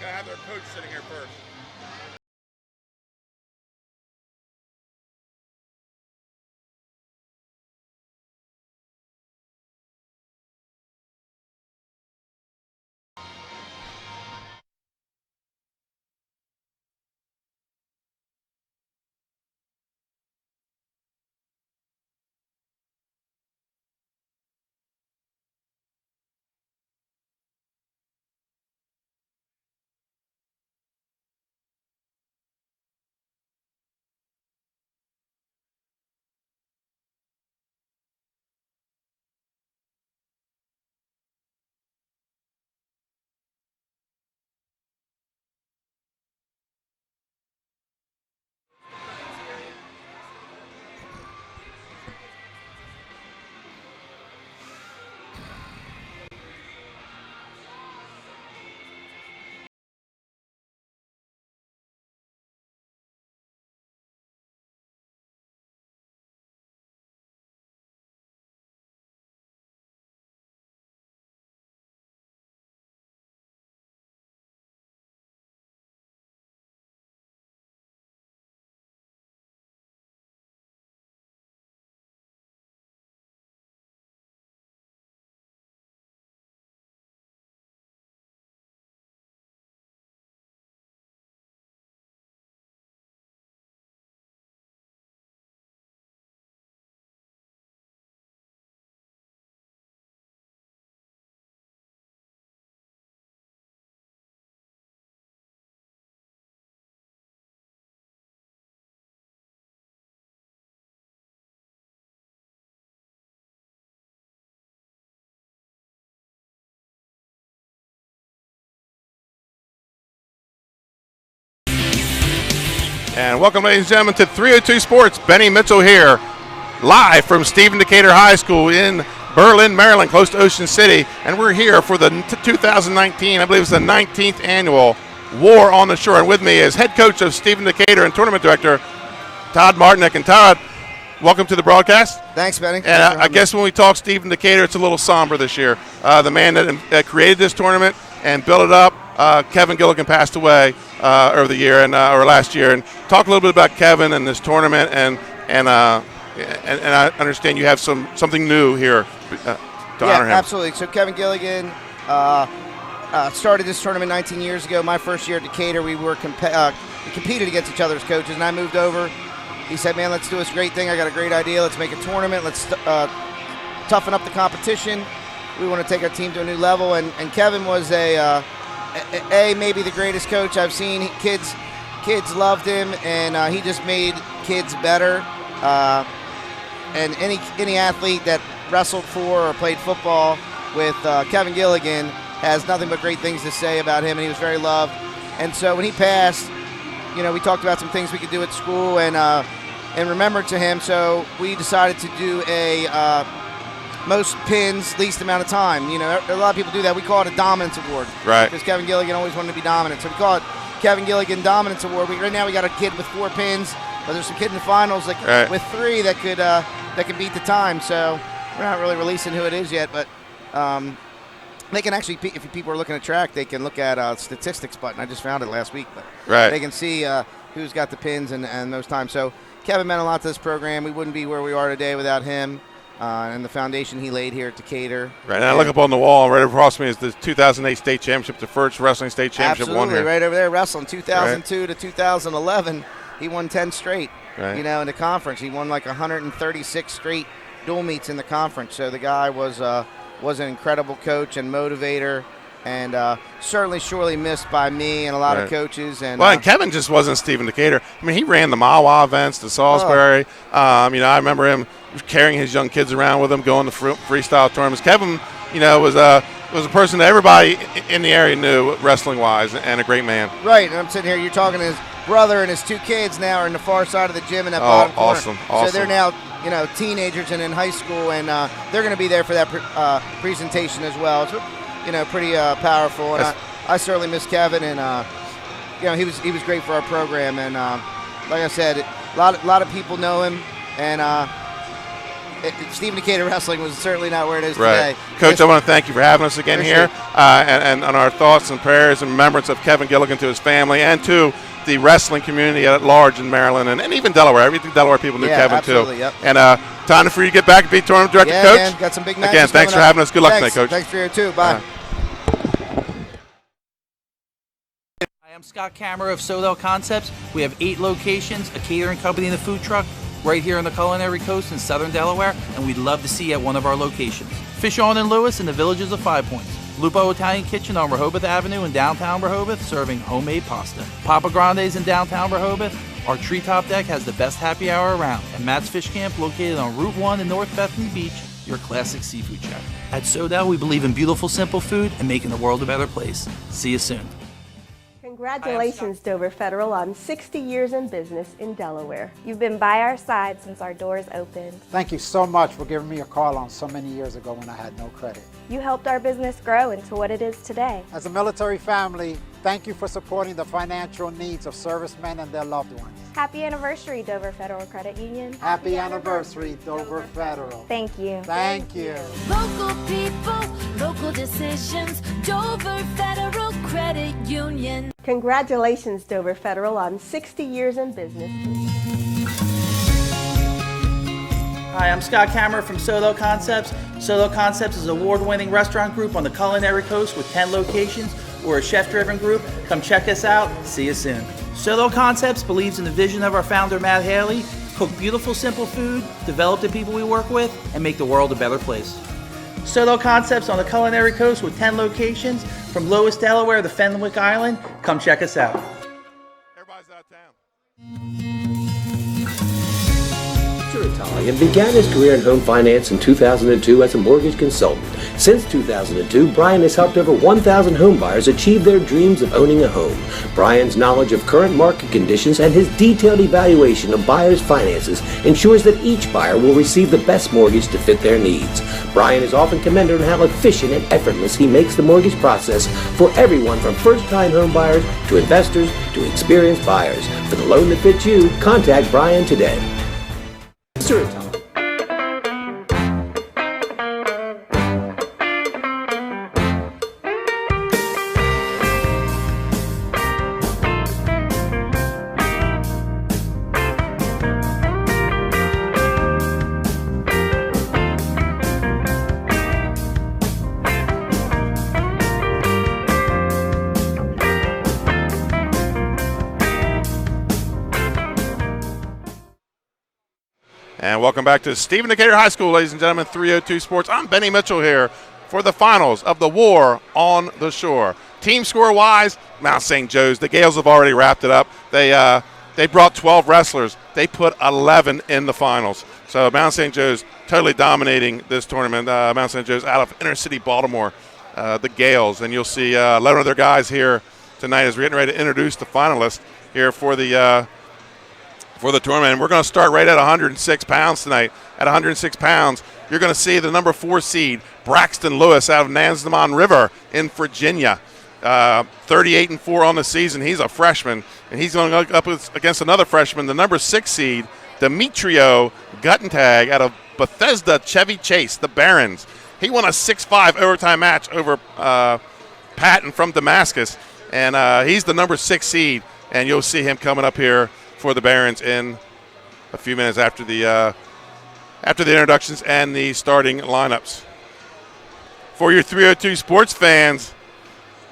to have their coach sitting here first. And welcome, ladies and gentlemen, to 302 Sports. Benny Mitchell here, live from Stephen Decatur High School in Berlin, Maryland, close to Ocean City. And we're here for the 2019, I believe it's the 19th annual War on the Shore. And with me is head coach of Stephen Decatur and tournament director, Todd Martinek. And Todd, welcome to the broadcast. Thanks, Benny. And I guess when we talk Stephen Decatur, it's a little somber this year. The man that created this tournament and built it up, Kevin Gilligan, passed away over the year or last year. And talk a little bit about Kevin and this tournament, and I understand you have something new here to honor him. Yeah, absolutely. So Kevin Gilligan started this tournament 19 years ago. My first year at Decatur, we competed against each other as coaches, and I moved over. He said, "Man, let's do this great thing. I got a great idea. Let's make a tournament. Let's toughen up the competition. We want to take our team to a new level." And Kevin was maybe the greatest coach I've seen. Kids loved him, and he just made kids better. And any athlete that wrestled for or played football with Kevin Gilligan has nothing but great things to say about him, and he was very loved. And so when he passed, we talked about some things we could do at school and remember to him. So we decided to do a most pins, least amount of time. A lot of people do that. We call it a dominance award. Right. Because Kevin Gilligan always wanted to be dominant. So we call it Kevin Gilligan Dominance Award. Right now we got a kid with 4 pins, but there's some kid in the finals with 3 that could beat the time. So we're not really releasing who it is yet, but they can actually, if people are looking at track, they can look at statistics button. I just found it last week, but they can see who's got the pins and those times. So Kevin meant a lot to this program. We wouldn't be where we are today without him. And the foundation he laid here at Decatur. Right, and I look up on the wall right across me is the 2008 state championship, the first wrestling state championship won here. Absolutely, right over there, wrestling 2002 to 2011. He won 10 straight, in the conference. He won like 136 straight dual meets in the conference. So the guy was an incredible coach and motivator, and certainly surely missed by me and a lot of coaches. And Kevin just wasn't Stephen Decatur. I mean, he ran the Mawa events, the Salisbury. I remember him carrying his young kids around with him, going to freestyle tournaments. Kevin, was a person that everybody in the area knew wrestling-wise, and a great man. Right, and I'm sitting here, you're talking to his brother and his 2 kids now are in the far side of the gym in that bottom corner. Awesome. So they're now, teenagers and in high school, and they're going to be there for that presentation as well. It's, pretty powerful, and I certainly miss Kevin, and he was great for our program, and like I said, a lot of people know him, and Stephen Decatur Wrestling was certainly not where it is Right. today. Coach, I want to thank you for having us again here, and on our thoughts and prayers and remembrance of Kevin Gilligan to his family and to the wrestling community at large in Maryland and even Delaware. I think Delaware people knew Kevin too. Yep. And time for you to get back and be tournament director, yeah, Coach. Man, got some big matches. Again, thanks for having us. Good luck tonight, Coach. Thanks for you too. Bye. Hi, I'm Scott Kammerer of Sodell Concepts. We have 8 locations, a catering company and a food truck right here on the Culinary Coast in southern Delaware, and we'd love to see you at one of our locations. Fish On and Lewis in the Villages of 5 Points. Lupo Italian Kitchen on Rehoboth Avenue in downtown Rehoboth, serving homemade pasta. Papa Grande's in downtown Rehoboth. Our treetop deck has the best happy hour around. And Matt's Fish Camp, located on Route 1 in North Bethany Beach, your classic seafood shack. At Sodell, we believe in beautiful, simple food and making the world a better place. See you soon. Congratulations, Dover Federal, on 60 years in business in Delaware. You've been by our side since our doors opened. Thank you so much for giving me a call on so many years ago when I had no credit. You helped our business grow into what it is today. As a military family, thank you for supporting the financial needs of servicemen and their loved ones. Happy anniversary, Dover Federal Credit Union. Happy anniversary, Dover Federal. Thank you. Thank you. Local people, local decisions, Dover Federal Credit Union. Congratulations, Dover Federal, on 60 years in business. Hi, I'm Scott Kammerer from Sodell Concepts. Sodell Concepts is an award-winning restaurant group on the Culinary Coast with 10 locations. We're a chef-driven group. Come check us out. See you soon. Sodell Concepts believes in the vision of our founder, Matt Haley: cook beautiful, simple food, develop the people we work with, and make the world a better place. Sodell Concepts on the Culinary Coast with 10 locations, from Lewis, Delaware to Fenwick Island. Come check us out. Everybody's out of town. Mr. Italian began his career in home finance in 2002 as a mortgage consultant. Since 2002, Brian has helped over 1,000 home buyers achieve their dreams of owning a home. Brian's knowledge of current market conditions and his detailed evaluation of buyers' finances ensures that each buyer will receive the best mortgage to fit their needs. Brian is often commended on how efficient and effortless he makes the mortgage process for everyone from first-time home buyers to investors to experienced buyers. For the loan that fits you, contact Brian today. Mr. Italian. And welcome back to Stephen Decatur High School, ladies and gentlemen, 302 Sports. I'm Benny Mitchell here for the finals of the War on the Shore. Team score-wise, Mount St. Joe's. The Gales have already wrapped it up. They brought 12 wrestlers. They put 11 in the finals. So Mount St. Joe's totally dominating this tournament. Mount St. Joe's out of inner-city Baltimore, the Gales. And you'll see 11 of their guys here tonight as we're getting ready to introduce the finalists here for the tournament. And we're going to start right at 106 pounds tonight. At 106 pounds, you're going to see the number 4 seed, Braxton Lewis, out of Nansemond River in Virginia. 38-4 on the season. He's a freshman, and he's going up against another freshman, the number 6 seed, Demetrio Guttentag, out of Bethesda Chevy Chase, the Barons. He won a 6-5 overtime match over Patton from Damascus, and he's the number 6 seed, and you'll see him coming up here for the Barons in a few minutes after the introductions and the starting lineups. For your 302 sports fans,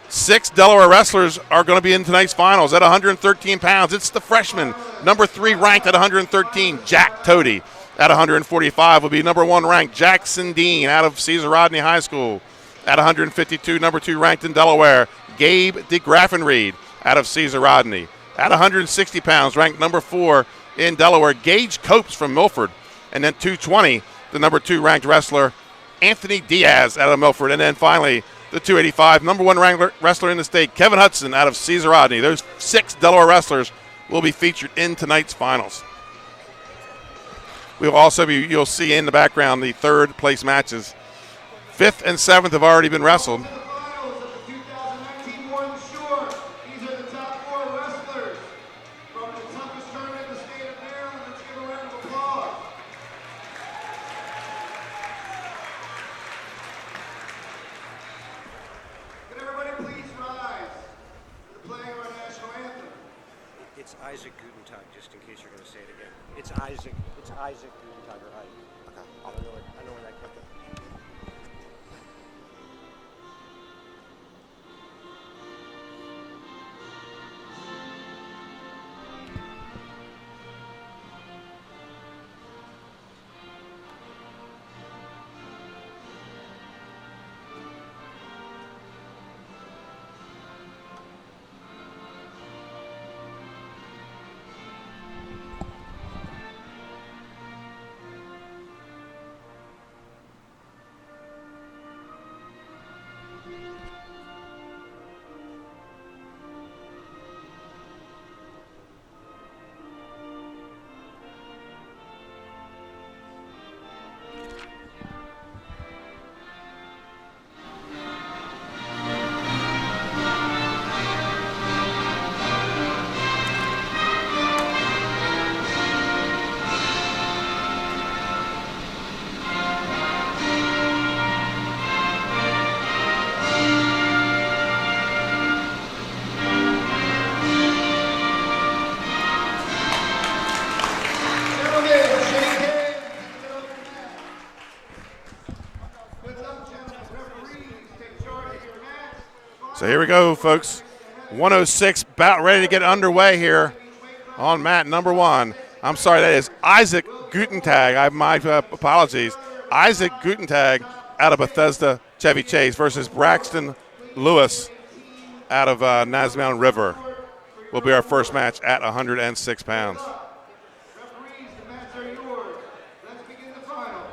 6 Delaware wrestlers are going to be in tonight's finals at 113 pounds. It's the freshman, number 3 ranked at 113, Jack Toady. At 145 will be number 1 ranked Jackson Dean out of Caesar Rodney High School. At 152, number 2 ranked in Delaware, Gabe DeGraffenried out of Caesar Rodney. At 160 pounds, ranked number 4 in Delaware, Gage Copes from Milford. And then 220, the number 2 ranked wrestler, Anthony Diaz out of Milford. And then finally, the 285, number 1 ranked wrestler in the state, Kevin Hudson out of Caesar Rodney. Those 6 Delaware wrestlers will be featured in tonight's finals. We'll also you'll see in the background the 3rd place matches. 5th and 7th have already been wrestled. Isaac Gutentag, just in case you're going to say it again. It's Isaac Gutentag, right? Okay. I know where that came from. So here we go, folks. 106, about ready to get underway here on mat number 1. I'm sorry, that is Isaac Gutentag. My apologies. Isaac Gutentag out of Bethesda Chevy Chase versus Braxton Lewis out of Nazmound River will be our first match at 106 pounds. Referees, the mats are yours. Let's begin the final.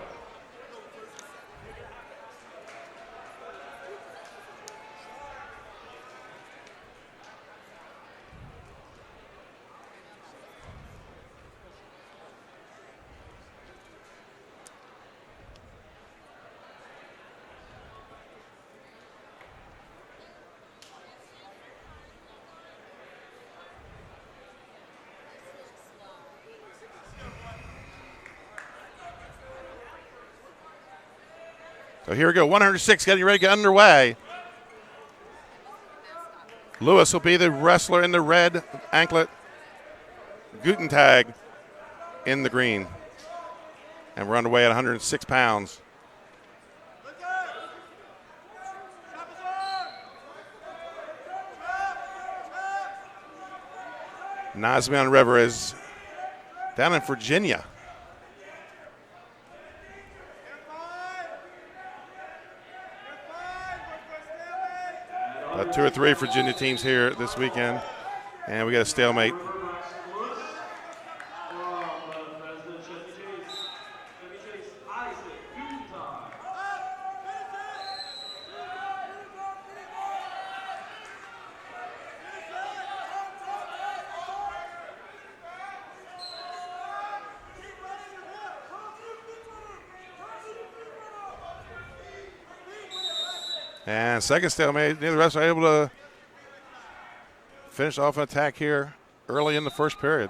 So here we go, 106, getting ready to get underway. Lewis will be the wrestler in the red anklet. Gutentag in the green. And we're underway at 106 pounds. Nazmound River is down in Virginia. 2 or 3 Virginia teams here this weekend, and we got a stalemate. And second stalemate, neither wrestler able to finish off an attack here early in the first period.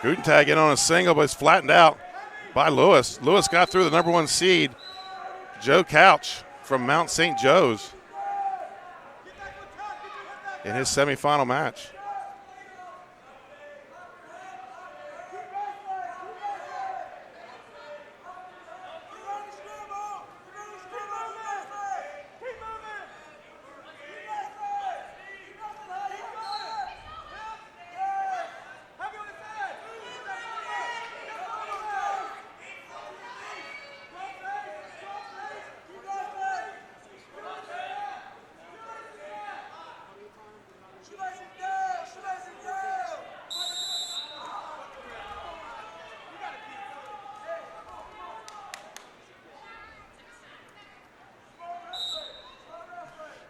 Gutentag in on a single, but it's flattened out by Lewis. Lewis got through the number 1 seed, Joe Couch from Mount St. Joe's, in his semifinal match.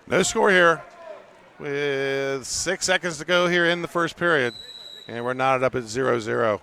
No score here with 6 seconds to go here in the first period, and we're knotted up at 0-0.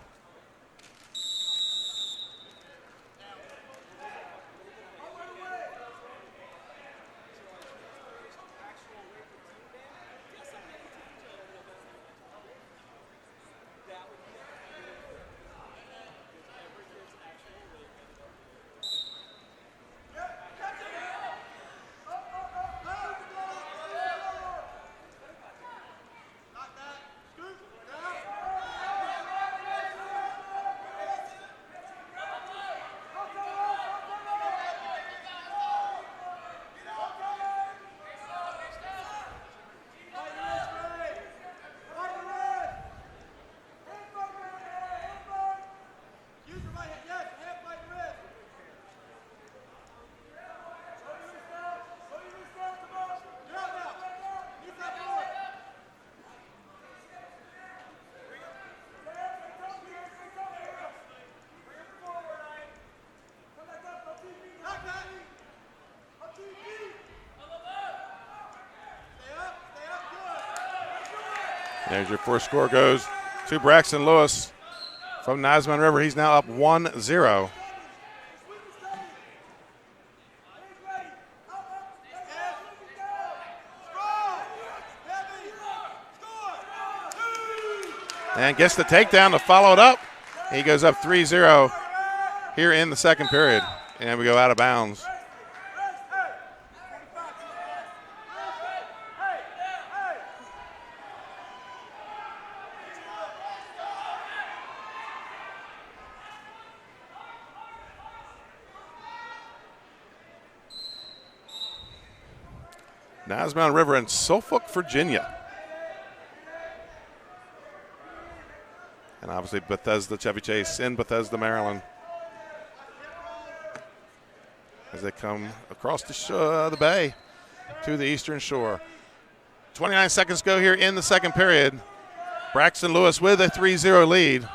There's your first score goes to Braxton Lewis from Nazman River. He's now up 1-0. And gets the takedown to follow it up. He goes up 3-0 here in the second period. And we go out of bounds. Nazman River in Suffolk, Virginia. And obviously Bethesda Chevy Chase in Bethesda, Maryland. As they come across the bay to the eastern shore. 29 seconds go here in the second period. Braxton Lewis with a 3-0 lead.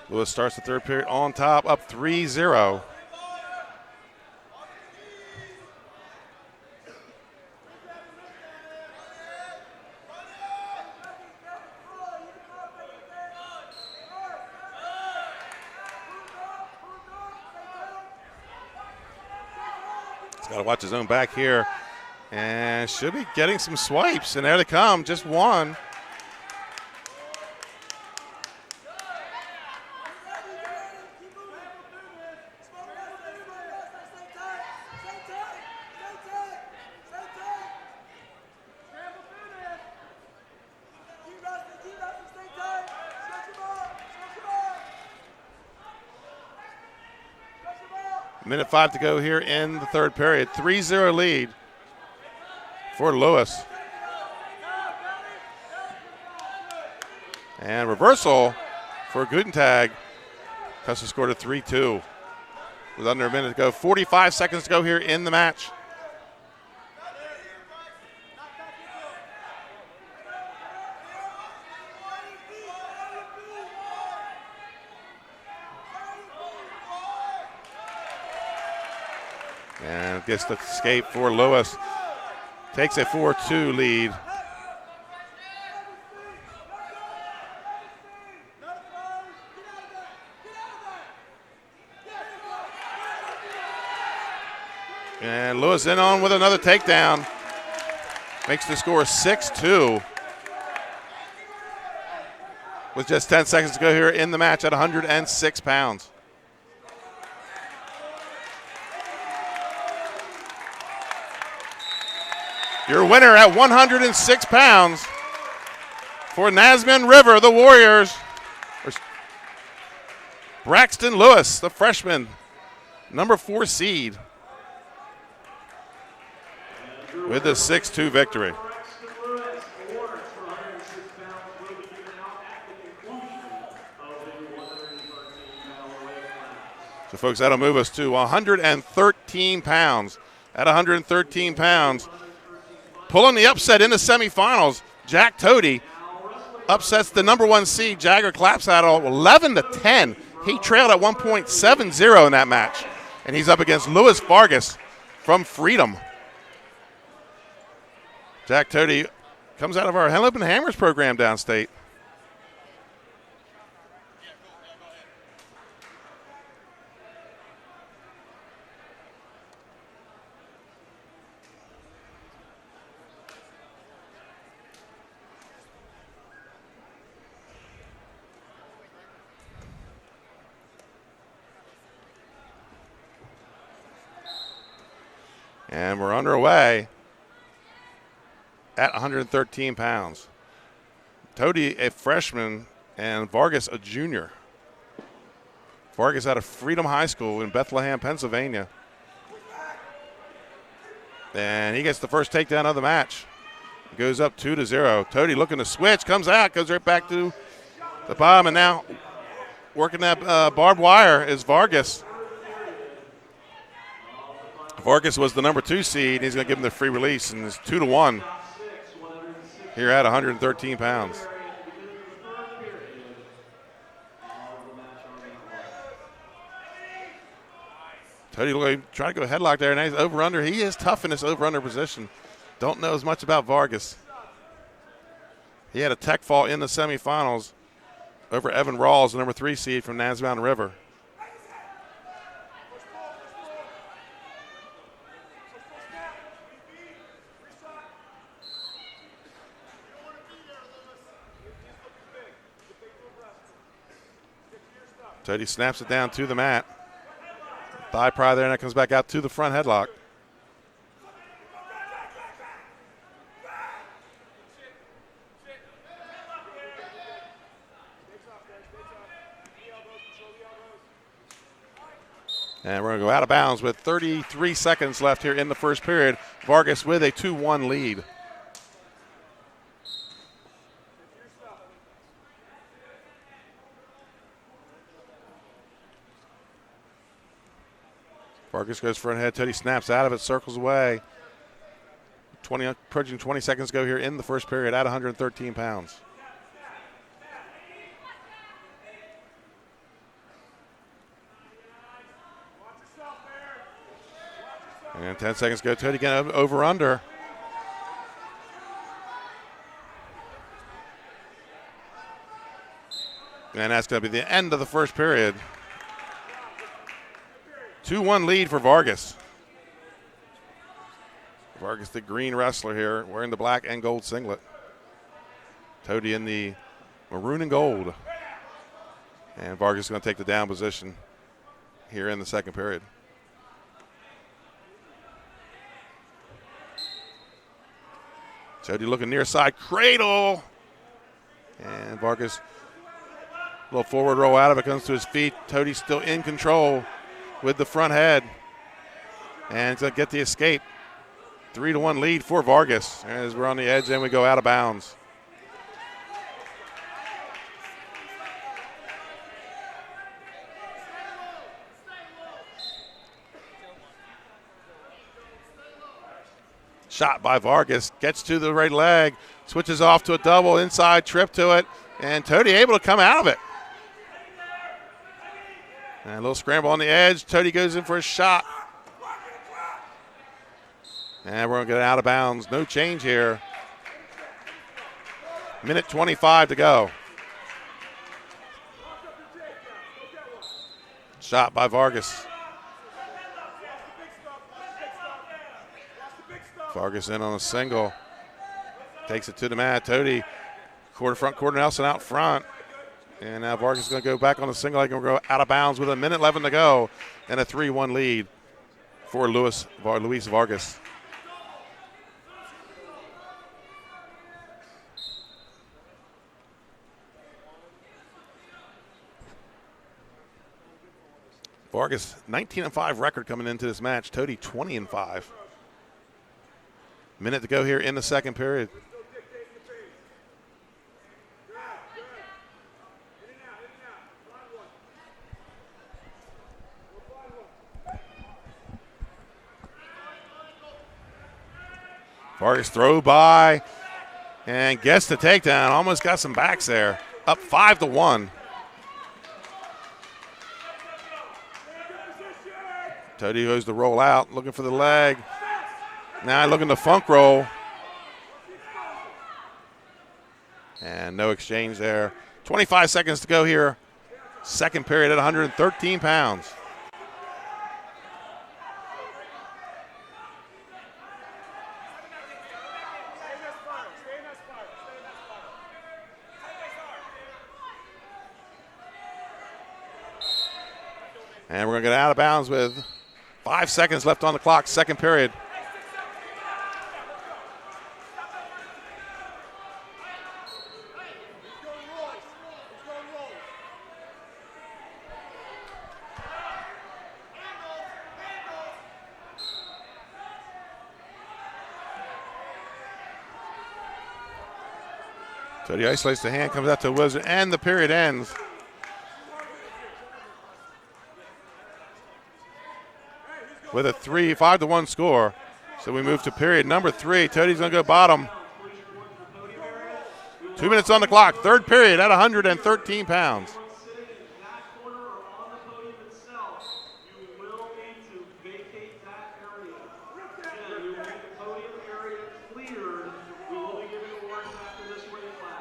Lewis starts the third period on top, up 3-0. He's got to watch his own back here. And should be getting some swipes. And there they come, just one. Minute 5 to go here in the third period. 3-0 lead for Lewis. And reversal for Gutentag. Custer scored a 3-2 with under a minute to go. 45 seconds to go here in the match. And gets the escape for Lewis. Takes a 4-2 lead. And Lewis in on with another takedown. Makes the score 6-2. With just 10 seconds to go here in the match at 106 pounds. Your winner at 106 pounds for Nazman River, the Warriors. Braxton Lewis, the freshman, number 4 seed, with the 6-2 victory. So, folks, that'll move us to 113 pounds. At 113 pounds, pulling the upset in the semifinals, Jack Toady upsets the number 1 seed, Jagger Clapsaddle, 11-10. He trailed at 1.70 in that match. And he's up against Louis Vargas from Freedom. Jack Toady comes out of our Hell Open Hammers program downstate. And we're underway at 113 pounds. Tody, a freshman, and Vargas, a junior. Vargas out of Freedom High School in Bethlehem, Pennsylvania. And he gets the first takedown of the match. Goes up 2-0. Tody looking to switch, comes out, goes right back to the bottom, and now working that barbed wire is Vargas. Vargas was the number 2 seed. He's going to give him the free release, and it's 2-1 here at 113 pounds. Tody trying to go headlock there, and he's over-under. He is tough in this over-under position. Don't know as much about Vargas. He had a tech fall in the semifinals over Evan Rawls, the number 3 seed from Naz Mountain River. Tody snaps it down to the mat. Thigh pry there, and it comes back out to the front headlock. And we're going to go out of bounds with 33 seconds left here in the first period. Vargas with a 2-1 lead. Vargas goes front head. Tody snaps out of it, circles away. Approaching 20 seconds to go here in the first period at 113 pounds. And 10 seconds to go. Tody again over under. And that's going to be the end of the first period. 2-1 lead for Vargas. Vargas, the green wrestler here, wearing the black and gold singlet. Tody in the maroon and gold. And Vargas is going to take the down position here in the second period. Tody looking near side cradle. And Vargas, a little forward roll out of it, comes to his feet. Tody still in control with the front head. And he's going to get the escape. 3-1 lead for Vargas. As we're on the edge, then we go out of bounds. Shot by Vargas, gets to the right leg, switches off to a double inside trip to it, and Tody able to come out of it. And a little scramble on the edge. Tody goes in for a shot. And we're going to get out of bounds. No change here. Minute 25 to go. Shot by Vargas. Vargas in on a single. Takes it to the mat. Tody, quarter Nelson out front. And now Vargas is going to go back on the single leg and we'll go out of bounds with a minute 11 to go. And a 3-1 lead for Luis Vargas. Vargas, 19-5 record coming into this match. Tody, 20-5. Minute to go here in the second period. Vargas throw by and gets the takedown. Almost got some backs there. Up 5-1. Tody goes to roll out, looking for the leg. Now looking to funk roll. And no exchange there. 25 seconds to go here. Second period at 113 pounds. And we're going to get out of bounds with 5 seconds left on the clock, second period. Tody isolates the hand, comes out to Wizard, and the period ends. With a 5-1 score. So we move to period number 3. Tody's going to go bottom. 2 minutes on the clock. Third period at 113 pounds.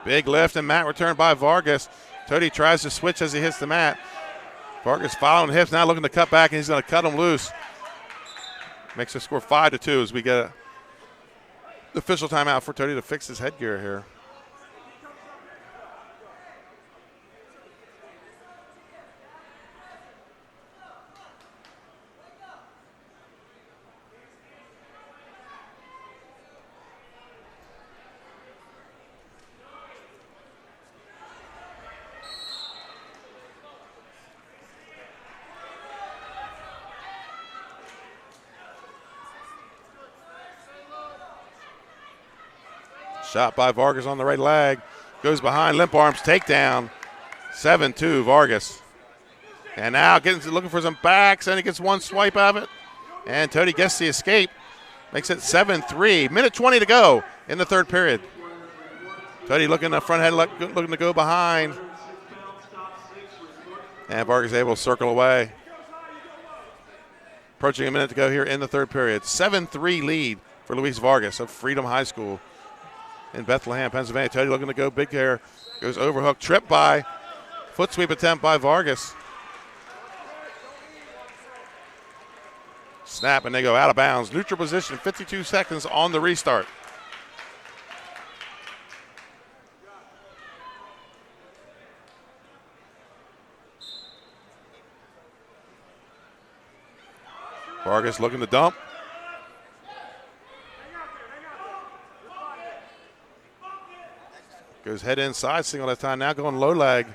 Big lift and mat return by Vargas. Tody tries to switch as he hits the mat. Vargas following the hips, now looking to cut back, and he's going to cut him loose. Makes the score 5-2 as we get the official timeout for Tody to fix his headgear here. Shot by Vargas on the right leg. Goes behind, limp arms, takedown. 7-2 Vargas. And now looking for some backs, and he gets one swipe of it. And Tody gets the escape. Makes it 7-3. Minute 20 to go in the third period. Tody looking at front head, looking to go behind. And Vargas able to circle away. Approaching a minute to go here in the third period. 7-3 lead for Luis Vargas of Freedom High School in Bethlehem, Pennsylvania. Tody looking to go big here. Goes overhook, trip by. Foot sweep attempt by Vargas. Snap, and they go out of bounds. Neutral position, 52 seconds on the restart. Vargas looking to dump. Goes head inside, single that time, now going low leg.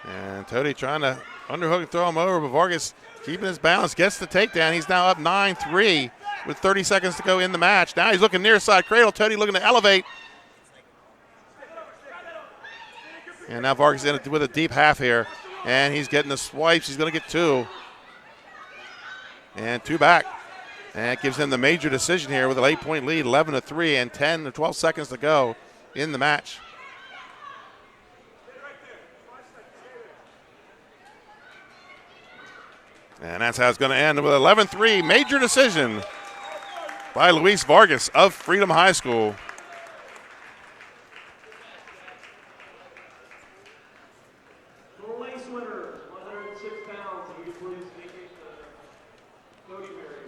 And Tody trying to underhook and throw him over, but Vargas keeping his balance, gets the takedown. He's now up 9-3 with 30 seconds to go in the match. Now he's looking near side cradle. Tody looking to elevate. And now Vargas in with a deep half here. And he's getting the swipes. He's going to get 2. And 2 back. And it gives him the major decision here with an 8-point lead, 11-3, and 10 to 12 seconds to go in the match. And that's how it's going to end with 11-3, major decision by Luis Vargas of Freedom High School.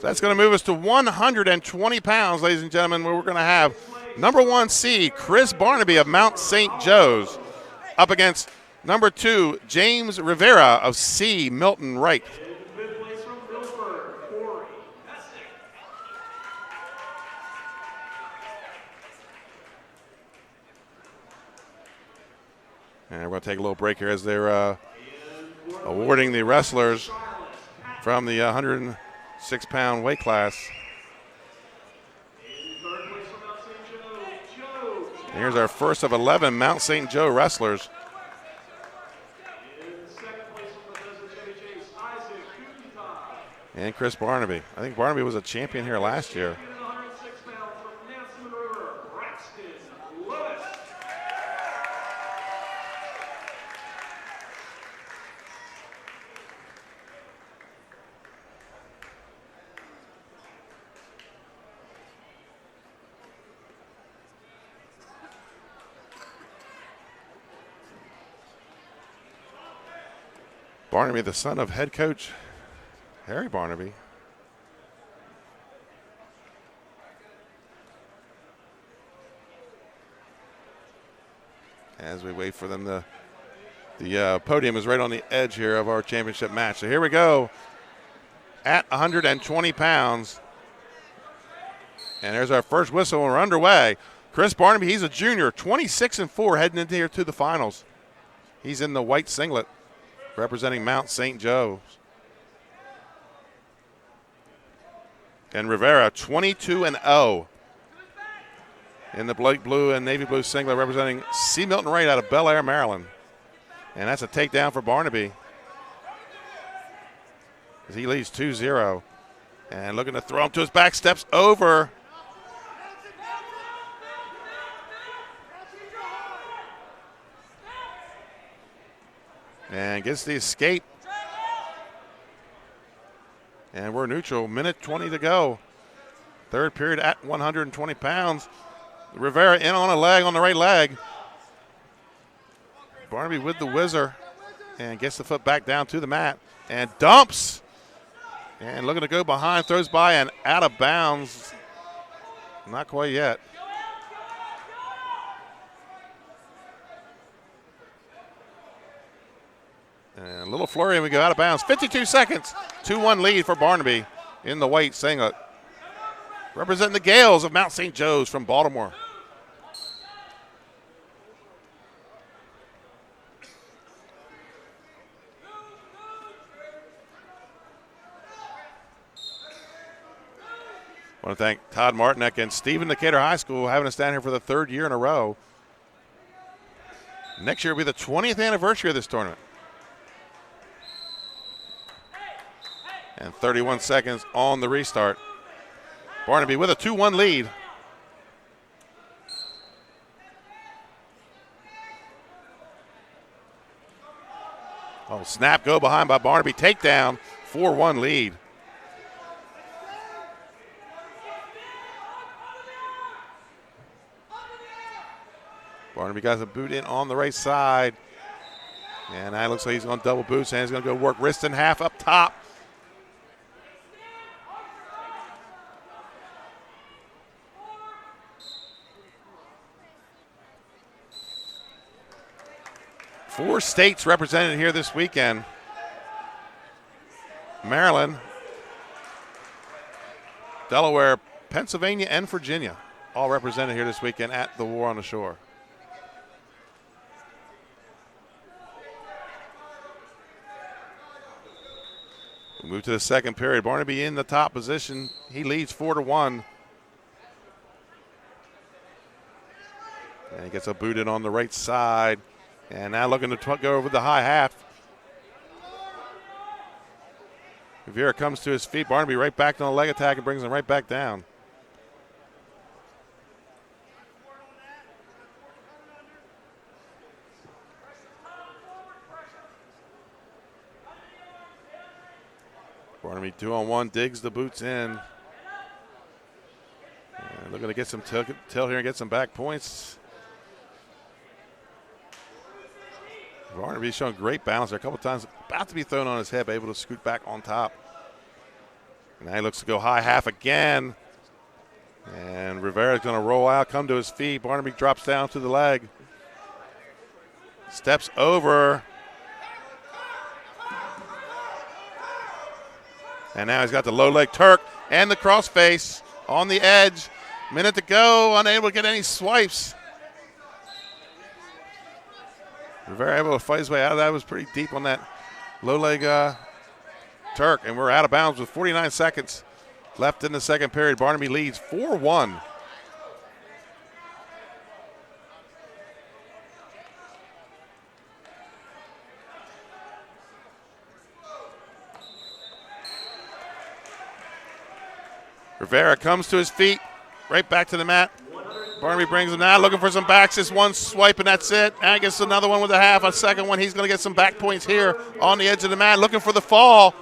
So that's going to move us to 120 pounds, ladies and gentlemen, where we're going to have number 1 seed Chris Barnaby of Mount St. Joe's up against number 2 James Rivera of C. Milton Wright. And we're going to take a little break here as they're awarding the wrestlers from the 106-pound weight class. And here's our first of 11 Mount St. Joe wrestlers. And Chris Barnaby. I think Barnaby was a champion here last year. Barnaby, the son of head coach Harry Barnaby. As we wait for them, the podium is right on the edge here of our championship match. So here we go at 120 pounds. And there's our first whistle, and we're underway. Chris Barnaby, he's a junior, 26-4 heading into here to the finals. He's in the white singlet, representing Mount St. Joe. And Rivera, 22-0. in the light blue and navy blue singlet, representing C. Milton Wright out of Bel Air, Maryland. And that's a takedown for Barnaby, as he leads 2-0. And looking to throw him to his back, steps over. And gets the escape. And we're neutral, minute 20 to go. Third period at 120 pounds. Rivera in on a leg, on the right leg. Barnaby with the whizzer and gets the foot back down to the mat and dumps. And looking to go behind, throws by and out of bounds. Not quite yet. And a little flurry and we go out of bounds. 52 seconds, 2-1 lead for Barnaby in the white singlet. Representing the Gales of Mount St. Joe's from Baltimore. I want to thank Todd Martinek and Stephen Decatur High School having us down here for the third year in a row. Next year will be the 20th anniversary of this tournament. And 31 seconds on the restart. Barnaby with a 2-1 lead. Oh, snap, go behind by Barnaby. Takedown, 4-1 lead. Barnaby got the boot in on the right side. And that looks like he's going to double boots, and he's going to go work wrist and half up top. Four states represented here this weekend. Maryland, Delaware, Pennsylvania, and Virginia all represented here this weekend at the War on the Shore. We move to the second period. Barnaby in the top position. He leads 4-1. And he gets a boot in on the right side. And now looking to go over the high half. Rivera comes to his feet. Barnaby right back on a leg attack and brings him right back down. Barnaby 2-on-1, digs the boots in. And looking to get some tilt here and get some back points. Barnaby showing great balance there. A couple times about to be thrown on his hip, able to scoot back on top. And now he looks to go high half again. And Rivera's going to roll out, come to his feet. Barnaby drops down to the leg. Steps over. And now he's got the low leg Turk and the crossface on the edge. Minute to go, unable to get any swipes. Rivera able to fight his way out of that. Was pretty deep on that low leg Turk. And we're out of bounds with 49 seconds left in the second period. Barnaby leads 4-1. Rivera comes to his feet, right back to the mat. Barnaby brings him now, looking for some backs. Just one swipe, and that's it. And gets another one with a half. A second one, he's going to get some back points here on the edge of the mat, looking for the fall.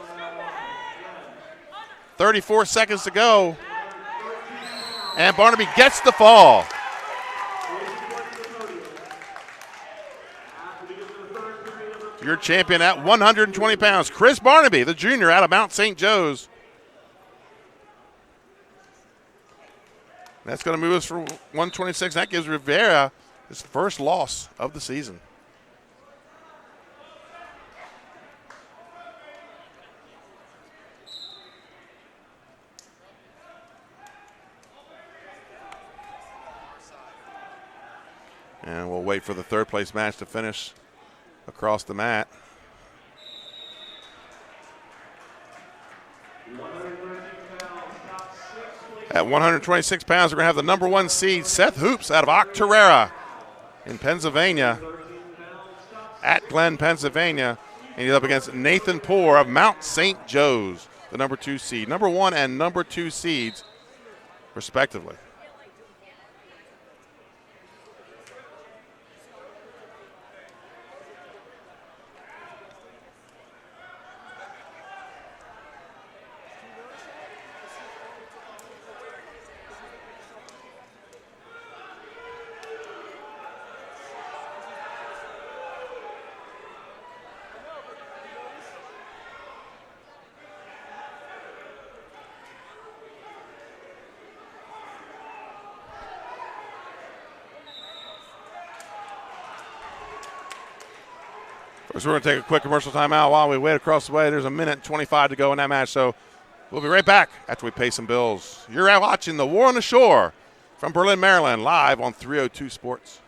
34 seconds to go. And Barnaby gets the fall. Your champion at 120 pounds, Chris Barnaby, the junior out of Mount St. Joe's. That's going to move us for 126. That gives Rivera his first loss of the season. And we'll wait for the third place match to finish across the mat. At 126 pounds, we're going to have the number 1 seed, Seth Hoops, out of Octorara in Pennsylvania, at Glen, Pennsylvania. And he's up against Nathan Poor of Mount St. Joe's, the number 2 seed. Number 1 and number 2 seeds, respectively. First, we're going to take a quick commercial timeout while we wait across the way. There's a minute and 25 to go in that match, so we'll be right back after we pay some bills. You're out watching The War on the Shore from Berlin, Maryland, live on 302 Sports.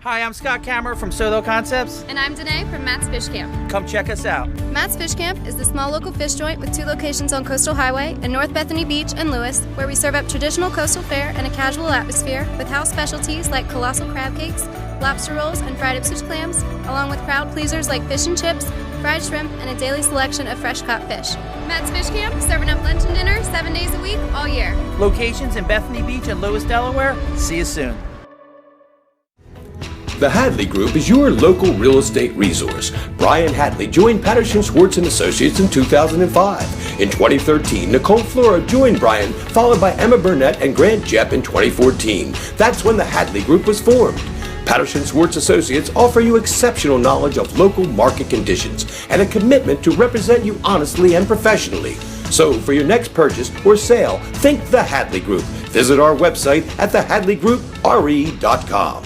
Hi, I'm Scott Kammerer from Soto Concepts. And I'm Danae from Matt's Fish Camp. Come check us out. Matt's Fish Camp is the small local fish joint with 2 locations on Coastal Highway in North Bethany Beach and Lewis, where we serve up traditional coastal fare and a casual atmosphere with house specialties like colossal crab cakes, lobster rolls, and fried Ipswich clams, along with crowd pleasers like fish and chips, fried shrimp, and a daily selection of fresh caught fish. Matt's Fish Camp, serving up lunch and dinner 7 days a week, all year. Locations in Bethany Beach and Lewis, Delaware. See you soon. The Hadley Group is your local real estate resource. Brian Hadley joined Patterson Schwartz & Associates in 2005. In 2013, Nicole Flora joined Brian, followed by Emma Burnett and Grant Jepp in 2014. That's when the Hadley Group was formed. Patterson Schwartz Associates offer you exceptional knowledge of local market conditions and a commitment to represent you honestly and professionally. So for your next purchase or sale, think the Hadley Group. Visit our website at thehadleygroup.re.com.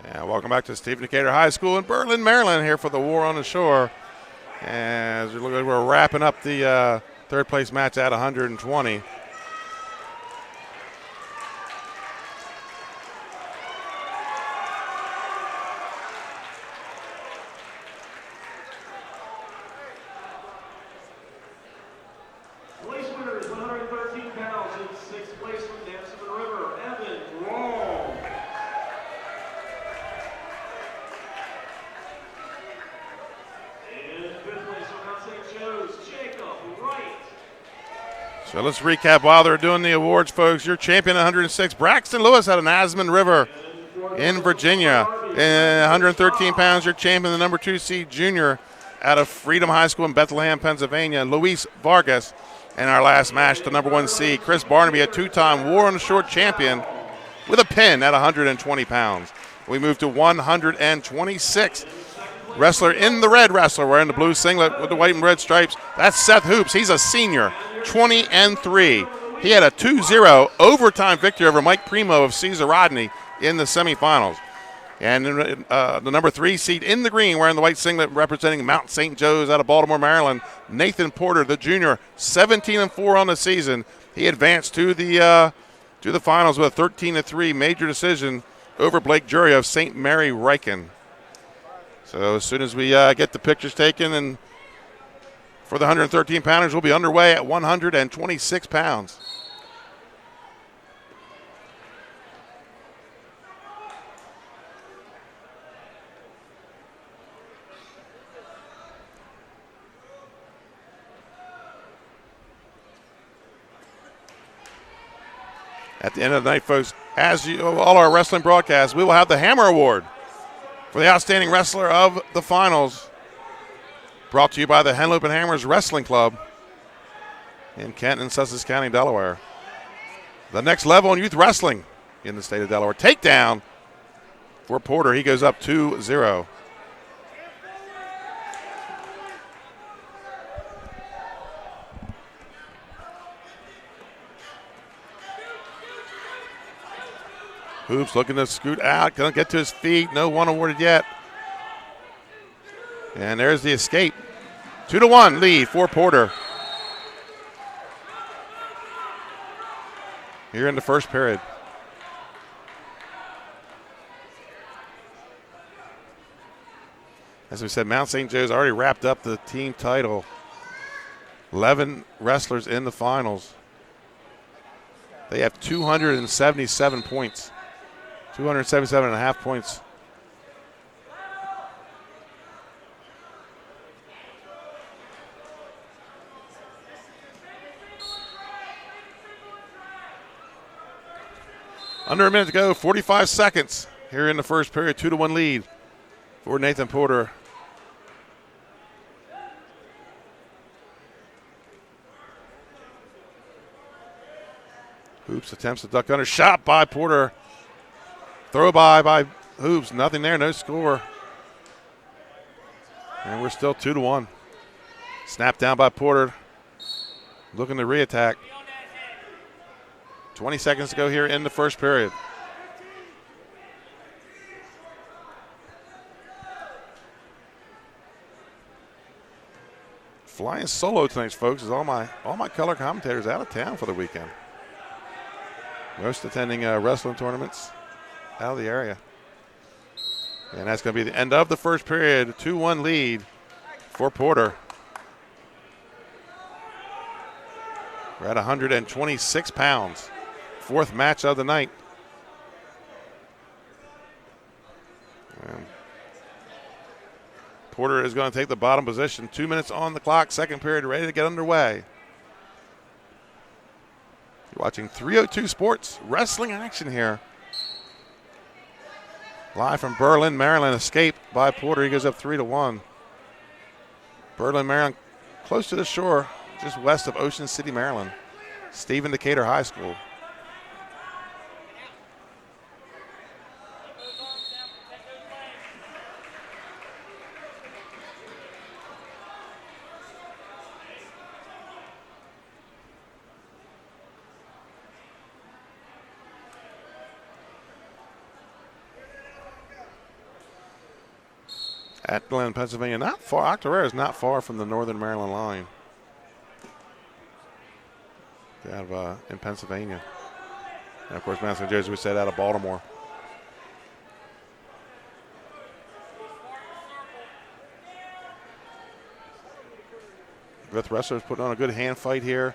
And welcome back to Stephen Decatur High School in Berlin, Maryland, here for the War on the Shore. As we're wrapping up the third place match at 120. Place winner is 113 pounds in 6th place from Damson River, Evan Wrong. And 5th place from Mount St. Joe's, Jacob Wright. So let's recap while they're doing the awards, folks. Your champion at 106, Braxton Lewis out of Asman River in Virginia. And 113 pounds, your champion, the number 2 seed junior out of Freedom High School in Bethlehem, Pennsylvania, Luis Vargas. And our last match, the number 1 seed, Chris Barnaby, a 2-time War on the Shore champion with a pin at 120 pounds. We move to 126. Wrestler in the red wrestler wearing the blue singlet with the white and red stripes. That's Seth Hoops. He's a senior, 20-3. He had a 2-0 overtime victory over Mike Primo of Cesar Rodney in the semifinals. And the number 3 seed in the green wearing the white singlet representing Mount St. Joe's out of Baltimore, Maryland, Nathan Porter, the junior, 17-4 on the season. He advanced to the finals with a 13-3 major decision over Blake Jury of St. Mary Riken. So as soon as we get the pictures taken and for the 113 pounders, we'll be underway at 126 pounds. At the end of the night, folks, as all our wrestling broadcasts, we will have the Hammer Award for the outstanding wrestler of the finals, brought to you by the Henloop and Hammers Wrestling Club in Kenton, Sussex County, Delaware. The next level in youth wrestling in the state of Delaware. Takedown for Porter. He goes up 2-0. Hoops looking to scoot out. Going to get to his feet. No one awarded yet. And there's the escape. 2-1 lead for Porter. Here in the first period. As we said, Mount St. Joe's already wrapped up the team title. 11 wrestlers in the finals. They have 277 points. 277.5 points. Under a minute to go, 45 seconds here in the first period. 2-1 lead for Nathan Porter. Hoops attempts to duck under. Shot by Porter. Throw by Hoops. Nothing there. No score. And we're still 2-1. Snap down by Porter. Looking to reattack. 20 seconds to go here in the first period. Flying solo tonight, folks, is all my color commentators out of town for the weekend. Most attending wrestling tournaments out of the area. And that's going to be the end of the first period. 2-1 lead for Porter. We're at 126 pounds. Fourth match of the night. And Porter is going to take the bottom position. 2 minutes on the clock. Second period ready to get underway. You're watching 302 Sports wrestling action here. Live from Berlin, Maryland. Escape by Porter. He goes up 3-1. Berlin, Maryland, close to the shore, just west of Ocean City, Maryland. Stephen Decatur High School. At Glen, Pennsylvania, not far. Octorara is not far from the Northern Maryland line. They have in Pennsylvania, and of course, Mount St. Joe's, we said, out of Baltimore. Both wrestlers putting on a good hand fight here.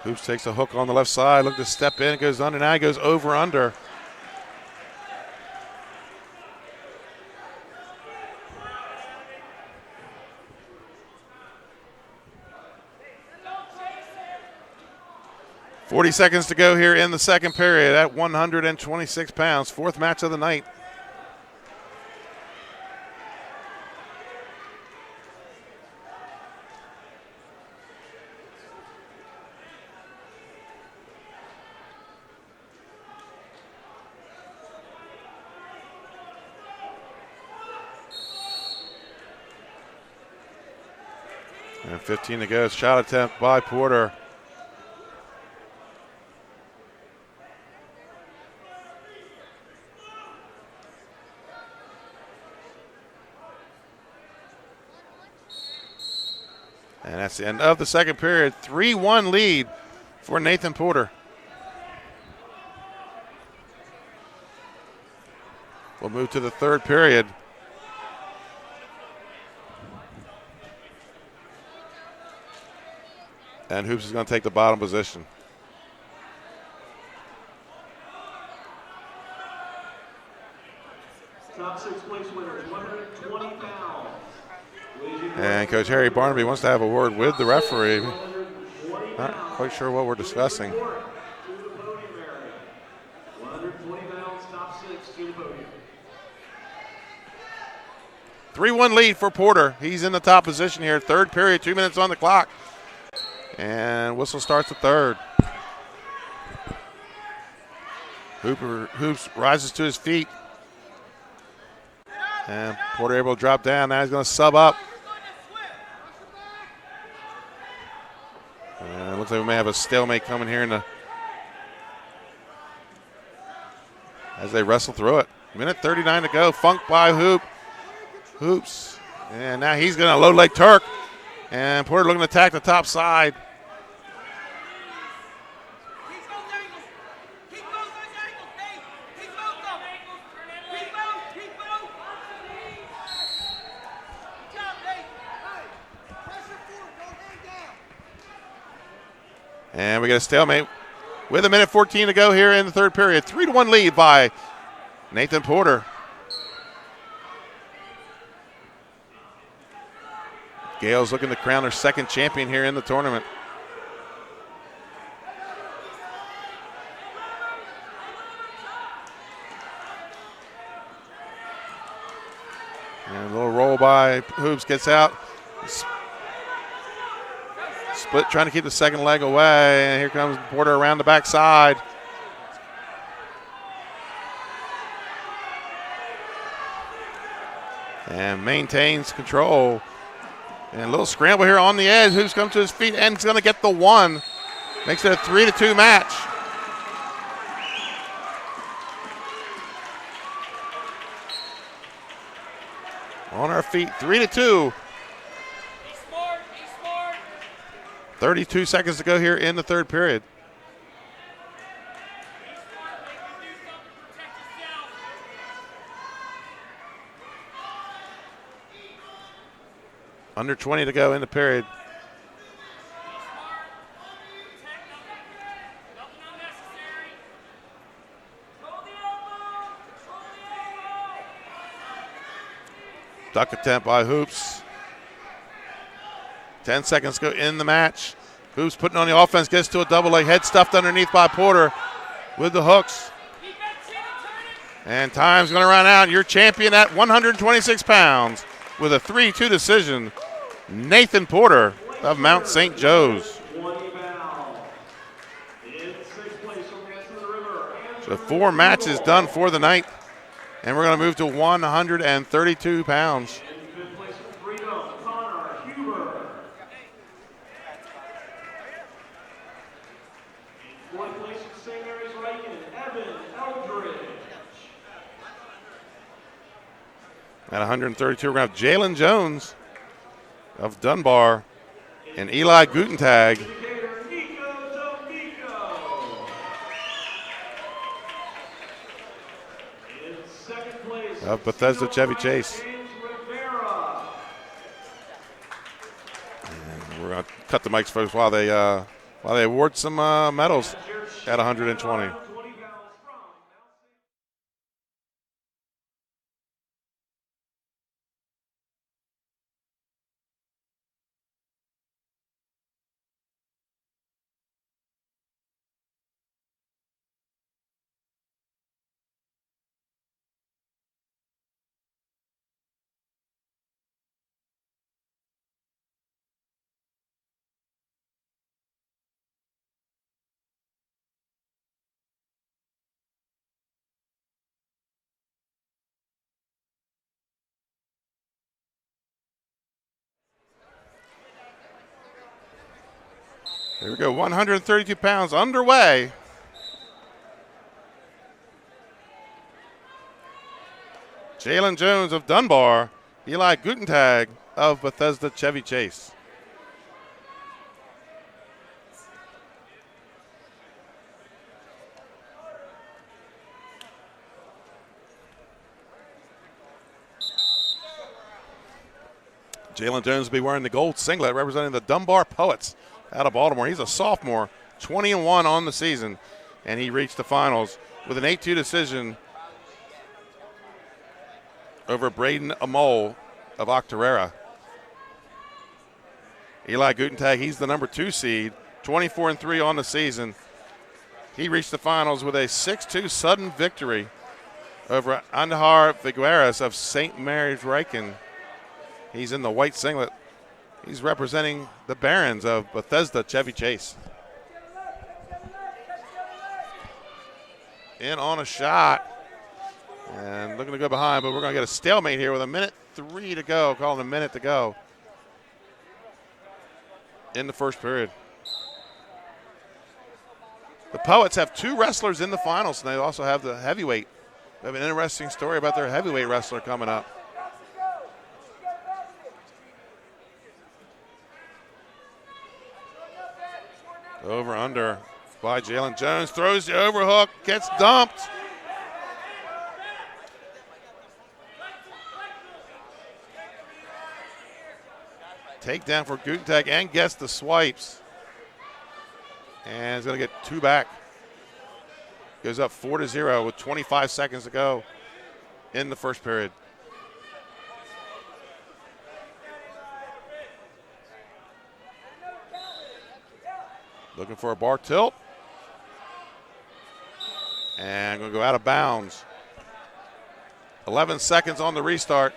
Hoops takes a hook on the left side, look to step in, goes under, now he goes over under. .40 seconds to go here in the second period at 126 pounds. Fourth match of the night. And 15 to go. Shot attempt by Porter. And that's the end of the second period. 3-1 lead for Nathan Porter. We'll move to the third period. And Hoops is going to take the bottom position. Top 6 place winners, 120 pounds. And Coach Harry Barnaby wants to have a word with the referee. Not quite sure what we're discussing. 120 pounds, top 6 to the podium. 3-1 lead for Porter. He's in the top position here. Third period, 2 minutes on the clock. And whistle starts the third. Hoops rises to his feet. And Porter able to drop down. Now he's going to sub up. And it looks like we may have a stalemate coming here as they wrestle through it. Minute 39 to go. Funk by Hoops. And now he's going to low leg Turk. And Porter looking to attack the top side. And we got a stalemate with a minute 14 to go here in the third period. 3-1 lead by Nathan Porter. Gales looking to crown their second champion here in the tournament. And a little roll by Hoops, gets out. Split trying to keep the second leg away, and here comes Porter around the backside. And maintains control. And a little scramble here on the edge. Hoops comes to his feet and he's going to get the one. Makes it a 3-2 match. On our feet, 3-2. 32 seconds to go here in the third period. Under 20 to go in the period. Duck attempt by Hoops. 10 seconds go in the match. Hoops putting on the offense, gets to a double leg, head stuffed underneath by Porter with the hooks. And time's going to run out. Your champion at 126 pounds with a 3-2 decision, Nathan Porter of Mount St. Joe's. So 4 matches done for the night. And we're going to move to 132 pounds. At 132, we're going to have Jalen Jones of Dunbar and Eli Gutentag of Bethesda Chevy Chase. And we're going to cut the mics, folks, while they award some medals at 120. Here we go, 132 pounds underway. Jalen Jones of Dunbar, Eli Gutentag of Bethesda Chevy Chase. Jalen Jones will be wearing the gold singlet representing the Dunbar Poets out of Baltimore. He's a sophomore, 20-1 on the season, and he reached the finals with an 8-2 decision over Braden Amol of Octorara. Eli Gutentag, he's the number 2 seed, 24-3 on the season. He reached the finals with a 6-2 sudden victory over Andahar Figueres of St. Mary's Riken. He's in the white singlet. He's representing the Barons of Bethesda Chevy Chase. In on a shot. And looking to go behind, but we're going to get a stalemate here with a minute 3 to go, calling a minute to go in the first period. The Poets have 2 wrestlers in the finals, and they also have the heavyweight. They have an interesting story about their heavyweight wrestler coming up. Over under by Jalen Jones. Throws the overhook, gets dumped. Takedown for Gutentag and gets the swipes. And he's going to get 2 back. Goes up 4-0 with 25 seconds to go in the first period. Looking for a bar tilt. And going to go out of bounds. 11 seconds on the restart.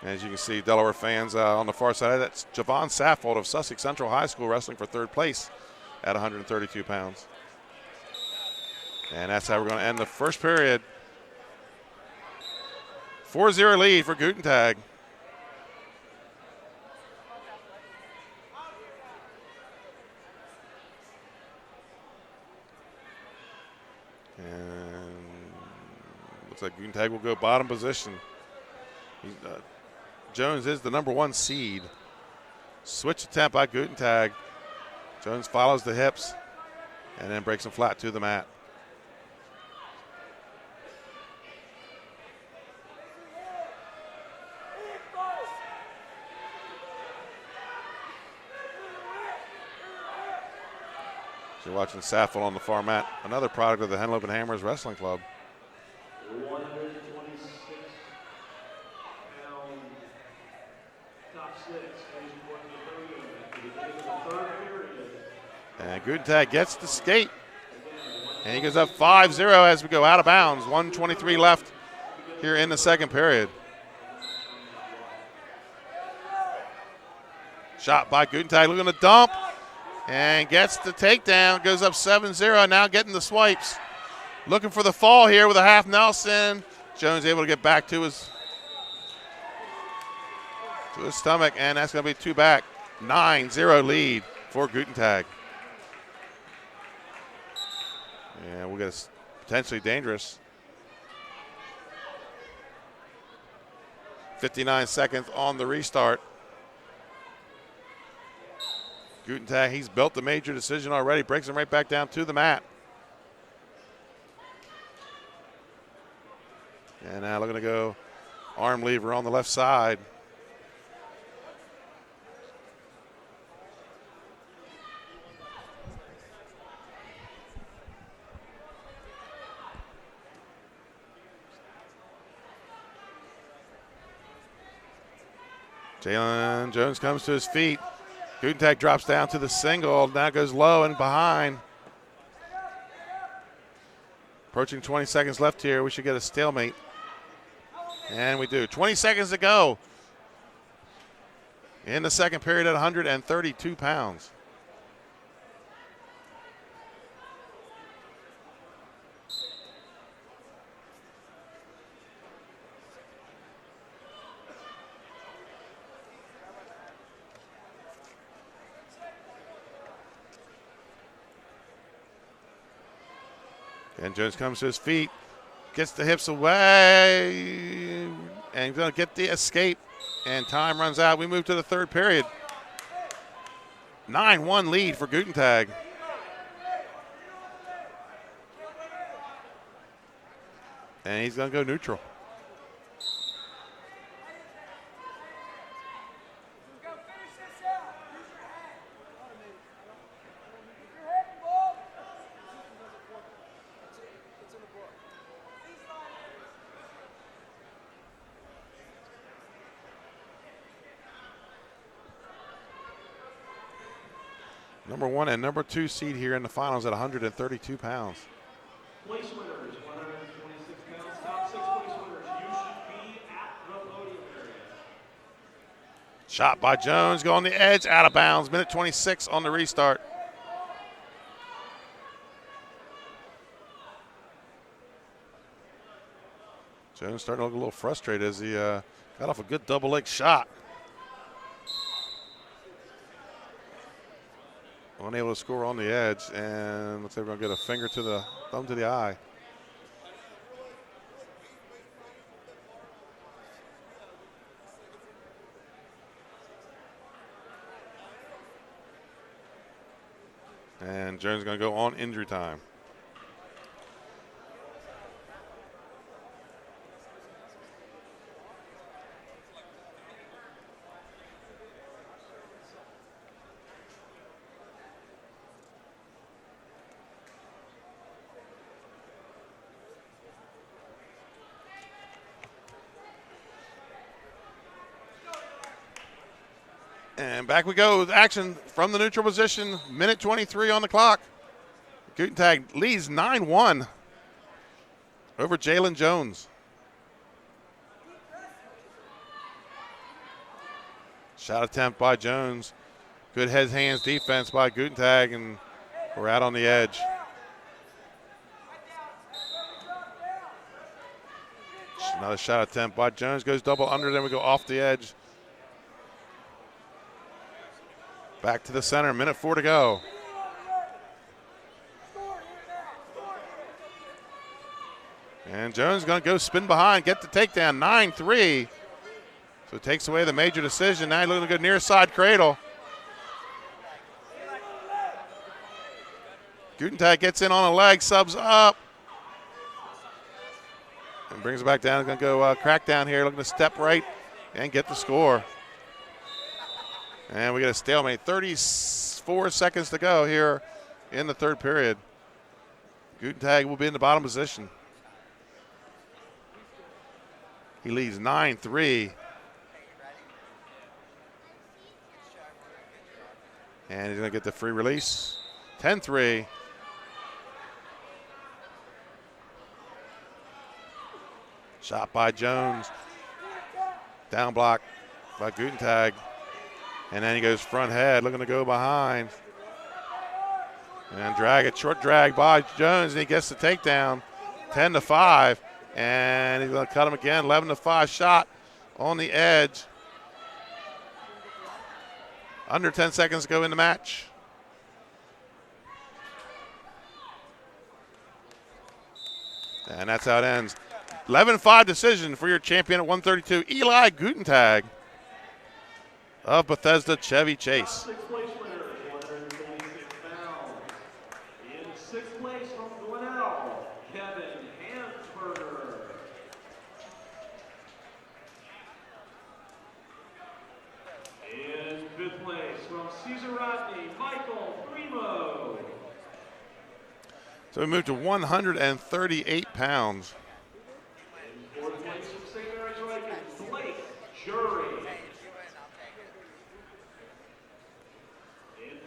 As you can see, Delaware fans on the far side, that's Javon Saffold of Sussex Central High School wrestling for 3rd place at 132 pounds. And that's how we're going to end the first period. 4-0 lead for Gutentag. And looks like Gutentag will go bottom position. Jones is the number 1 seed. Switch attempt by Gutentag. Jones follows the hips and then breaks him flat to the mat. So you're watching Saffold on the far mat, another product of the Henlopen Hammers Wrestling Club. 126 pound top 6 and Gutentag gets the skate. And he goes up 5-0 as we go out of bounds. 1:23 left here in the second period. Shot by Gutentag, looking to dump. And gets the takedown, goes up 7-0, now getting the swipes. Looking for the fall here with a half Nelson. Jones able to get back to his stomach, and that's going to be 2 back. 9-0 lead for Gutentag. And we'll get potentially dangerous. 59 seconds on the restart. Gutentag, he's built the major decision already, breaks him right back down to the mat. And now looking to go arm lever on the left side. Jalen Jones comes to his feet. Gutentag drops down to the single. Now goes low and behind. Approaching 20 seconds left here. We should get a stalemate. And we do. 20 seconds to go in the second period at 132 pounds. And Jones comes to his feet, gets the hips away, and going to get the escape. And time runs out. We move to the third period. 9-1 lead for Gutentag. And he's going to go neutral. Number 1 and number 2 seed here in the finals at 132 pounds. Place winners, 126 pounds. Top 6 place winners. You should be at the podium area. Shot by Jones, go on the edge, out of bounds. Minute 26 on the restart. Jones starting to look a little frustrated as he got off a good double leg shot. Unable to score on the edge, and looks like we're going to get a finger to the thumb to the eye. And Jones is going to go on injury time. And back we go with action from the neutral position. Minute 23 on the clock. Gutentag leads 9-1 over Jalen Jones. Shot attempt by Jones. Good head-hands defense by Gutentag, and we're out on the edge. Another shot attempt by Jones. Goes double under, then we go off the edge. Back to the center, minute 4 to go. And Jones is going to go spin behind, get the takedown, 9-3. So it takes away the major decision. Now he's looking to go near side cradle. Gutentag gets in on a leg, subs up. And brings it back down. He's going to go crack down here, looking to step right and get the score. And we get a stalemate. 34 seconds to go here in the third period. Gutentag will be in the bottom position. He leads 9-3. And he's going to get the free release. 10-3. Shot by Jones. Down block by Gutentag. And then he goes front head, looking to go behind. And drag it, short drag by Jones, and he gets the takedown, 10-5. And he's going to cut him again, 11-5 shot on the edge. Under 10 seconds to go in the match. And that's how it ends. 11-5 decision for your champion at 132, Eli Gutentag of Bethesda Chevy Chase. Sixth place winner, 126 pounds. In sixth place from Glenelg, Kevin Hansberger. In fifth place from Cesar Rodney, Michael Primo. So we moved to 138 pounds. In fourth place from St. Mary's Riken, Blake Jury.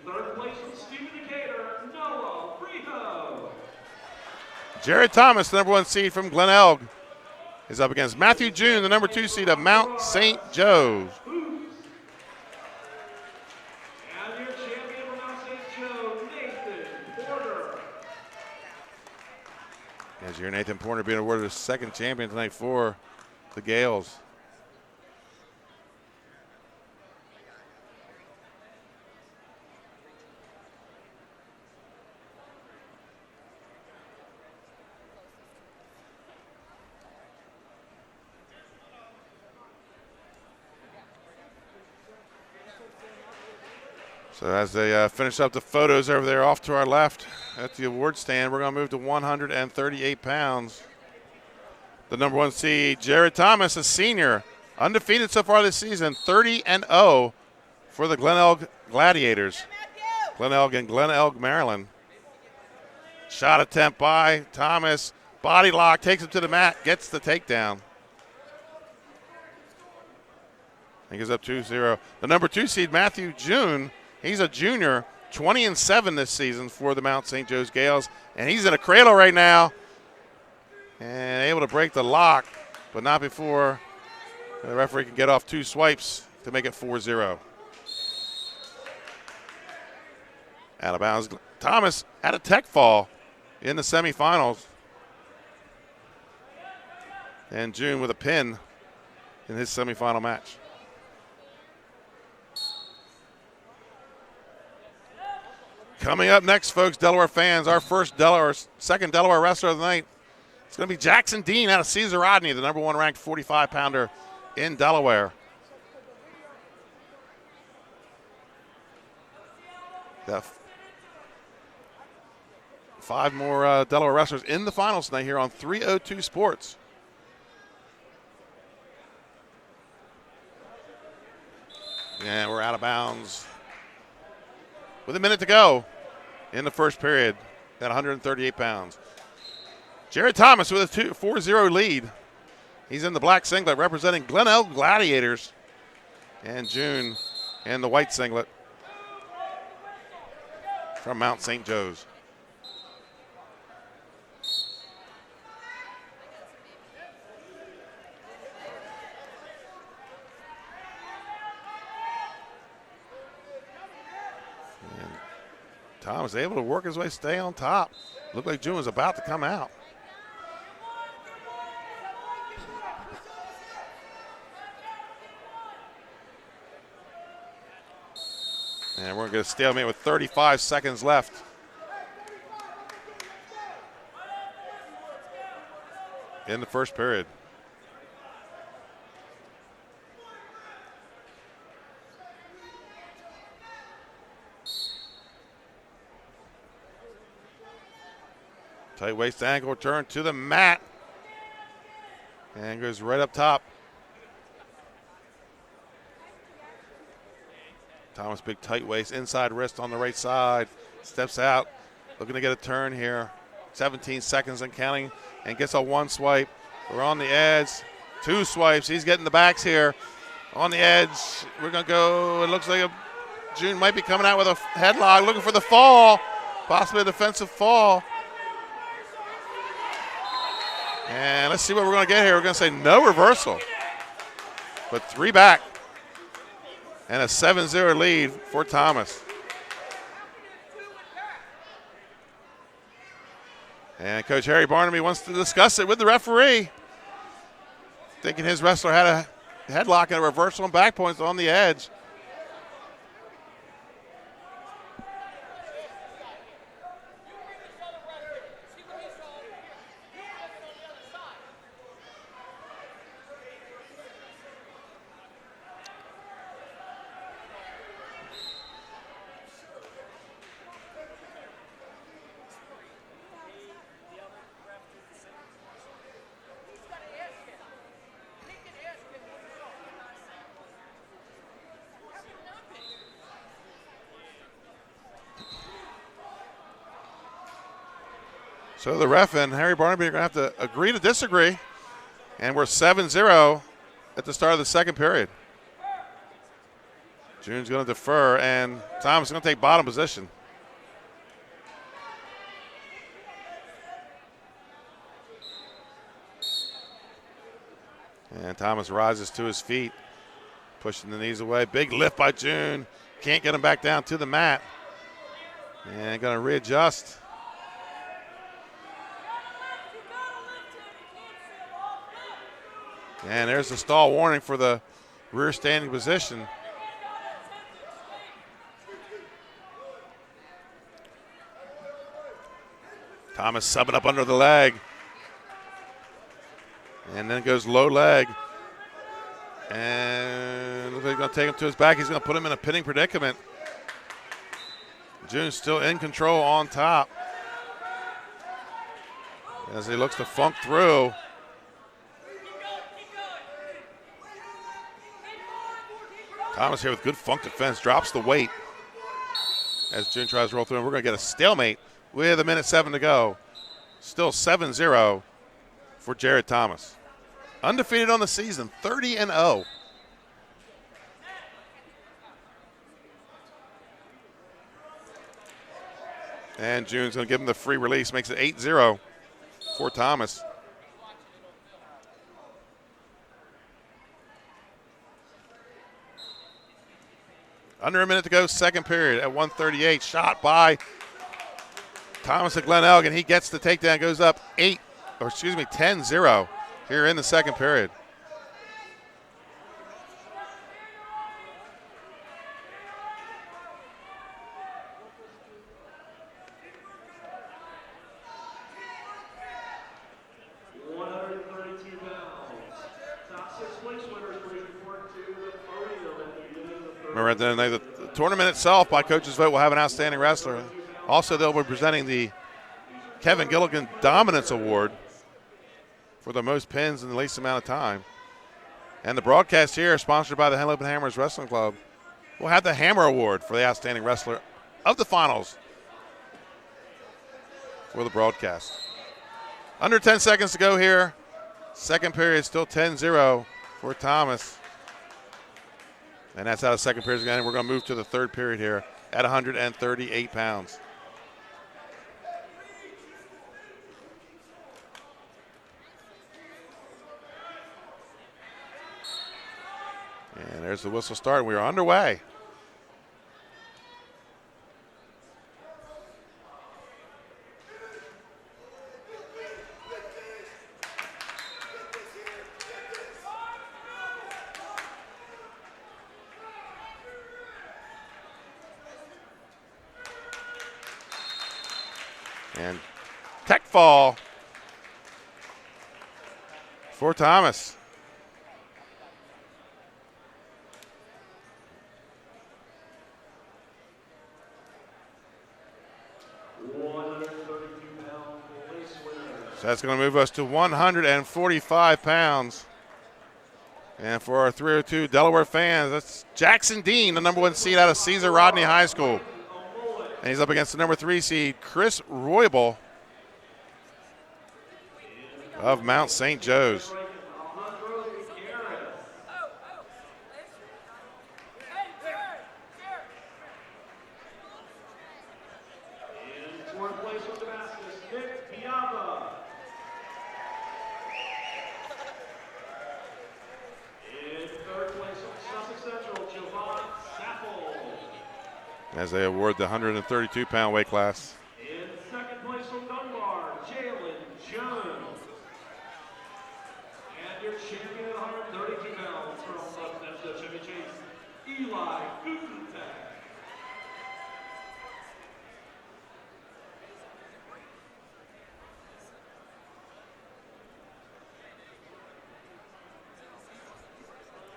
Third place from Stephen Decatur, Noah Rico. Jared Thomas, the number 1 seed from Glenelg, is up against Matthew June, the number 2 seed of Mount St. Joe's. And your champion from Mount St. Joe, Nathan Porter. As your Nathan Porter being awarded his second champion tonight for the Gales. So as they finish up the photos over there off to our left at the award stand, we're going to move to 138 pounds. The number 1 seed, Jared Thomas, a senior, undefeated so far this season, 30-0 for the Glenelg Gladiators. Glenelg and Glenelg, Maryland. Shot attempt by Thomas. Body lock, takes him to the mat, gets the takedown. He goes up 2-0. The number 2 seed, Matthew June, he's a junior, 20-7 this season for the Mount St. Joe's Gales. And he's in a cradle right now and able to break the lock, but not before the referee can get off 2 swipes to make it 4-0. Out of bounds. Thomas had a tech fall in the semifinals. And June with a pin in his semifinal match. Coming up next, folks, Delaware fans, our second Delaware wrestler of the night. It's going to be Jackson Dean out of Cesar Rodney, the number 1 ranked 45-pounder in Delaware. Got 5 more Delaware wrestlers in the finals tonight here on 302 Sports. And we're out of bounds with a minute to go in the first period at 138 pounds. Jared Thomas with a 4-0 lead. He's in the black singlet representing Glenelg Gladiators. And June in the white singlet from Mount St. Joe's. And Tom was able to work his way, stay on top. Looked like June was about to come out. And we're going to get a stalemate with 35 seconds left. In the first period. Tight waist angle return to the mat. And goes right up top. Thomas, big tight waist, inside wrist on the right side. Steps out, looking to get a turn here. 17 seconds and counting, and gets a 1 swipe. We're on the edge. 2 swipes. He's getting the backs here. On the edge. We're going to go. It looks like June might be coming out with a headlock, looking for the fall. Possibly a defensive fall. And let's see what we're going to get here. We're going to say no reversal. But 3 back. And a 7-0 lead for Thomas. And Coach Harry Barnaby wants to discuss it with the referee. Thinking his wrestler had a headlock and a reversal and back points on the edge. So the ref and Harry Barnaby are going to have to agree to disagree. And we're 7-0 at the start of the second period. June's going to defer, and Thomas is going to take bottom position. And Thomas rises to his feet, pushing the knees away. Big lift by June. Can't get him back down to the mat. And going to readjust. And there's the stall warning for the rear standing position. Thomas subbing up under the leg. And then goes low leg. And looks like he's going to take him to his back. He's going to put him in a pinning predicament. June's still in control on top. As he looks to funk through. Thomas here with good funk defense, drops the weight as June tries to roll through. And we're going to get a stalemate with 1:07 to go. Still 7-0 for Jared Thomas. Undefeated on the season, 30-0. And June's going to give him the free release, makes it 8-0 for Thomas. Under a minute to go, second period at 1:38. Shot by Thomas at Glen Elgin. He gets the takedown, goes up 10-0 here in the second period. Remember, at the end of the tournament itself, by coach's vote, will have an outstanding wrestler. Also, they'll be presenting the Kevin Gilligan Dominance Award for the most pins in the least amount of time. And the broadcast here, sponsored by the Henlopen Hammers Wrestling Club, will have the Hammer Award for the outstanding wrestler of the finals for the broadcast. Under 10 seconds to go here. Second period, still 10-0 for Thomas. And that's how the second period is going. We're going to move to the third period here at 138 pounds. And there's the whistle start. We are underway. And tech fall for Thomas. So that's going to move us to 145 pounds. And for our 302 Delaware fans, that's Jackson Dean, the number 1 seed out of Caesar Rodney High School. And he's up against the number 3 seed, Chris Roybal of Mount St. Joe's. As they award the 132-pound weight class. In second place from Dunbar, Jalen Jones. And your champion at 132 pounds from the Chevy Chase, Eli Gutenbeck.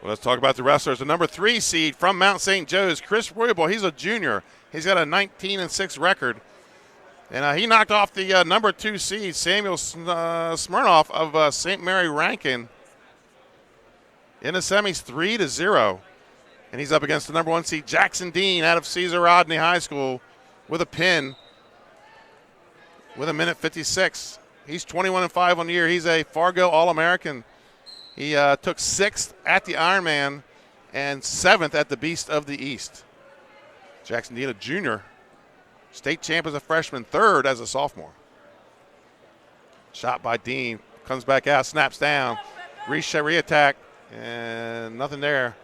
Well, let's talk about the wrestlers. The number 3 seed from Mount St. Joe's, Chris Roybal. He's a junior. He's got a 19-6 record. And he knocked off the number 2 seed, Samuel Smirnoff of St. Mary Rankin, in the semis 3-0. And he's up against the number 1 seed, Jackson Dean, out of Caesar Rodney High School, with a pin with a minute 56. He's 21-5 on the year. He's a Fargo All-American. He took 6th at the Ironman and 7th at the Beast of the East. Jackson Dean, a junior, state champ as a freshman, 3rd as a sophomore. Shot by Dean, comes back out, snaps down, re-attack, and nothing there.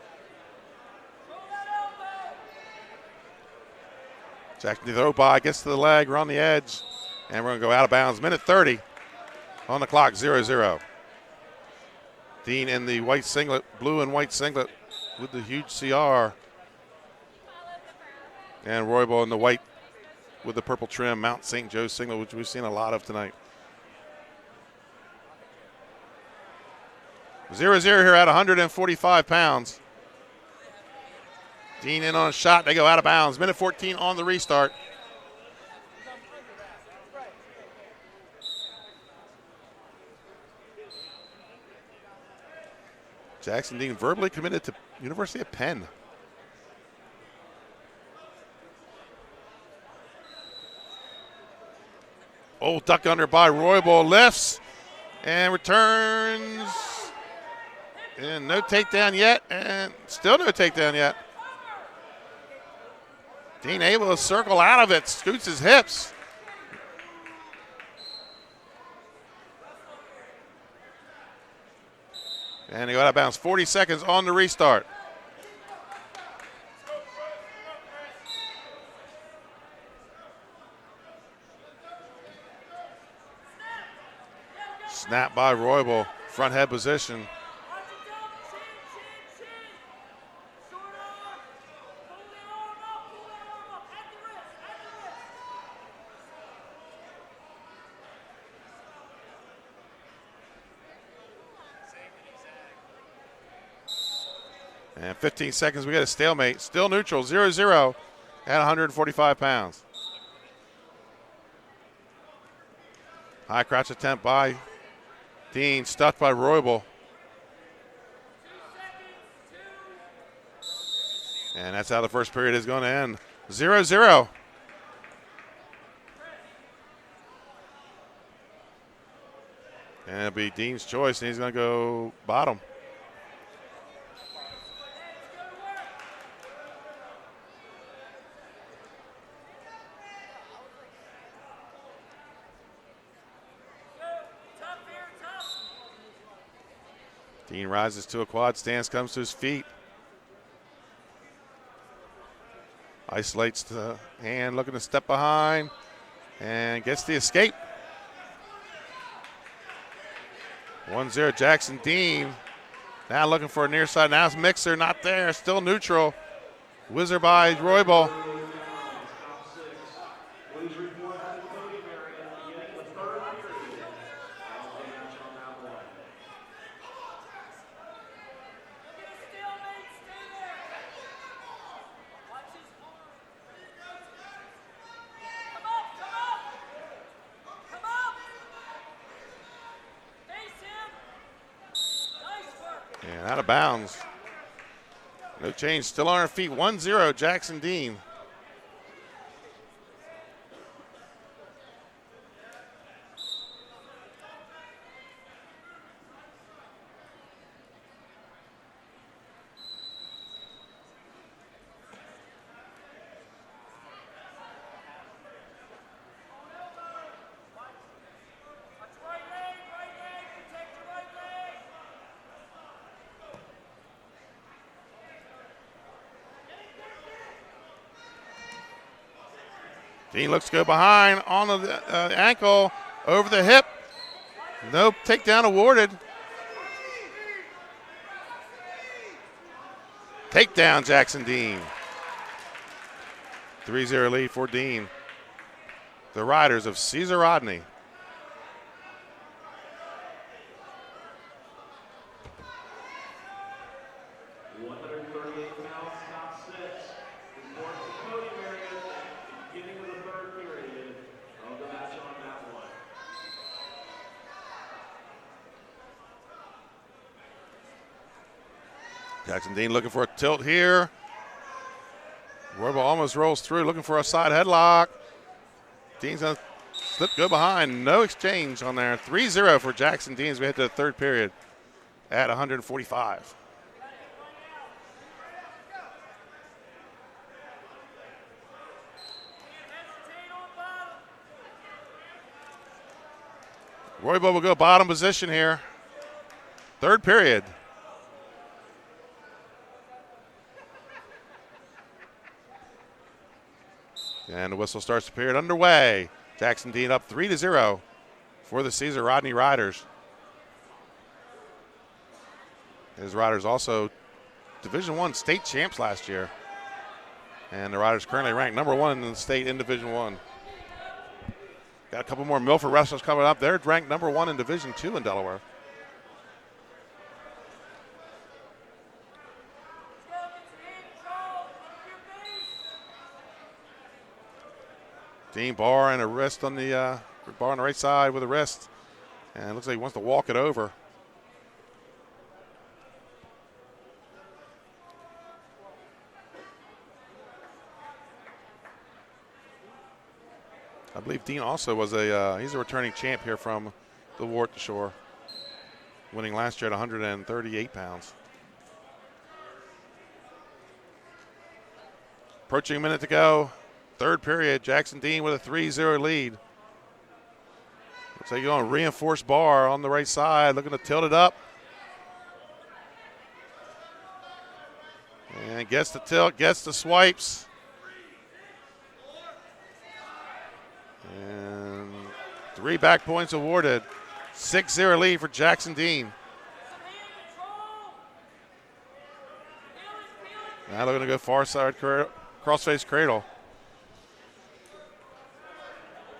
Jackson Dean throw by, gets to the leg, we're on the edge, and we're going to go out of bounds. Minute 30 on the clock, 0-0. Dean in the white singlet, blue and white singlet with the huge CR. And Roybal in the white with the purple trim, Mount St. Joe's singlet, which we've seen a lot of tonight. 0-0 here at 145 pounds. Dean in on a shot, they go out of bounds. Minute 14 on the restart. Jackson Dean verbally committed to University of Penn. Oh, duck under by Roybal, lifts and returns. And no takedown yet, and still no takedown yet. Dean able to circle out of it, scoots his hips, And he got out of bounds. 40 seconds on the restart. Snap by Roybal, front head position. And 15 seconds, we get a stalemate. Still neutral, 0-0 at 145 pounds. High crouch attempt by Dean, stuffed by Roybal. And that's how the first period is going to end. 0-0. And it'll be Dean's choice, and he's going to go bottom. Dean rises to a quad stance, comes to his feet. Isolates the hand, looking to step behind, and gets the escape. 1-0 Jackson Dean. Now looking for a near side. Now it's Mixer, not there, still neutral. Whizzer by Roybal. And out of bounds. No change, still on our feet. 1-0 Jackson Dean. Dean looks to go behind on the ankle, over the hip. No takedown awarded. Takedown, Jackson Dean. 3-0 lead for Dean. The Riders of Caesar Rodney. Jackson Dean looking for a tilt here. Roybal almost rolls through, looking for a side headlock. Dean's going to slip, go behind. No exchange on there. 3-0 for Jackson Dean as we head to the third period at 145. Roybal will go bottom position here. Third period. And the whistle starts the period underway. Jackson Dean up 3-0 for the Caesar Rodney Riders. His Riders also Division I state champs last year. And the Riders currently ranked number 1 in the state in Division I. Got a couple more Milford wrestlers coming up. They're ranked number 1 in Division II in Delaware. Dean bar and a wrist on the bar on the right side with a wrist, and it looks like he wants to walk it over. I believe Dean also was he's a returning champ here from the Wart to Shore, winning last year at 138 pounds. Approaching a minute to go. Third period, Jackson Dean with a 3-0 lead. Looks like you're going to reinforce bar on the right side, looking to tilt it up. And gets the tilt, gets the swipes. And 3 back points awarded. 6-0 lead for Jackson Dean. Now they're going to go far side crossface cradle.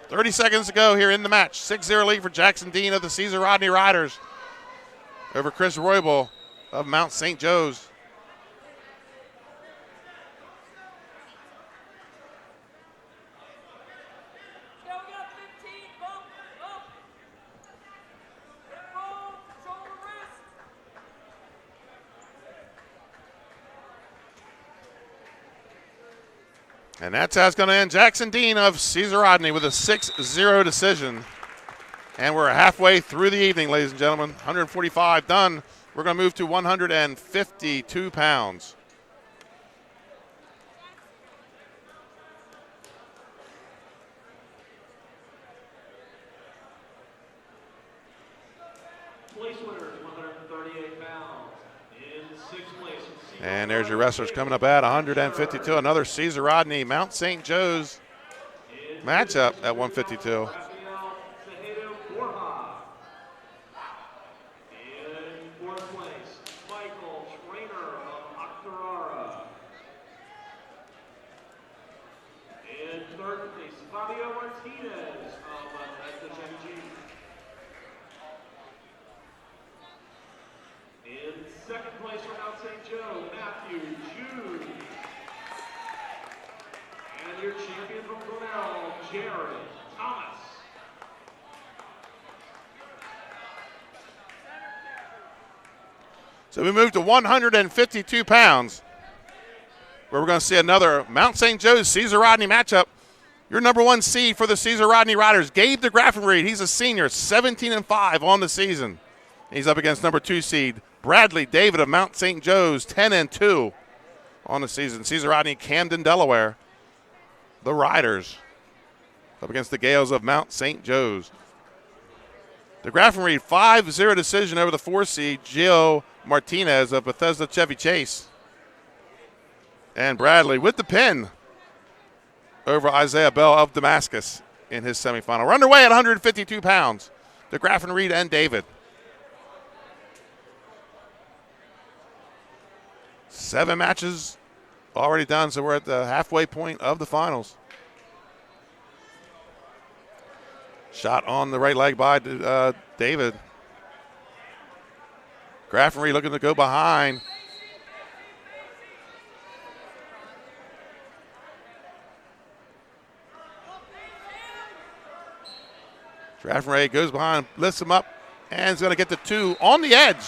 30 seconds to go here in the match. 6-0 lead for Jackson Dean of the Caesar Rodney Riders over Chris Roybal of Mount St. Joe's. And that's how it's going to end. Jackson Dean of Caesar Rodney with a 6-0 decision. And we're halfway through the evening, ladies and gentlemen. 145 done. We're going to move to 152 pounds. Place winners, 138 pounds. In 6th place. And there's your wrestlers coming up at 152. Another Caesar Rodney Mount St. Joe's matchup at 152. In 4th place, Michael Trainer of Octorara. In 3rd place, Fabio Martinez of SHMG. In 2nd place for Mount St. Joe, Matthew Jude. And your champion from Grinnell, Jared Thomas. So we move to 152 pounds, where we're going to see another Mount St. Joe's Caesar Rodney matchup. Your number 1 seed for the Caesar Rodney Riders, Gabe DeGraffenried. He's a senior, 17-5 on the season. He's up against number 2 seed Bradley David of Mount St. Joe's, 10-2 on the season. Caesar Rodney, Camden, Delaware. The Riders up against the Gales of Mount St. Joe's. DeGraffenried, 5-0 decision over the 4 seed Gio Martinez of Bethesda Chevy Chase. And Bradley with the pin over Isaiah Bell of Damascus in his semifinal. We're underway at 152 pounds. DeGraffenried and David. 7 matches already done, so we're at the halfway point of the finals. Shot on the right leg by David. Graffenried looking to go behind. Graffenried goes behind, lifts him up, and is going to get the 2 on the edge.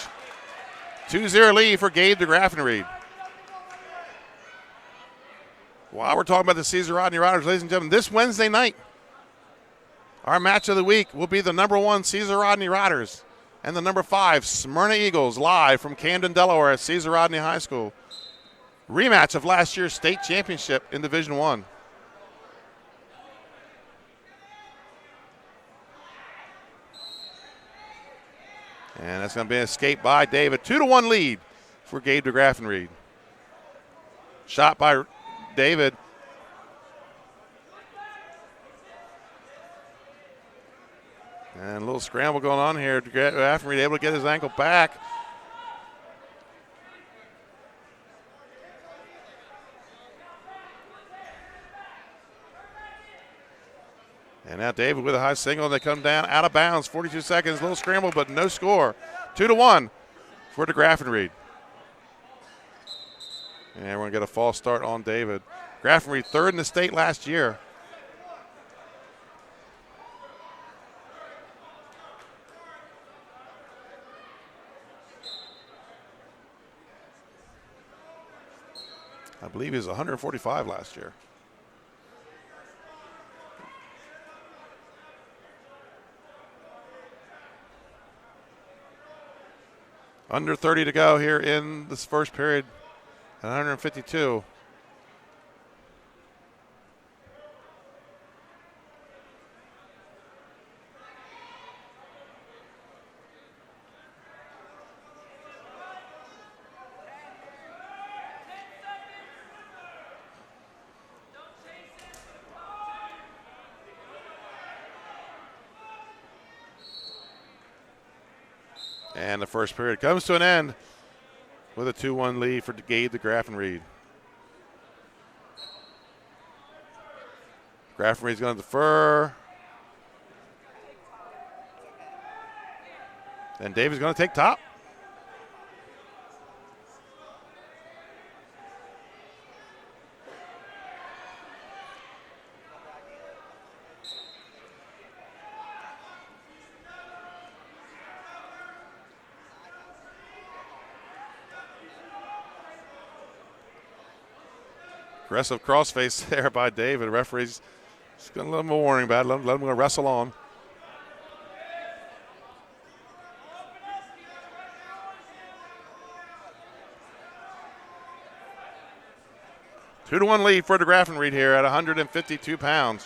2-0 lead for Gabe DeGraffenried. While we're talking about the Caesar Rodney Riders, ladies and gentlemen, this Wednesday night, our match of the week will be the number 1 Caesar Rodney Riders and the number 5 Smyrna Eagles live from Camden, Delaware at Caesar Rodney High School. Rematch of last year's state championship in Division 1. And that's going to be an escape by David. 2-1 lead for Gabe DeGraffenried. Shot by David. And a little scramble going on here. DeGraffenried able to get his ankle back. And now David with a high single, and they come down out of bounds. 42 seconds, little scramble, but no score. 2-1 for DeGraffenried. And we're going to get a false start on David. Graffenried, 3rd in the state last year. I believe he was 145 last year. Under 30 to go here in this first period at 152. And the first period comes to an end with a 2-1 lead for Gabe the Graffenried. Graffenried's going to defer. And David's going to take top. Aggressive crossface there by David. Referee's just going to let him a warning about it. Let him wrestle on. Two to 1 lead for the Graffenried here at 152 pounds.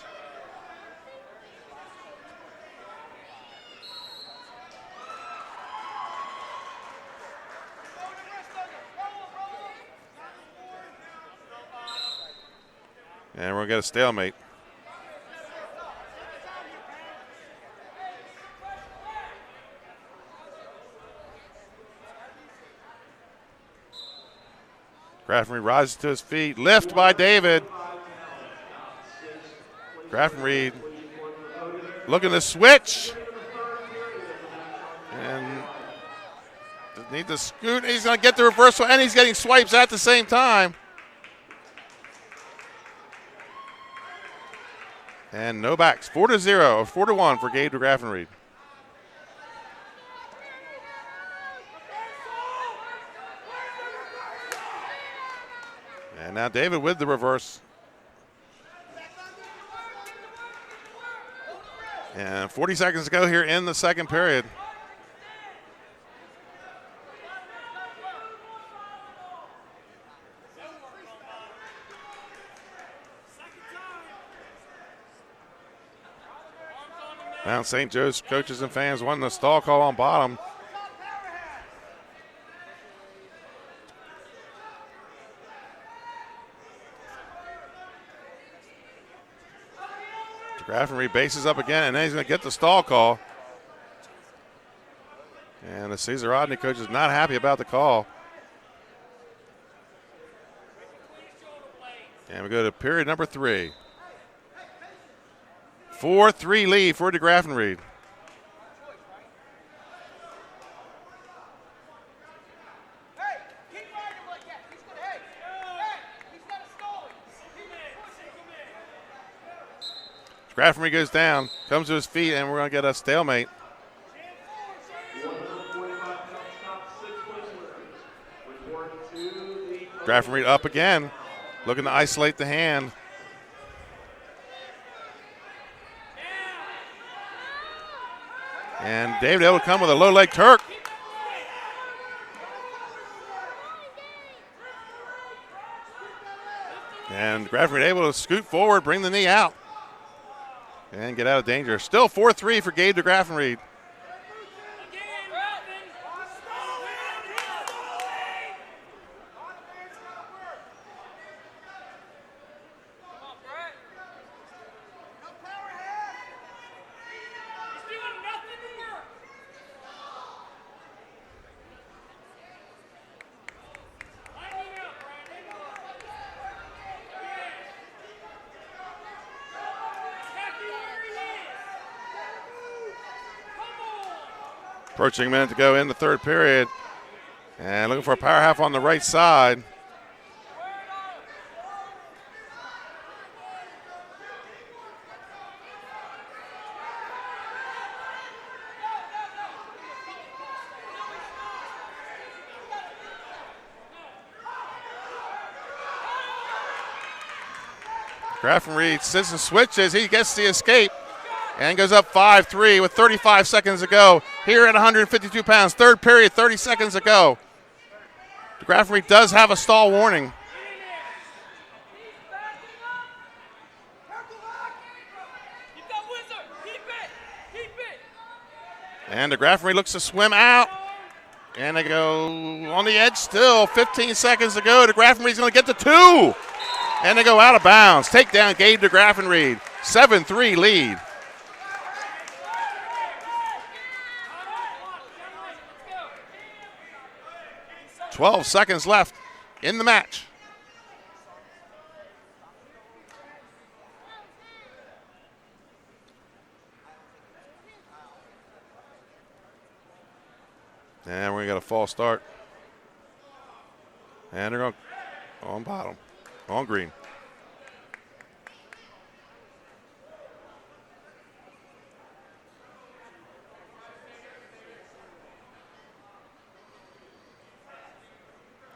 And we're going to get a stalemate. Graffenried rises to his feet. Lift by David. Graffenried looking to switch. And need to scoot. He's going to get the reversal, and he's getting swipes at the same time. And no backs. 4-0, 4-1 for Gabe de Graffenried. And now David with the reverse. And 40 seconds to go here in the second period. Mount St. Joe's coaches and fans wanting the stall call on bottom. Graffenried bases up again, and then he's going to get the stall call. And the Cesar Rodney coach is not happy about the call. And we go to period number 3. 4-3 lead for de Graffenried. Graffenried goes down, comes to his feet, and we're going to get a stalemate. Graffenried up again, looking to isolate the hand. And David able to come with a low leg Turk. And Graffenried able to scoot forward, bring the knee out, and get out of danger. Still 4-3 for Gabe de Graffenried. Approaching a minute to go in the third period. And looking for a power half on the right side. Graffenried sits and switches. He gets the escape and goes up 5-3 with 35 seconds to go here at 152 pounds. Third period, 30 seconds to go. The Graffenried does have a stall warning. And the Graffenried looks to swim out. And they go on the edge still. 15 seconds to go. The Graffenried's going to get to 2. And they go out of bounds. Take down Gabe de Graffenried. 7-3 lead. 12 seconds left in the match. And we're going to get a false start. And they're going on bottom, on green.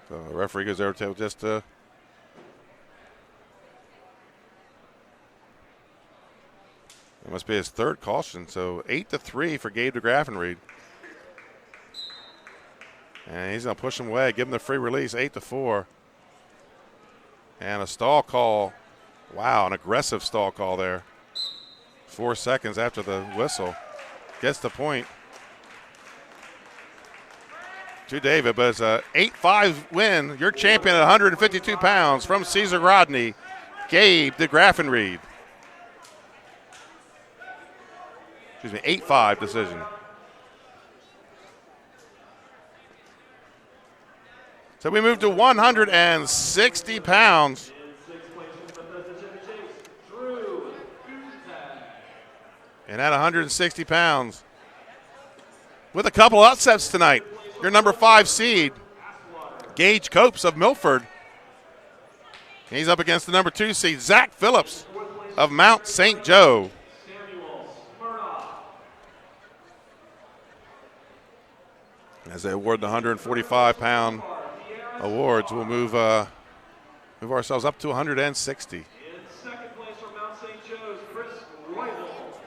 So the referee goes over to just it must be his third caution. So 8-3 for Gabe DeGraffenried. And he's going to push him away, give him the free release, 8-4. And a stall call. Wow, an aggressive stall call there. 4 seconds after the whistle. Gets the point to David, but it's a 8-5 win. Your champion at 152 pounds from Cesar Rodney, Gabe DeGraffenried. Excuse me, 8-5 decision. So we move to 160 pounds. And at 160 pounds, with a couple upsets tonight, your number 5 seed, Gage Copes of Milford. He's up against the number 2 seed, Zach Phillips of Mount St. Joe. As they award the 145-pound awards, we'll move ourselves up to 160. In second place from Mount St. Joe's, Chris Royal.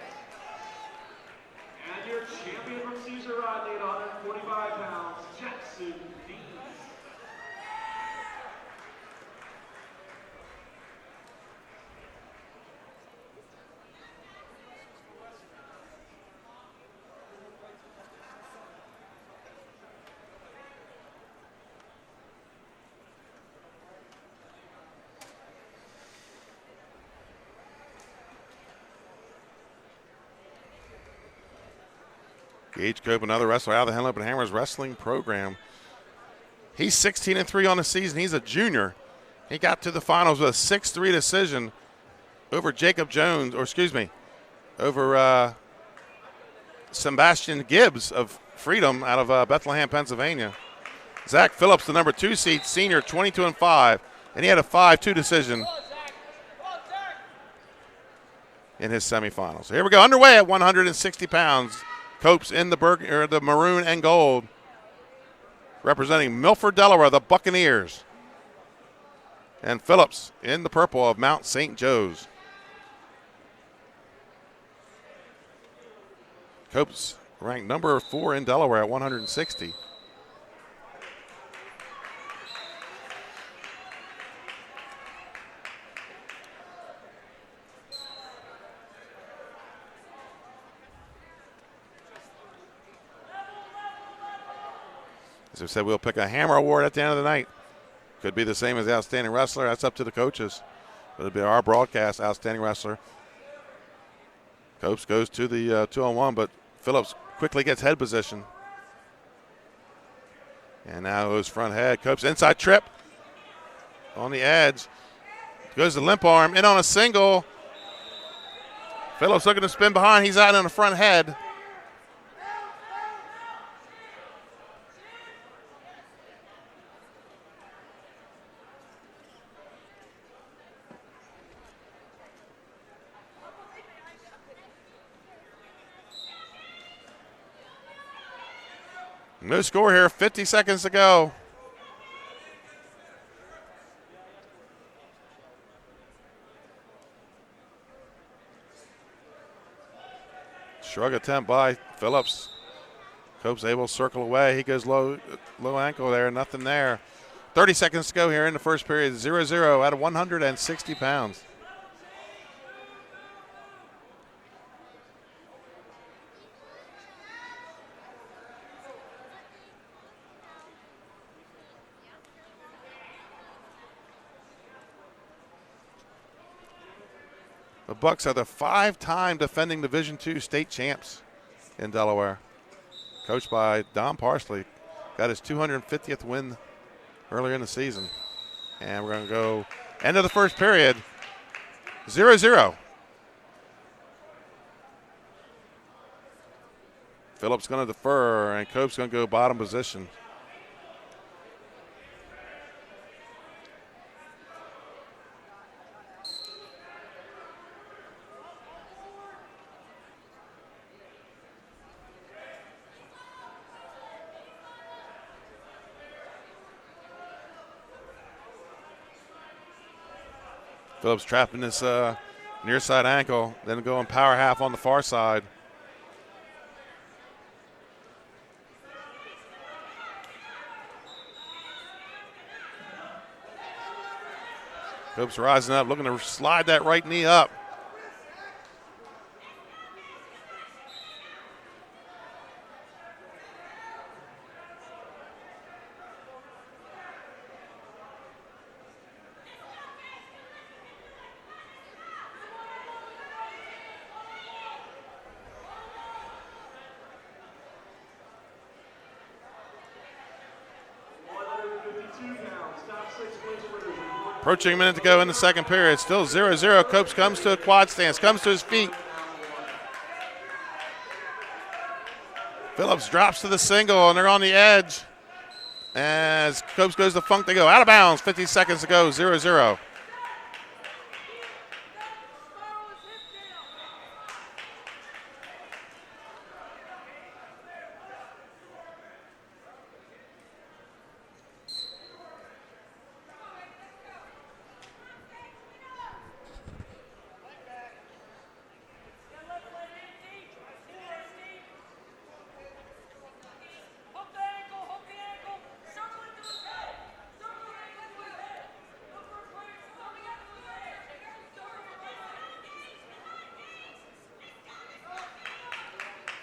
And your champion from Cesar Rodney at 145 pounds, Jackson Dean. Gage Cope, another wrestler out of the Henley Open Hammers wrestling program. He's 16-3 on the season. He's a junior. He got to the finals with a 6-3 decision over Jacob Jones, over Sebastian Gibbs of Freedom out of Bethlehem, Pennsylvania. Zach Phillips, the number 2 seed, senior, 22-5, and he had a 5-2 decision in his semifinals. So here we go, underway at 160 pounds. Copes in the maroon and gold, representing Milford, Delaware, the Buccaneers. And Phillips in the purple of Mount St. Joe's. Copes ranked number 4 in Delaware at 160. As I said, we'll pick a Hammer Award at the end of the night. Could be the same as Outstanding Wrestler. That's up to the coaches. It'll be our broadcast, Outstanding Wrestler. Copes goes to the 2-on-1, but Phillips quickly gets head position. And now goes front head. Copes inside trip on the edge. Goes to limp arm, in on a single. Phillips looking to spin behind. He's out on the front head. No score here, 50 seconds to go. Shrug attempt by Phillips. Cope's able to circle away. He goes low ankle there, nothing there. 30 seconds to go here in the first period, 0-0 out of 160 pounds. The Bucks are the 5-time defending Division II state champs in Delaware. Coached by Don Parsley. Got his 250th win earlier in the season. And we're going to go end of the first period, 0-0. Phillips going to defer, and Cope's going to go bottom position. Phillips trapping this near side ankle, then going power half on the far side. Phillips rising up, looking to slide that right knee up. Approaching a minute to go in the second period. Still 0-0. Copes comes to a quad stance, comes to his feet. Phillips drops to the single, and they're on the edge. As Copes goes to funk, they go out of bounds. 50 seconds to go, 0-0.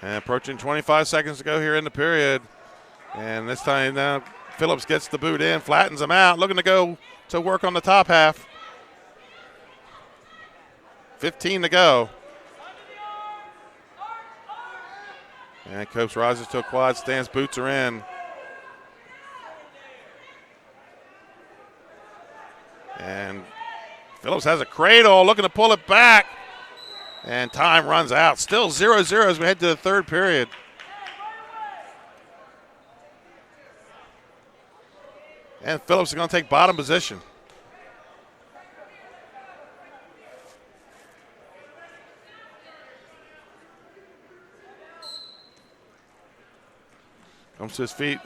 And approaching 25 seconds to go here in the period. And this time now Phillips gets the boot in, flattens him out, looking to go to work on the top half. 15 to go. And Copes rises to a quad stance, boots are in. And Phillips has a cradle, looking to pull it back. And time runs out. Still 0-0 as we head to the third period. And Phillips is going to take bottom position. Comes to his feet.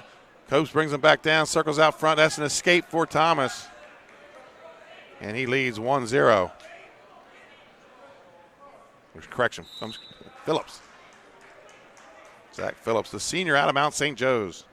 Copes brings him back down, circles out front. That's an escape for Thomas. And he leads 1-0. Correction, comes Phillips. Zach Phillips, the senior out of Mount St. Joe's.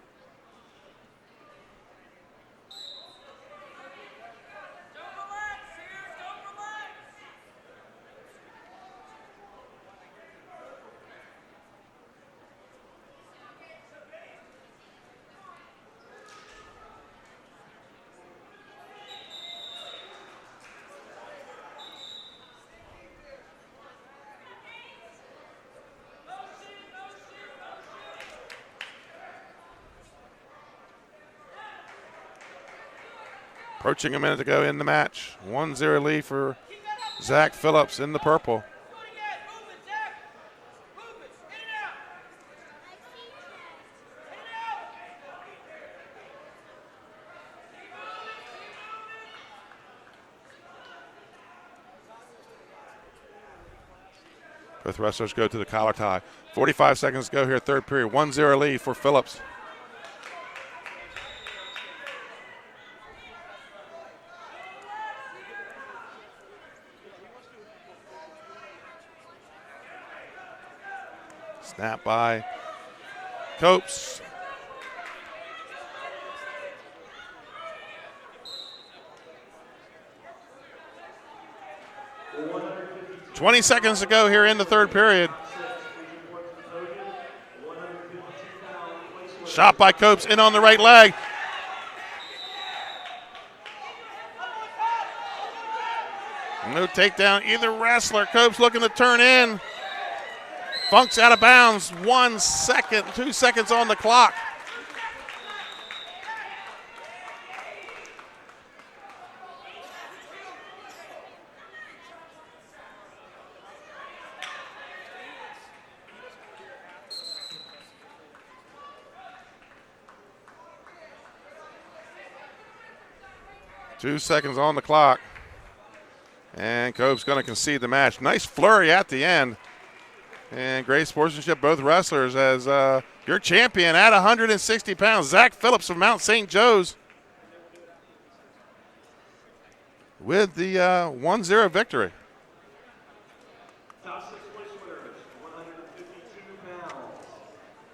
Approaching a minute to go in the match. 1-0 lead for Zach Phillips in the purple. Both wrestlers go to the collar tie. 45 seconds to go here, third period. 1-0 lead for Phillips. Snap by Copes. $20 seconds to go here in the third period. Shot by Copes in on the right leg. No takedown, either wrestler. Copes looking to turn in. Funk's out of bounds. 1 second, 2 seconds on the clock. 2 seconds on the clock. And Cope's going to concede the match. Nice flurry at the end. And great sportsmanship, both wrestlers, as your champion at 160 pounds, Zach Phillips from Mount St. Joe's, with the 1-0 victory. Top 6 place winners, 152 pounds.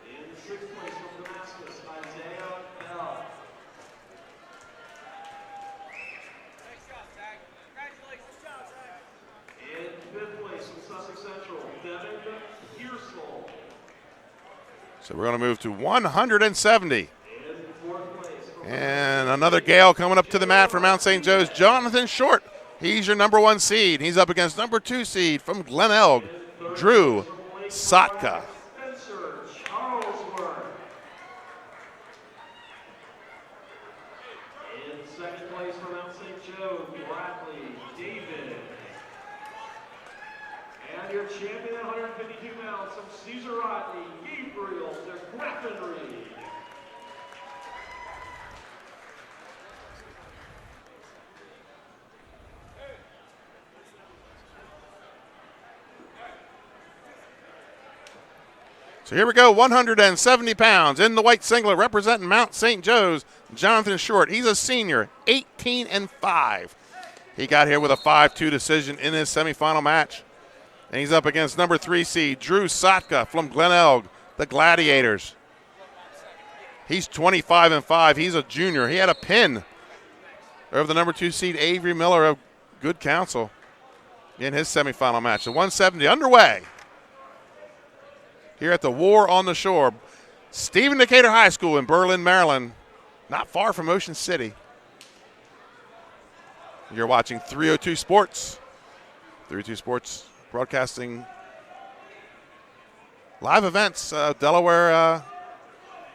In 6th place from Damascus, Isaiah Bell. In 5th place from Sussex Central, Devin Pearsall. So we're going to move to 170. In 4th place from And another Gale coming up to the mat for Mount St. Joe's, Jonathan Short. He's your number 1 seed. He's up against number 2 seed from Glen Elg, Drew Sotka. Spencer Charlesworth. In 2nd place from Mount St. Joe, Bradley David. And your champion at 152 pounds from Caesar Rodney, Gabriel DeGraffenreid. So here we go, 170 pounds in the white singlet, representing Mount St. Joe's, Jonathan Short. He's a senior, 18-5. He got here with a 5-2 decision in his semifinal match. And he's up against number 3 seed, Drew Sotka from Glen Elg, the Gladiators. He's 25-5. He's a junior. He had a pin over the number 2 seed, Avery Miller of Good Counsel, in his semifinal match. The 170 underway here at the War on the Shore. Stephen Decatur High School in Berlin, Maryland, not far from Ocean City. You're watching 302 Sports. 302 Sports broadcasting live events, Delaware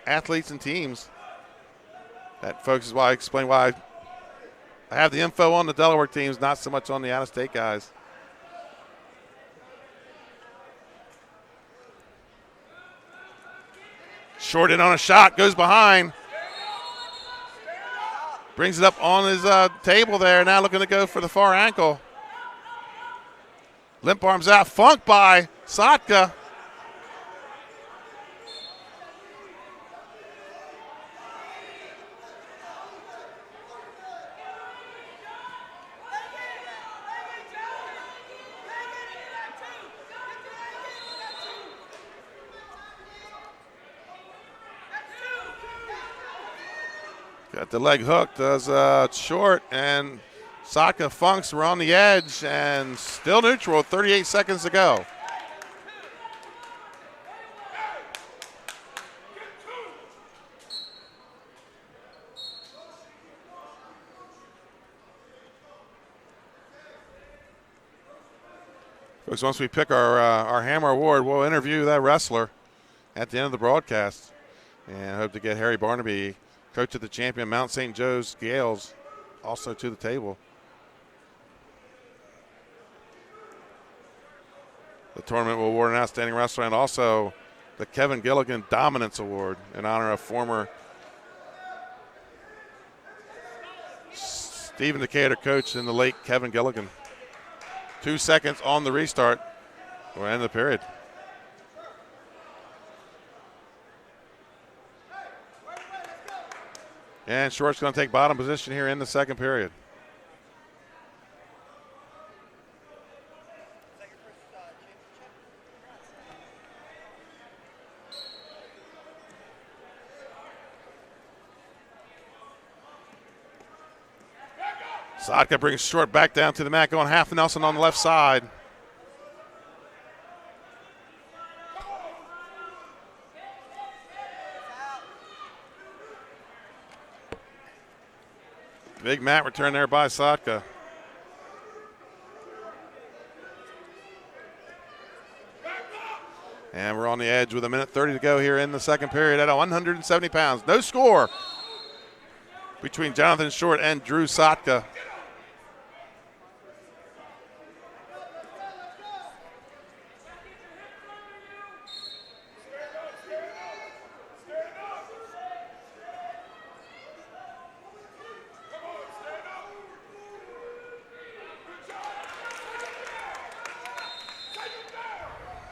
athletes and teams. That, folks, is why I explain why I have the info on the Delaware teams, not so much on the out-of-state guys. Short in on a shot, goes behind. Brings it up on his table there, now looking to go for the far ankle. Limp arms out, funk by Sotka. Got the leg hooked, does Short, and Sotka funks. We're on the edge and still neutral, 38 seconds to go. Folks, once we pick our Hammer Award, we'll interview that wrestler at the end of the broadcast. And I hope to get Harry Barnaby, coach of the champion Mount St. Joe's Gales, also to the table. The tournament will award an outstanding wrestler and also the Kevin Gilligan Dominance Award in honor of former Stephen Decatur coach in the late Kevin Gilligan. 2 seconds on the restart. We'll end the period. And Short's going to take bottom position here in the second period. Sotka brings Short back down to the mat, going half Nelson on the left side. Big mat return there by Sotka. And we're on the edge with 1:30 to go here in the second period at 170 pounds. No score between Jonathan Short and Drew Sotka.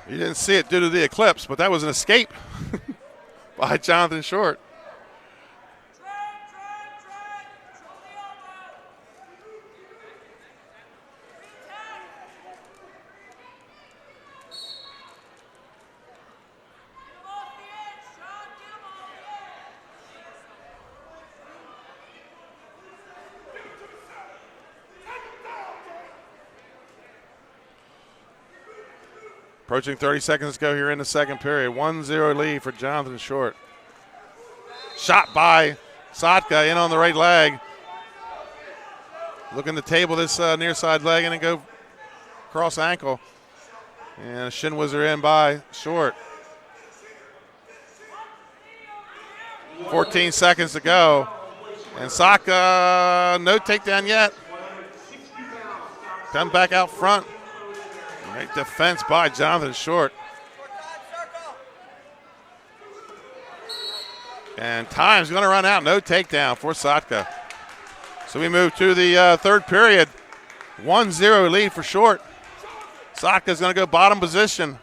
You didn't see it due to the eclipse, but that was an escape by Jonathan Short. Approaching 30 seconds to go here in the second period. 1-0 lead for Jonathan Short. Shot by Sotka in on the right leg. Looking to table this near side leg and then go cross ankle. And a shin whizzer in by Short. 14 seconds to go. And Sotka, no takedown yet. Come back out front. Great defense by Jonathan Short. And time's going to run out. No takedown for Sotka. So we move to the third period. 1-0 lead for Short. Sotka's going to go bottom position.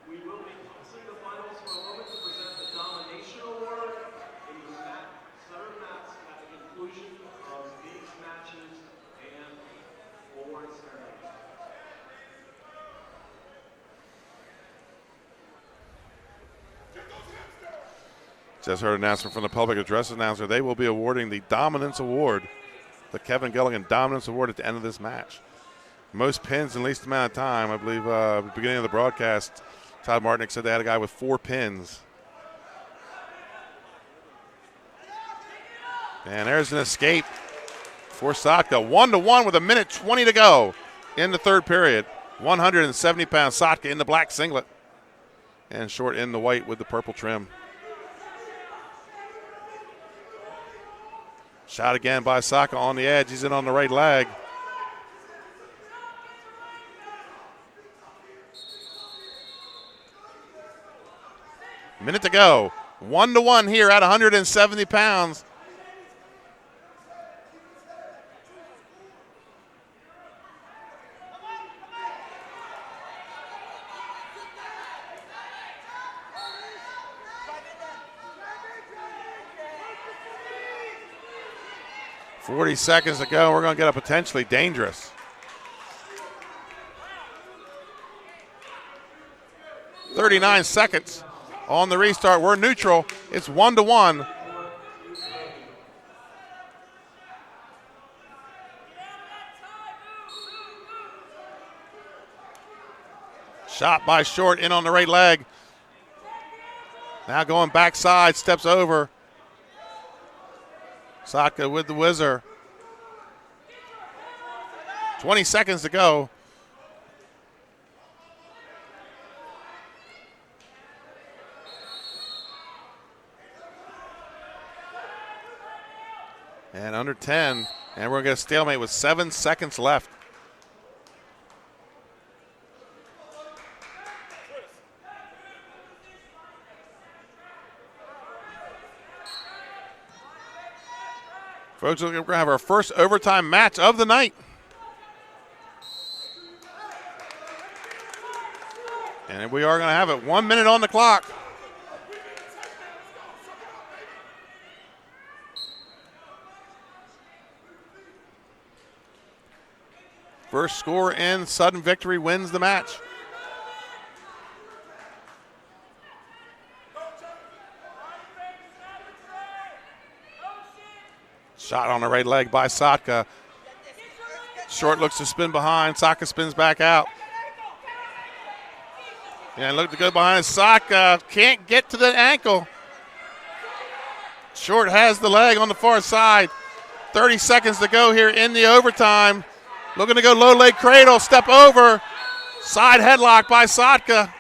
We will be passing the finals for a moment to present the Domination Award in the center mats at the conclusion of these matches and award ceremony. Just heard an announcement from the public address announcer. They will be awarding the Dominance Award, the Kevin Gilligan Dominance Award at the end of this match. Most pins in least amount of time. I believe at the beginning of the broadcast, Todd Martinick said they had a guy with 4 pins. And there's an escape for Sotka. 1-1 with 1:20 to go in the third period. 170-pound Sotka in the black singlet. And Short in the white with the purple trim. Shot again by Sotka on the edge. He's in on the right leg. Minute to go. 1-1 here at 170 pounds. .40 seconds to go. We're going to get a potentially dangerous. .39 seconds on the restart. We're neutral. It's 1-1. Shot by Short in on the right leg. Now going backside, steps over. Sotka with the whizzer. 20 seconds to go. And under 10, and we're going to get a stalemate with 7 seconds left. Folks, we're going to have our first overtime match of the night. And we are going to have it 1 minute on the clock. First score in, sudden victory wins the match. Shot on the right leg by Sotka. Short looks to spin behind. Sotka spins back out. And look to go behind. Sotka can't get to the ankle. Short has the leg on the far side. 30 seconds to go here in the overtime. Looking to go low leg cradle. Step over. Side headlock by Sotka.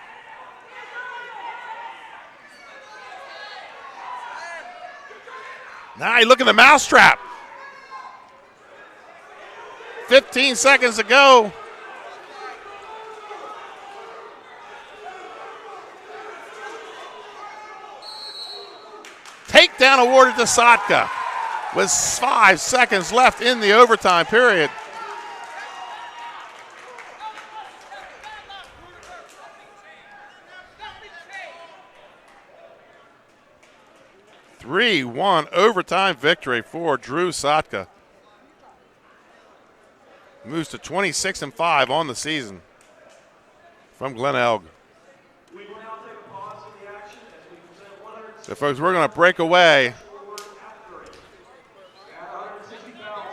Now you look at the mousetrap. 15 seconds to go. Takedown awarded to Sotka. with 5 seconds left in the overtime period. Three 3-1 overtime victory for Drew Sotka. Moves to 26-5 on the season from Glen Elg. So, folks, we're going to break away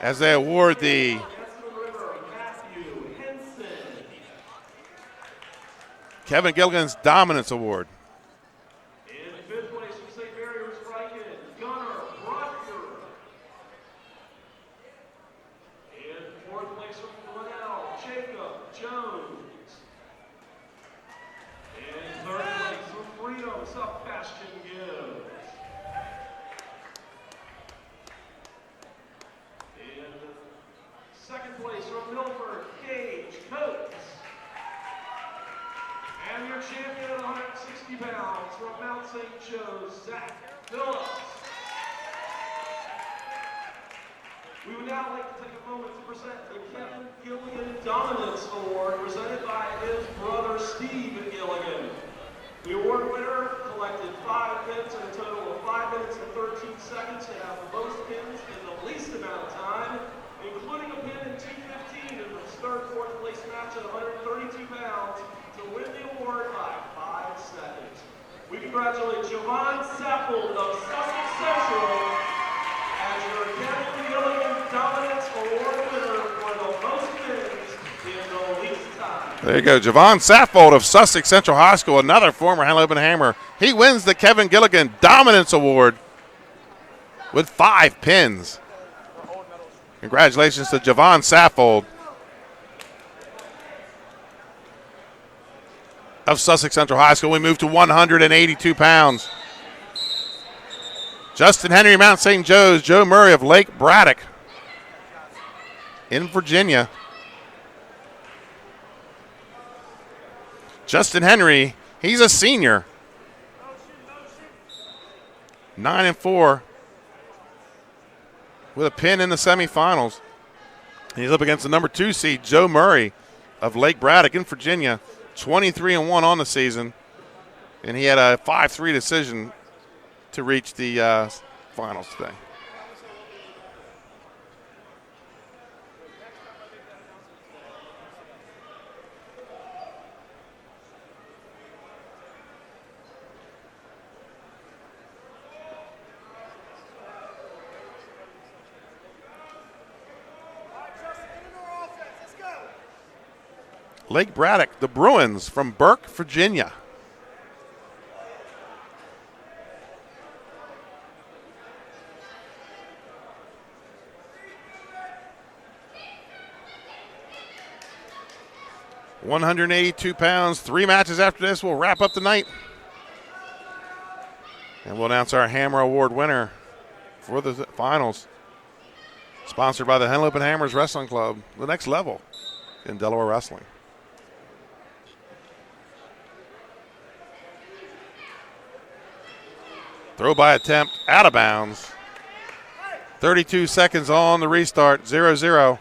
as they award the Kevin Gilligan's Dominance Award. In fifth place from St. Mary's, Gunnar Brockner. In fourth place from Glenelg, Jacob Jones. In third place from Freedom, Sebastian Gibbs. In second place from Milford, Gage Coates. And your champion at 160 pounds from Mount St. Joe's, Zach Phillips. We would now like to take a moment to present the Kevin Gilligan Dominance Award presented by his brother Steve Gilligan. The award winner collected 5 pins in a total of 5 minutes and 13 seconds to have the most pins in the least amount of time, including a pin in 2:15 in the third-fourth place match at 132 pounds to win the award by 5 seconds. We congratulate Javon Saffold of Sussex Central as your Kevin Gilligan Dominance Award winner for the most pins in the least time. There you go, Javon Saffold of Sussex Central High School, another former Henlopen Hammer. He wins the Kevin Gilligan Dominance Award with 5 pins. Congratulations to Javon Saffold of Sussex Central High School. We move to 182 pounds. Justin Henry, Mount St. Joe's. Joe Murray of Lake Braddock in Virginia. Justin Henry, he's a senior. 9-4 with a pin in the semifinals. He's up against the number 2 seed, Joe Murray of Lake Braddock in Virginia. 23-1 on the season, and he had a 5-3 decision to reach the finals today. Lake Braddock, the Bruins from Burke, Virginia. £182, 3 matches after this. We'll wrap up the night. And we'll announce our Hammer Award winner for the finals. Sponsored by the Henlopen Hammers Wrestling Club, the next level in Delaware wrestling. Throw by attempt, out of bounds. 32 seconds on the restart, 0-0.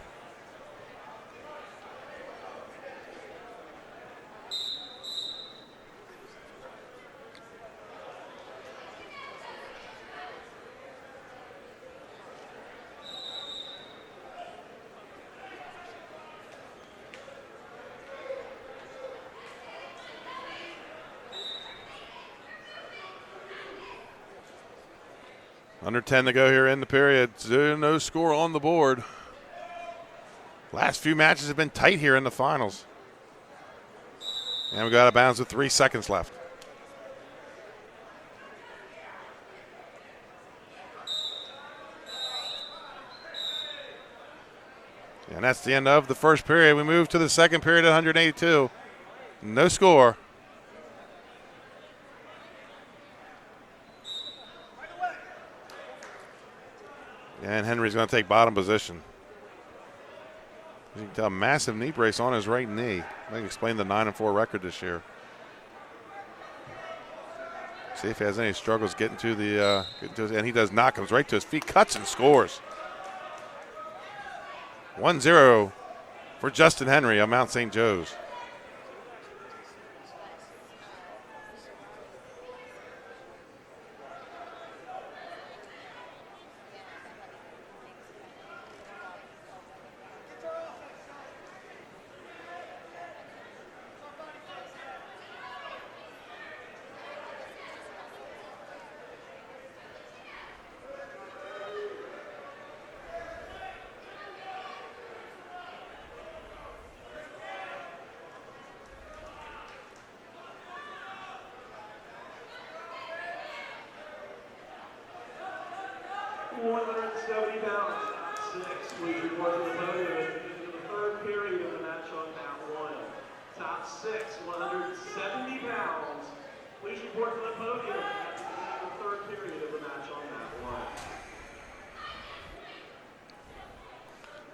Under 10 to go here in the period. No score on the board. Last few matches have been tight here in the finals. And we got out of bounds with 3 seconds left. And that's the end of the first period. We move to the second period at 182. No score. And Henry's going to take bottom position. You can tell a massive knee brace on his right knee. I can explain the 9-4 record this year. See if he has any struggles getting to the, and he does not. Comes right to his feet, cuts and scores. 1-0 for Justin Henry of Mount St. Joe's.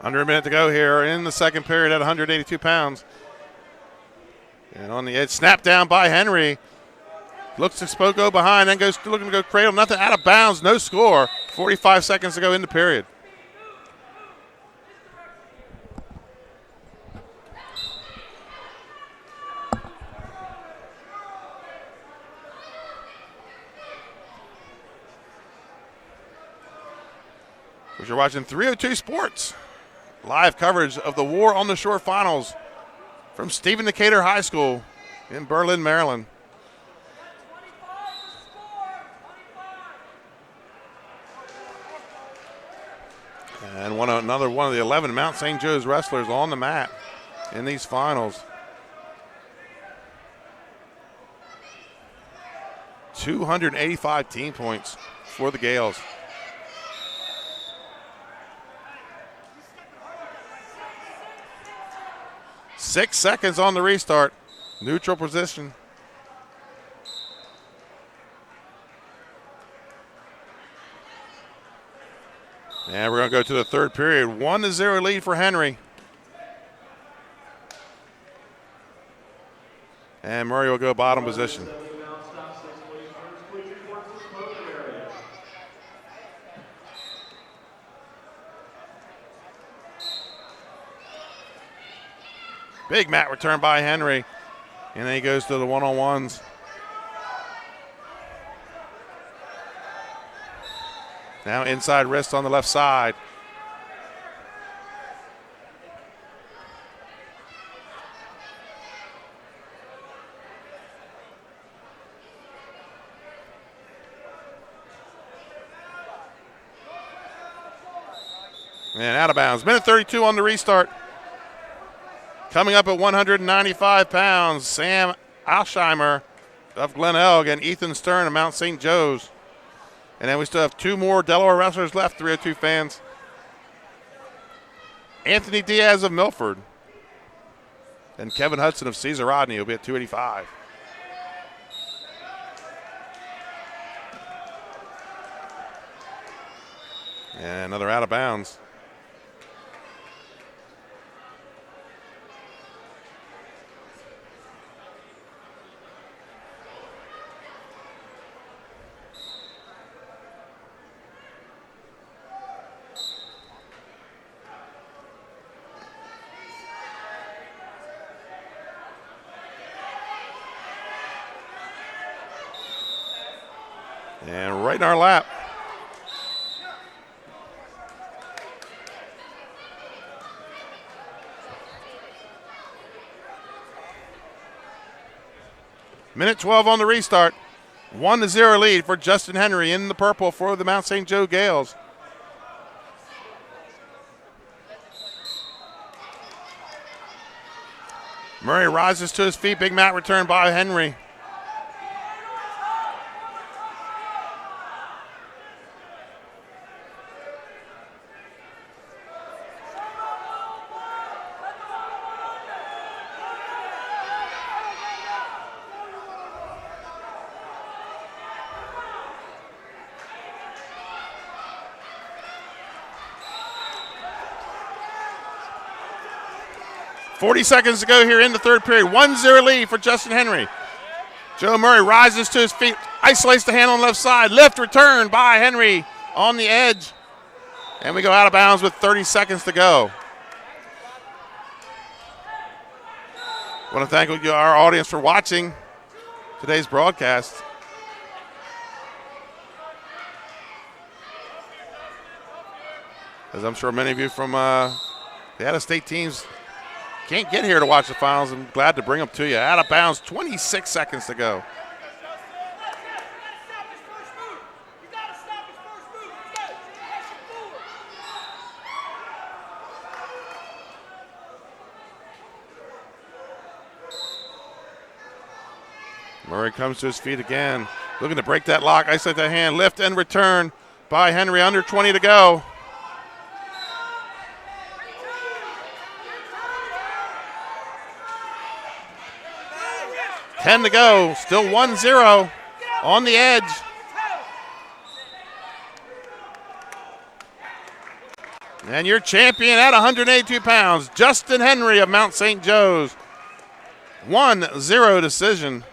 Under a minute to go here in the second period at 182 pounds. And on the edge, snap down by Henry. Looks to go behind, then goes looking to go cradle. Nothing, out of bounds, no score. 45 seconds to go in the period. You're watching 302 Sports. Live coverage of the War on the Shore Finals from Stephen Decatur High School in Berlin, Maryland. And another one of the 11 Mount St. Joe's wrestlers on the mat in these finals. 285 team points for the Gales. Six seconds on the restart. Neutral position. And we're going to go to the third period. 1-0 lead for Henry. And Murray will go bottom position. Big mat return by Henry. And then he goes to the one-on-ones. Now inside wrist on the left side. And out of bounds. Minute 32 on the restart. Coming up at 195 pounds, Sam Alsheimer of Glen Elg and Ethan Stern of Mount St. Joe's. And then we still have two more Delaware wrestlers left, 302 fans. Anthony Diaz of Milford. And Kevin Hudson of Cesar Rodney will be at 285. And another out of bounds. And right in our lap. Minute 12 on the restart. 1-0 lead for Justin Henry in the purple for the Mount St. Joe Gales. Murray rises to his feet. Big mat return by Henry. .40 seconds to go here in the third period. 1-0 lead for Justin Henry. Joe Murray rises to his feet. Isolates the hand on the left side. Lift, return by Henry on the edge. And we go out of bounds with 30 seconds to go. I want to thank our audience for watching today's broadcast. As I'm sure many of you from the out-of-state teams can't get here to watch the finals. I'm glad to bring them to you. Out of bounds, 26 seconds to go. Murray comes to his feet again, looking to break that lock. Isolate that hand, lift and return by Henry. Under 20 to go. $10 to go, still 1-0 on the edge. And your champion at 182 pounds, Justin Henry of Mount St. Joe's. 1-0 decision.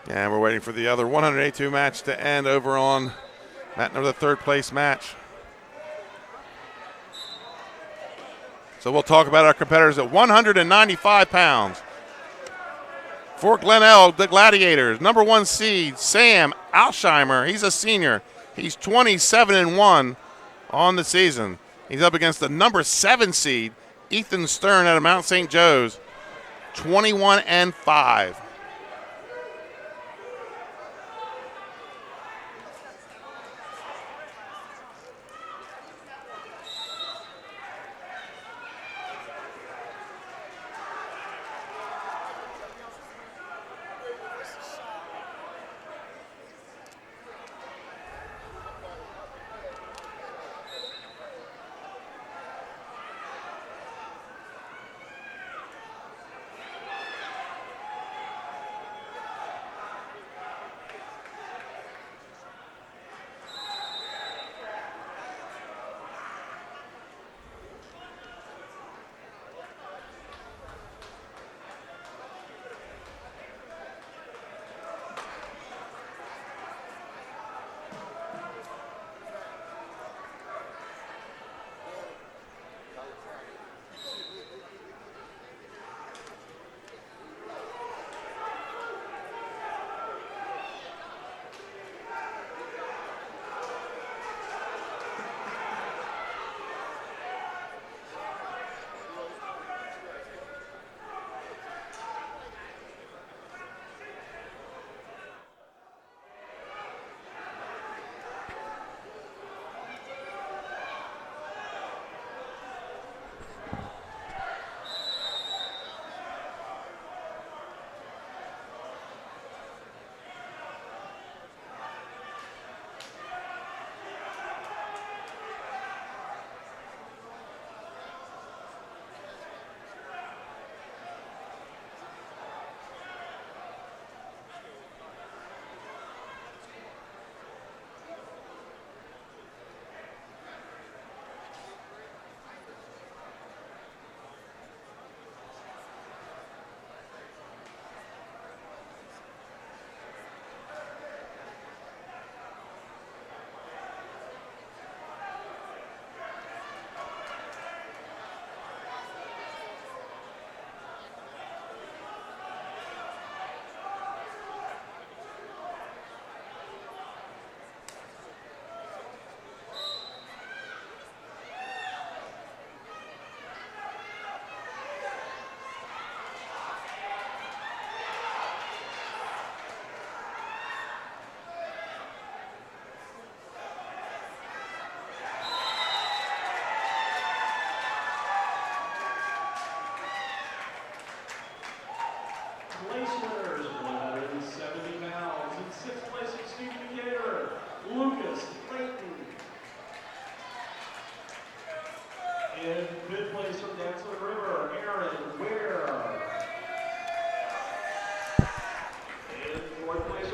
And we're waiting for the other 182 match to end over on mat number, the third place match. So we'll talk about our competitors at 195 pounds. For Glenelg, the Gladiators, number 1 seed, Sam Alsheimer. He's a senior. He's 27-1 on the season. He's up against the number 7 seed, Ethan Stern out of Mount St. Joe's, 21-5.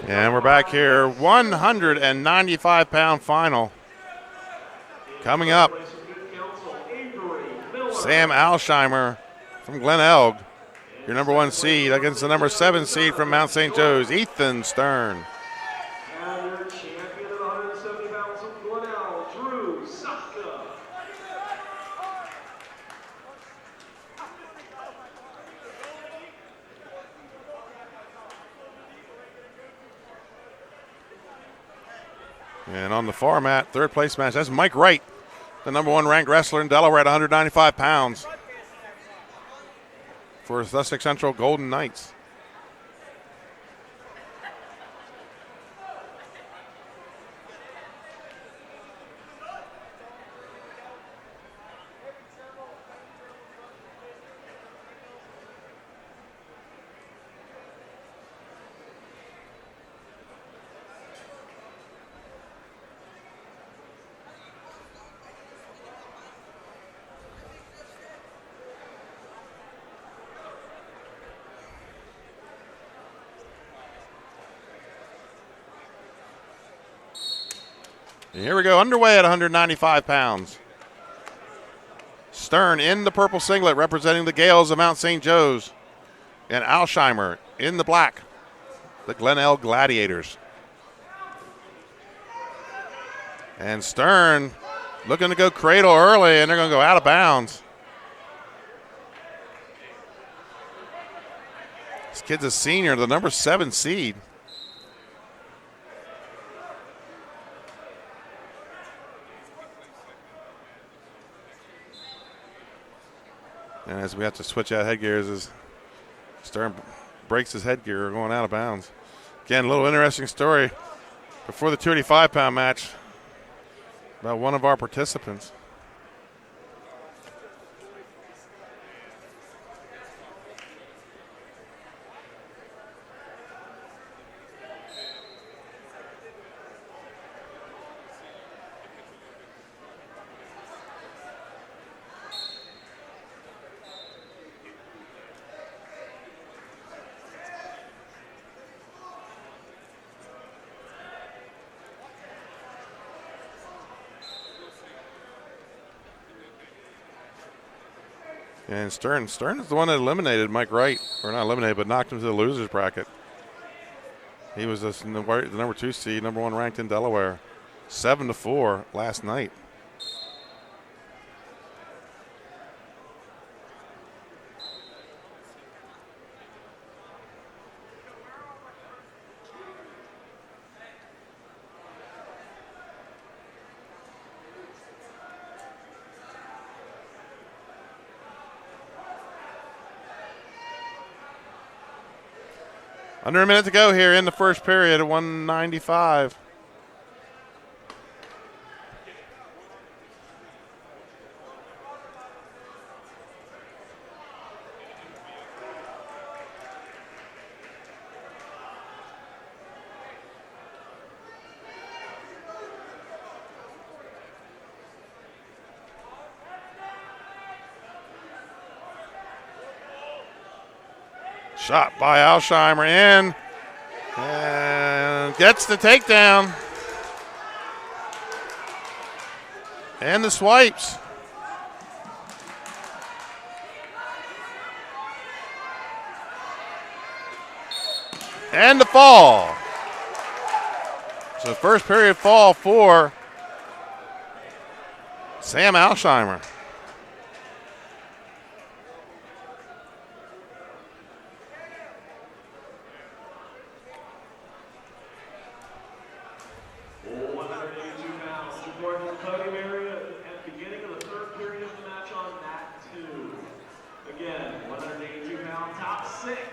And we're back here, 195-pound final. Coming up, Sam Alsheimer from Glen Elg, your number 1 seed, against the number 7 seed from Mount St. Joe's, Ethan Stern. And your champion at 170 pounds from Glenelg, Drew Sufka. And on the far mat, third place match, that's Mike Wright, the number 1 ranked wrestler in Delaware at 195 pounds for Sussex Central Golden Knights. And here we go, underway at 195 pounds. Stern in the purple singlet representing the Gales of Mount St. Joe's. And Alsheimer in the black, the Glen Elg Gladiators. And Stern looking to go cradle early, and they're going to go out of bounds. This kid's a senior, the number 7 seed. And as we have to switch out headgears as Stern breaks his headgear going out of bounds. Again, a little interesting story before the 285-pound match about one of our participants. And Stern is the one that eliminated Mike Wright, or not eliminated, but knocked him to the losers bracket. He was the number 2 seed, number 1 ranked in Delaware, 7-4 last night. Under a minute to go here in the first period at 195. Shot by Alsheimer in and gets the takedown. And the swipes. And the fall. So first period fall for Sam Alsheimer.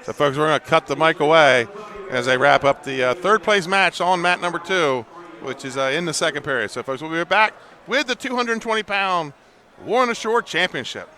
So, folks, we're going to cut the mic away as they wrap up the third place match on mat number 2, which is in the second period. So, folks, we'll be back with the 220-pound War on the Shore Championship.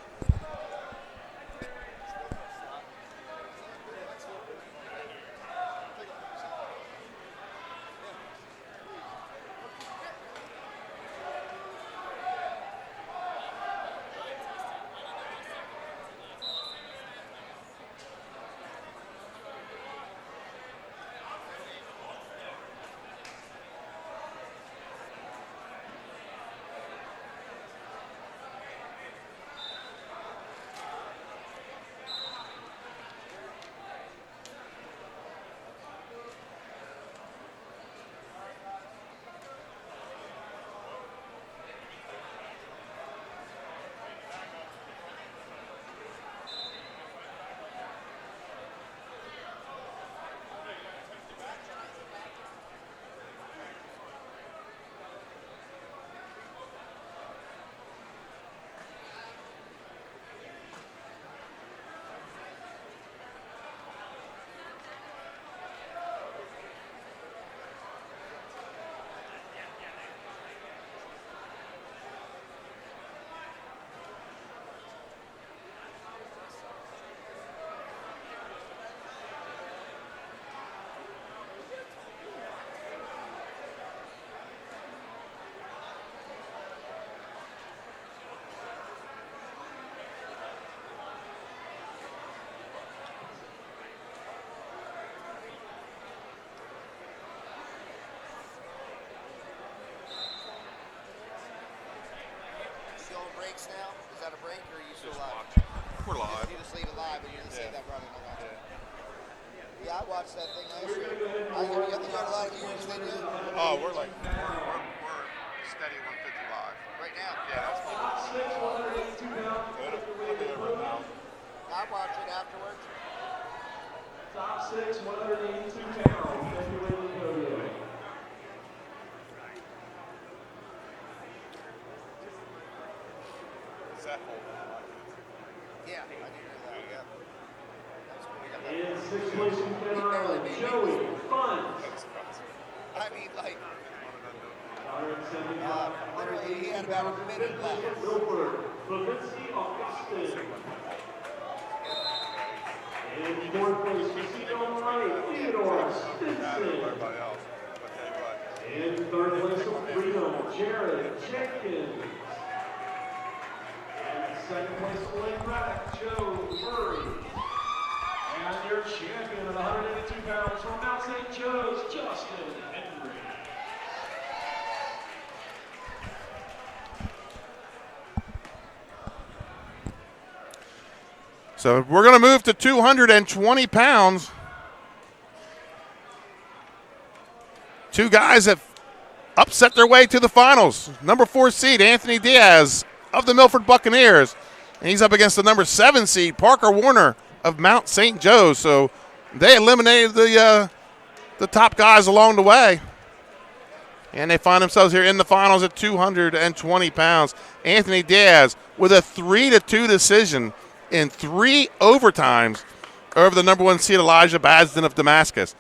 breaks now? Is that a break or are you still live? We're live. You just leave it live, but you didn't save that running. Yeah, I watched that thing last year. I think you had a lot of viewers, didn't you? Oh, we're steady 150 live. Right now? Yeah, that's Top 6, 182 pounds. It'll be over 1,000. I'll watch it afterwards. Top 6, 182 pounds. February the podium. What's that hold? Yeah, I do know that. Yeah. That's cool. We got that. In 6th place in Finn Island, Joey Fun. I mean, like, 175 literally, he had about a minute left. Wilford Balinski Augustin. In 4th place, Casino Right, Theodore Stinson. In 3rd place of Freedom, Jared Jenkins. And 2nd place of Lake Rack, Joe Murray. And your champion at 182 pounds from Mount St. Joe's, Justin Henry. So we're going to move to 220 pounds. Two guys have upset their way to the finals. Number 4 seed, Anthony Diaz of the Milford Buccaneers. And he's up against the number 7 seed, Parker Warner of Mount St. Joe's. So they eliminated the top guys along the way. And they find themselves here in the finals at 220 pounds. Anthony Diaz with a 3-2 decision in 3 overtimes over the number 1 seed, Elijah Basden of Damascus.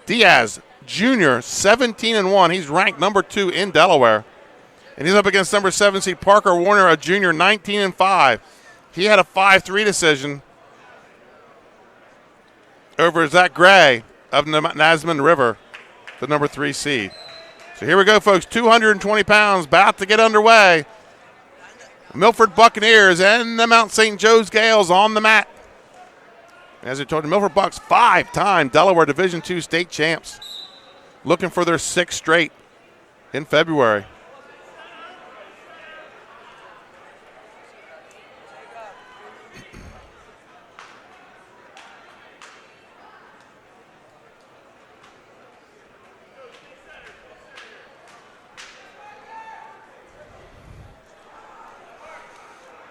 Diaz, junior, 17-1. He's ranked number 2 in Delaware. And he's up against number 7 seed, Parker Warner, a junior, 19-5. He had a 5-3 decision over Zach Gray of Nasman River, the number 3 seed. So here we go, folks. 220 pounds, about to get underway. Milford Buccaneers and the Mount St. Joe's Gales on the mat. As I told you, Milford Bucks, 5-time Delaware Division II state champs, looking for their 6th straight in February.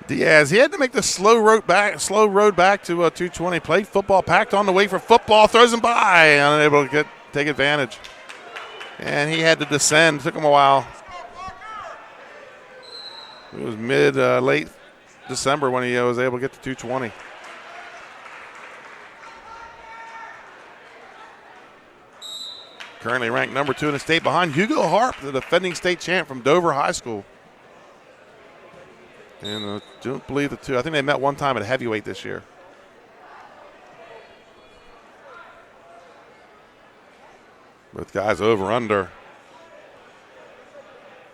Diaz, he had to make the slow road back to 220. Played football, packed on the way for football, throws him by, unable to take advantage. And he had to descend. Took him a while. It was late December when he was able to get to 220. Currently ranked number 2 in the state behind Hugo Harp, the defending state champ from Dover High School. And don't believe the two. I think they met one time at heavyweight this year. Both guys over under.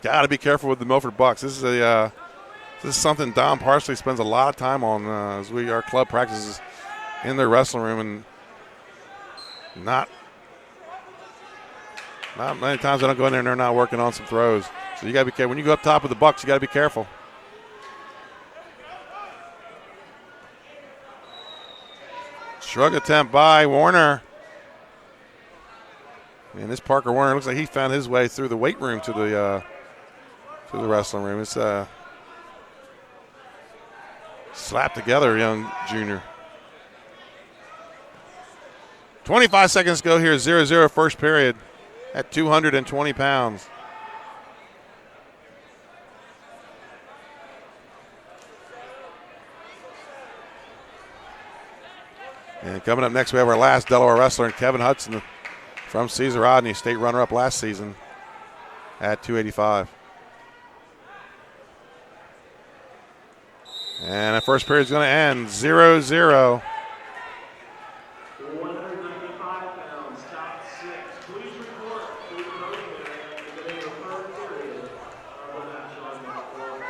Got to be careful with the Milford Bucks. This is something Don Parsley spends a lot of time on as our club practices in their wrestling room, and not many times I don't go in there and they're not working on some throws. So you got to be careful when you go up top of the Bucks. You got to be careful. Shrug attempt by Warner. And this Parker Warner looks like he found his way through the weight room to the wrestling room. It's slapped together, young junior. 25 seconds to go here, 0-0 first period at 220 pounds. And coming up next, we have our last Delaware wrestler, Kevin Hudson from Cesar Rodney, state runner-up last season at 285. And the first period is going to end 0-0. 195 pounds, top 6. Please report to the podium at the beginning of the third period of the match on the floor.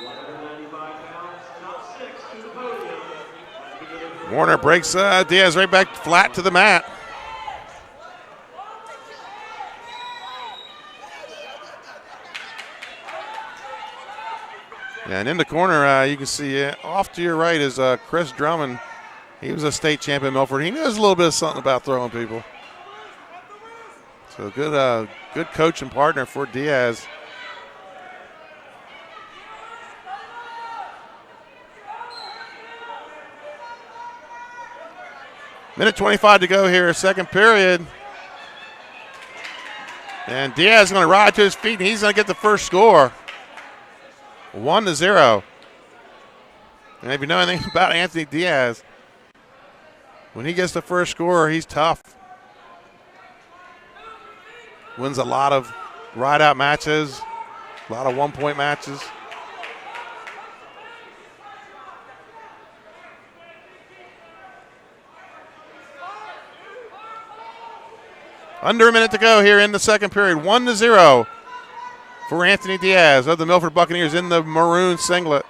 195 pounds, top 6 to the podium. Warner breaks Diaz right back flat to the mat. And in the corner, you can see off to your right is Chris Drummond. He was a state champion in Milford. He knows a little bit of something about throwing people. So good coach and partner for Diaz. Minute 25 to go here, second period. And Diaz is going to ride to his feet, and he's going to get the first score. 1-0. And if you know anything about Anthony Diaz, when he gets the first score, he's tough. Wins a lot of ride-out matches, a lot of one-point matches. Under a minute to go here in the second period. 1-0 for Anthony Diaz of the Milford Buccaneers in the maroon singlet.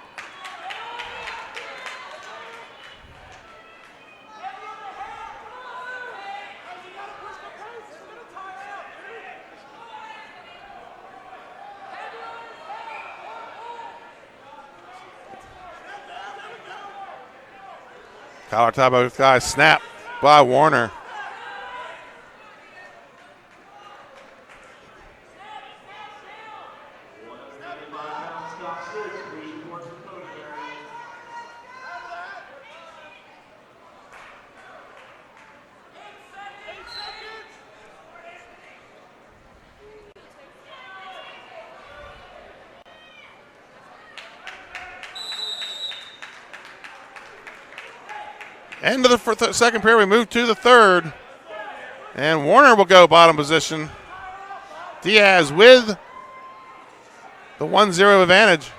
Collar top of the guy, snap by Warner. End of the second period, we move to the third. And Warner will go bottom position. Diaz with the 1-0 advantage.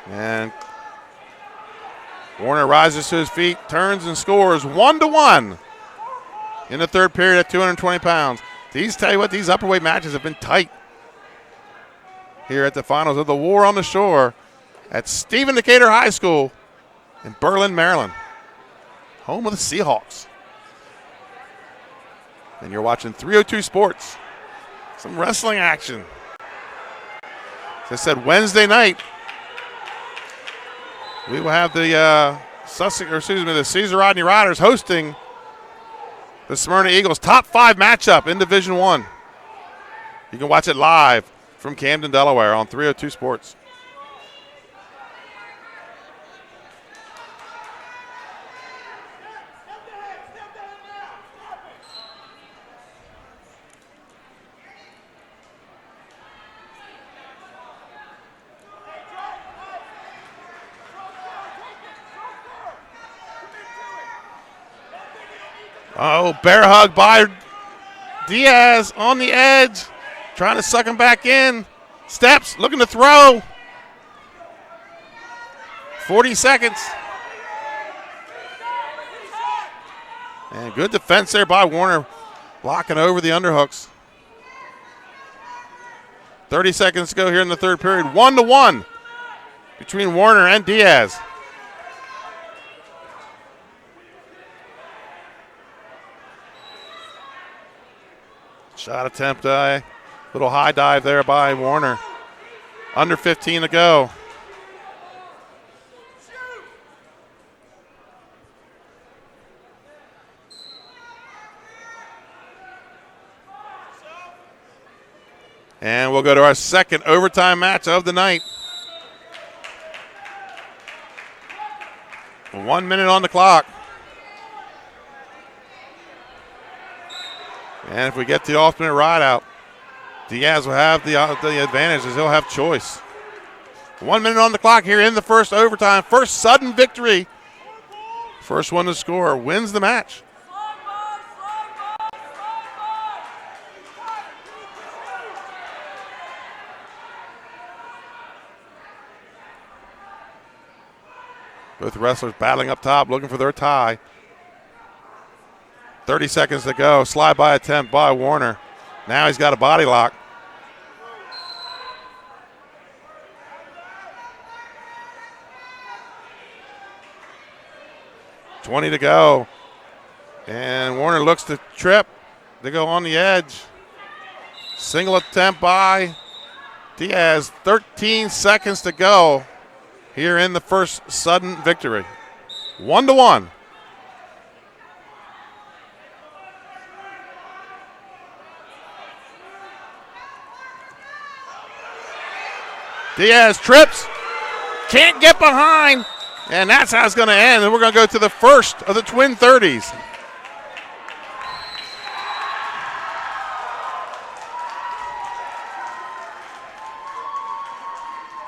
And Warner rises to his feet, turns and scores 1-1 in the third period at 220 pounds. Tell you what, these upperweight matches have been tight here at the finals of the War on the Shore at Stephen Decatur High School in Berlin, Maryland, home of the Seahawks. And you're watching 302 Sports, some wrestling action. As I said, Wednesday night, we will have the the Caesar Rodney Riders hosting the Smyrna Eagles top 5 matchup in Division I. You can watch it live from Camden, Delaware on 302 Sports. Oh, bear hug by Diaz on the edge, trying to suck him back in. Steps, looking to throw. 40 seconds. And good defense there by Warner, blocking over the underhooks. 30 seconds to go here in the third period. 1-1 between Warner and Diaz. Shot attempt, little high dive there by Warner. Under 15 to go. And we'll go to our second overtime match of the night. 1 minute on the clock. And if we get the alternate ride out, Diaz will have the advantage as he'll have choice. 1 minute on the clock here in the first overtime. First sudden victory. First one to score wins the match. Both wrestlers battling up top, looking for their tie. 30 seconds to go. Slide by attempt by Warner. Now he's got a body lock. $20 to go. And Warner looks to trip. They go on the edge. Single attempt by Diaz, 13 seconds to go here in the first sudden victory. 1-1. Diaz trips, can't get behind, and that's how it's going to end. And we're going to go to the first of the twin 30s.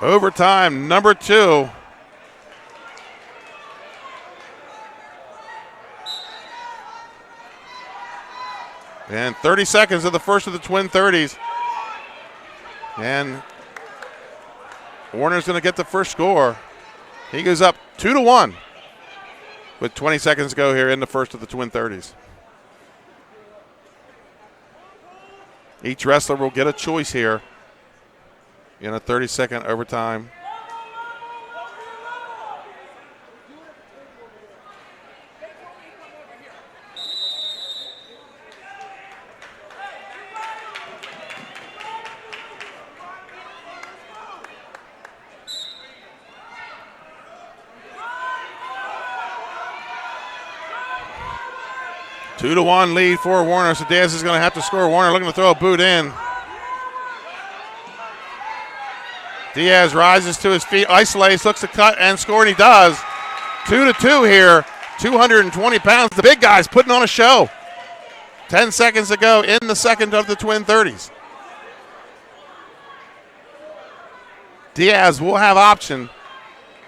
Overtime, number 2. And 30 seconds of the first of the twin 30s. And Warner's going to get the first score. He goes up 2-1 with 20 seconds to go here in the first of the twin 30s. Each wrestler will get a choice here in a 30-second overtime. Two to 1 lead for Warner, so Diaz is going to have to score. Warner looking to throw a boot in. Diaz rises to his feet, isolates, looks to cut and score, and he does. 2-2 here, 220 pounds. The big guy's putting on a show. 10 seconds to go in the second of the twin 30s. Diaz will have option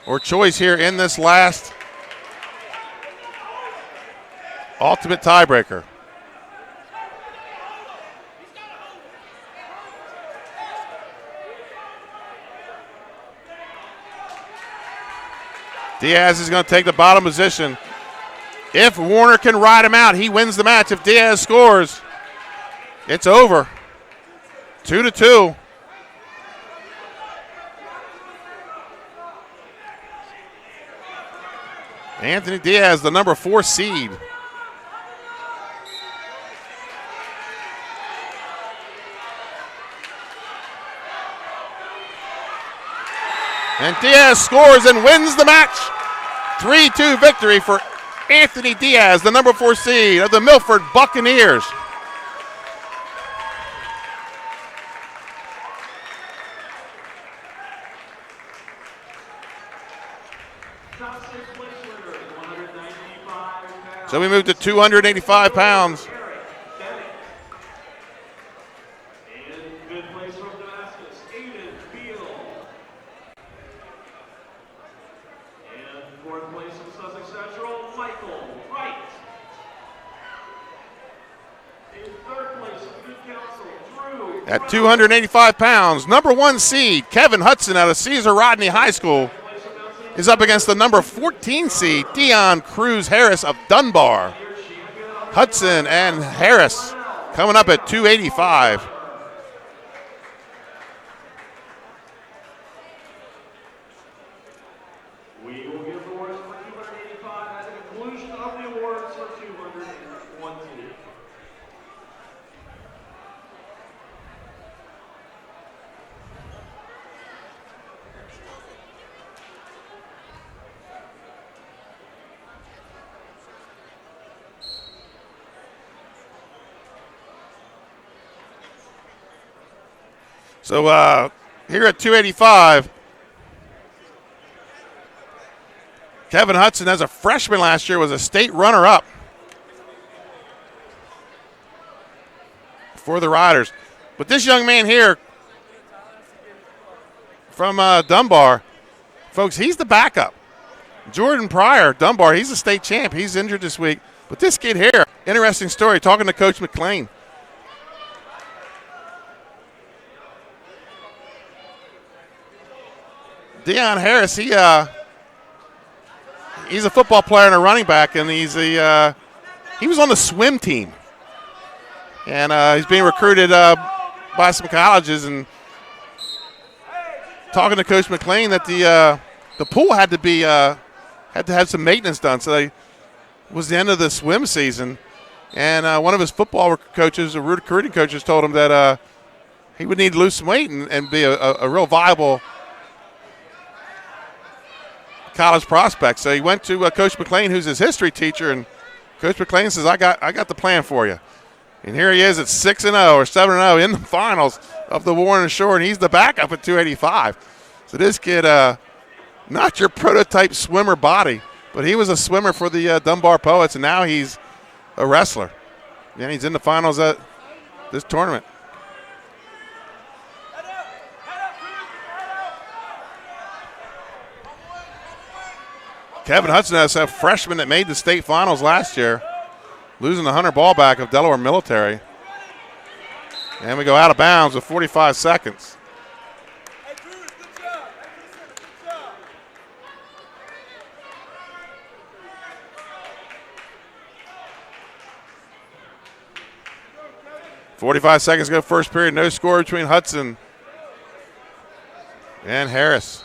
or choice here in this last ultimate tiebreaker. Diaz is going to take the bottom position. If Warner can ride him out, he wins the match. If Diaz scores, it's over. 2-2. Anthony Diaz, the number 4 seed. And Diaz scores and wins the match. 3-2 victory for Anthony Diaz, the number 4 seed of the Milford Buccaneers. So we move to 285 pounds. At 285 pounds, number 1 seed, Kevin Hudson out of Cesar Rodney High School, is up against the number 14 seed, Dion Cruz Harris of Dunbar. Hudson and Harris coming up at 285. We will give the awards for 285 at the conclusion of the awards for 220. So here at 285, Kevin Hudson, as a freshman last year, was a state runner-up for the Riders. But this young man here from Dunbar, folks, he's the backup. Jordan Pryor, Dunbar, he's a state champ. He's injured this week. But this kid here, interesting story, talking to Coach McLean. Dion Harris, he's a football player and a running back, and he was on the swim team, and he's being recruited by some colleges. And talking to Coach McLean that the pool had to have some maintenance done, so it was the end of the swim season, and one of his football coaches, recruiting coaches, told him that he would need to lose some weight and be a real viable college prospect. So he went to Coach McLean, who's his history teacher, and Coach McLean says, I got the plan for you. And here he is at 6-0 or 7-0 in the finals of the Warren Shore, and he's the backup at 285. So this kid, not your prototype swimmer body, but he was a swimmer for the Dunbar Poets, and now he's a wrestler. And he's in the finals at this tournament. Kevin Hudson is a freshman that made the state finals last year, losing the Hunter Ballback of Delaware Military. And we go out of bounds with 45 seconds. .45 seconds ago, first period, no score between Hudson and Harris.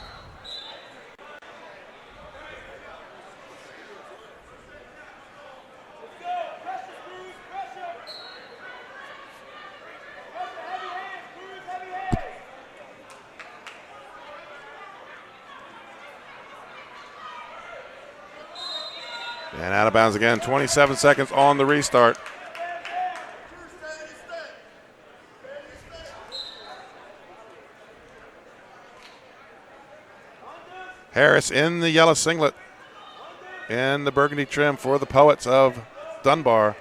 And out of bounds again, 27 seconds on the restart. Harris in the yellow singlet and the burgundy trim for the Poets of Dunbar.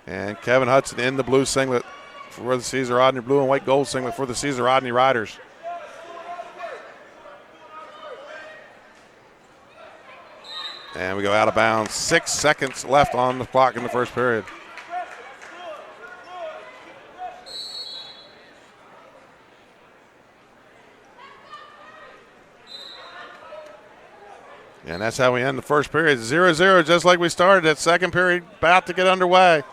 And Kevin Hudson in the blue singlet for the Caesar Rodney, blue and white gold singlet for the Caesar Rodney Riders. And we go out of bounds. 6 seconds left on the clock in the first period. And that's how we end the first period. 0-0, just like we started. That second period about to get underway.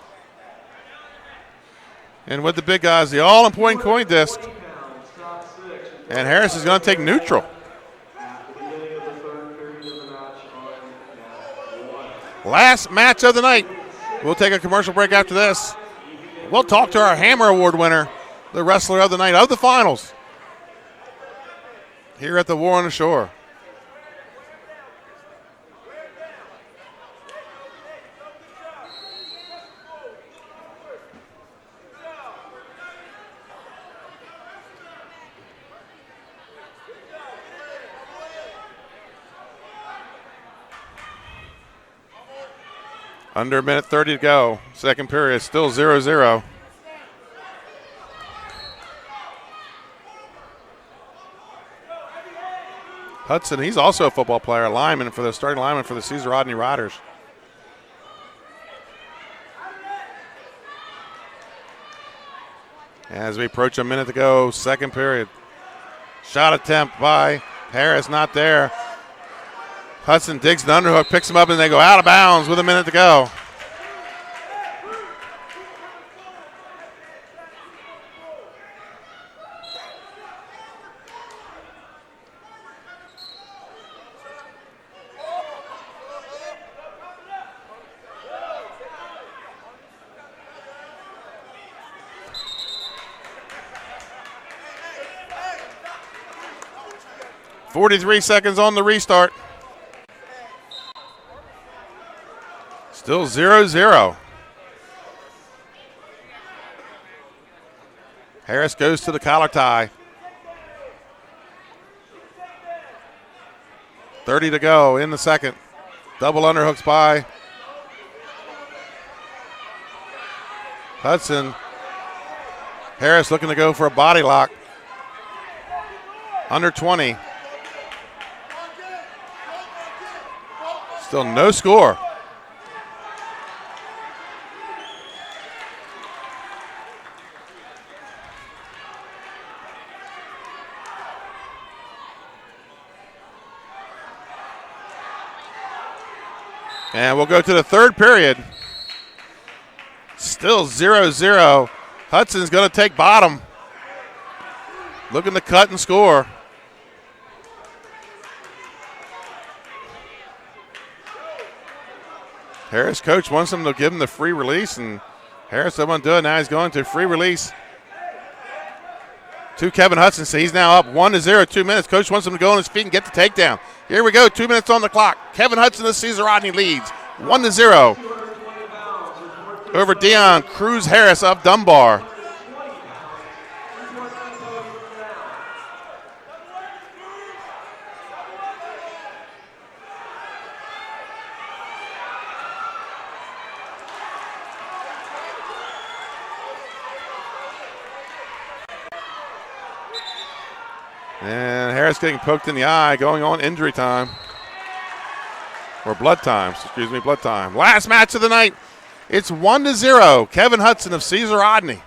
And with the big guys, the all-important coin disc. And Harris is going to take neutral. Last match of the night. We'll take a commercial break after this. We'll talk to our Hammer Award winner, the wrestler of the night of the finals, here at the War on the Shore. Under a minute 30 to go. Second period, still 0-0. Hudson, he's also a football player, starting lineman for the Caesar Rodney Riders. As we approach a minute to go, second period. Shot attempt by Harris, not there. Hudson digs the underhook, picks him up, and they go out of bounds with a minute to go. .43 seconds on the restart. Still 0-0. Harris goes to the collar tie. 30 to go in the second. Double underhooks by Hudson. Harris looking to go for a body lock. Under 20. Still no score. And we'll go to the third period. Still 0-0. Hudson's going to take bottom. Looking to cut and score. Harris coach wants him to give him the free release, and Harris doesn't want to do it. Now he's going to free release. to Kevin Hudson. So he's now up 1-0, 2 minutes. Coach wants him to go on his feet and get the takedown. Here we go, 2 minutes on the clock. Kevin Hudson of Caesar Rodney leads 1-0 over Dion Cruz Harris of Dunbar. And Harris getting poked in the eye, going on injury time. Or blood time, excuse me, blood time. Last match of the night. It's 1-0. Kevin Hudson of Caesar Rodney.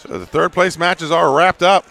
So the third place matches are wrapped up.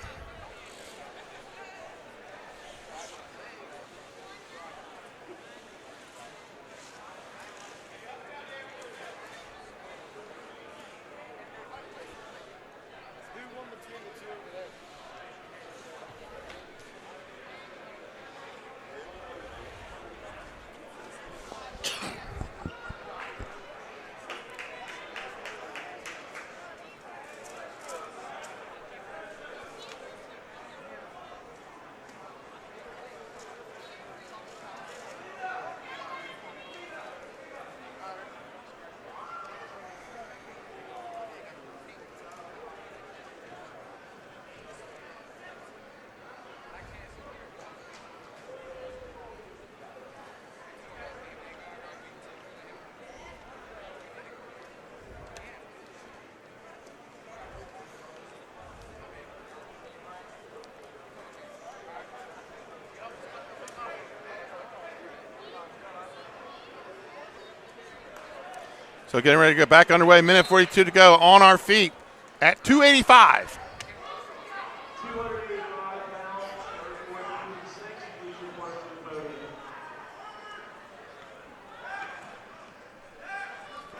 So getting ready to get back underway. Minute 42 to go on our feet at 285.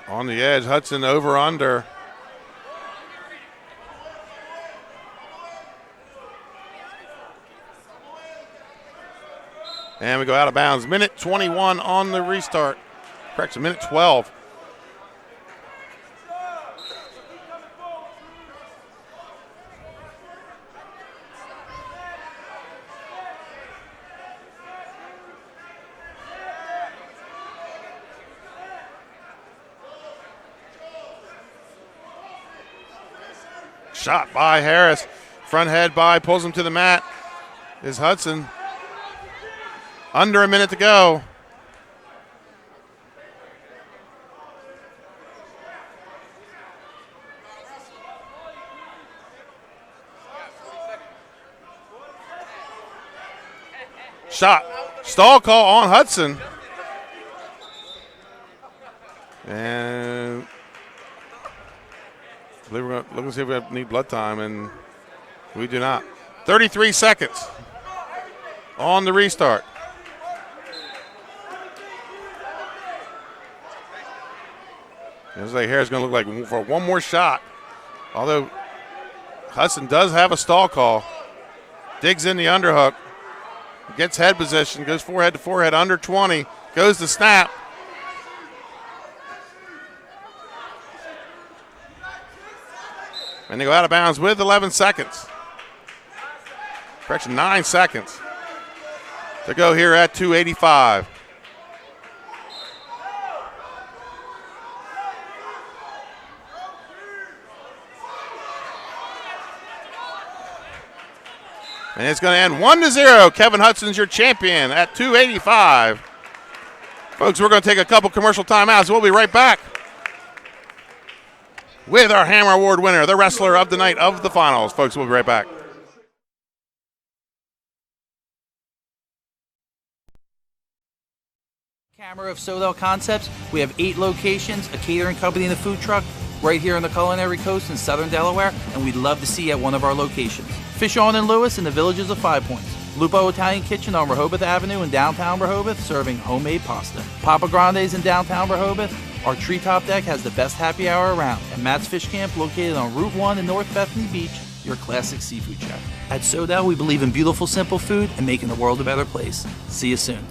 On the edge, Hudson over under. And we go out of bounds. Minute 21 on the restart. Correction, minute 12. Shot by Harris. Front head by, pulls him to the mat. Is Hudson. Under a minute to go. Shot. Stall call on Hudson. And I believe we're going to see if we need blood time, and we do not. 33 seconds on the restart. It looks like Harris is going to look like for one more shot. Although Hudson does have a stall call. Digs in the underhook. Gets head position. Goes forehead to forehead. Under 20. Goes to snap. And they go out of bounds with 11 seconds. Correction, 9 seconds to go here at 285. And it's going to end 1-0. Kevin Hudson's your champion at 285. Folks, we're going to take a couple commercial timeouts. We'll be right back with our Hammer Award winner, the wrestler of the night of the finals. Folks, we'll be right back. Camera of Sodell Concepts. We have 8 locations, a catering company and a food truck right here on the Culinary Coast in Southern Delaware, and we'd love to see you at one of our locations. Fish On in Lewis and the Villages of 5 Points. Lupo Italian Kitchen on Rehoboth Avenue in downtown Rehoboth, serving homemade pasta. Papa Grande's in downtown Rehoboth. Our treetop deck has the best happy hour around. And Matt's Fish Camp, located on Route 1 in North Bethany Beach, your classic seafood shack. At Sodell, we believe in beautiful, simple food and making the world a better place. See you soon.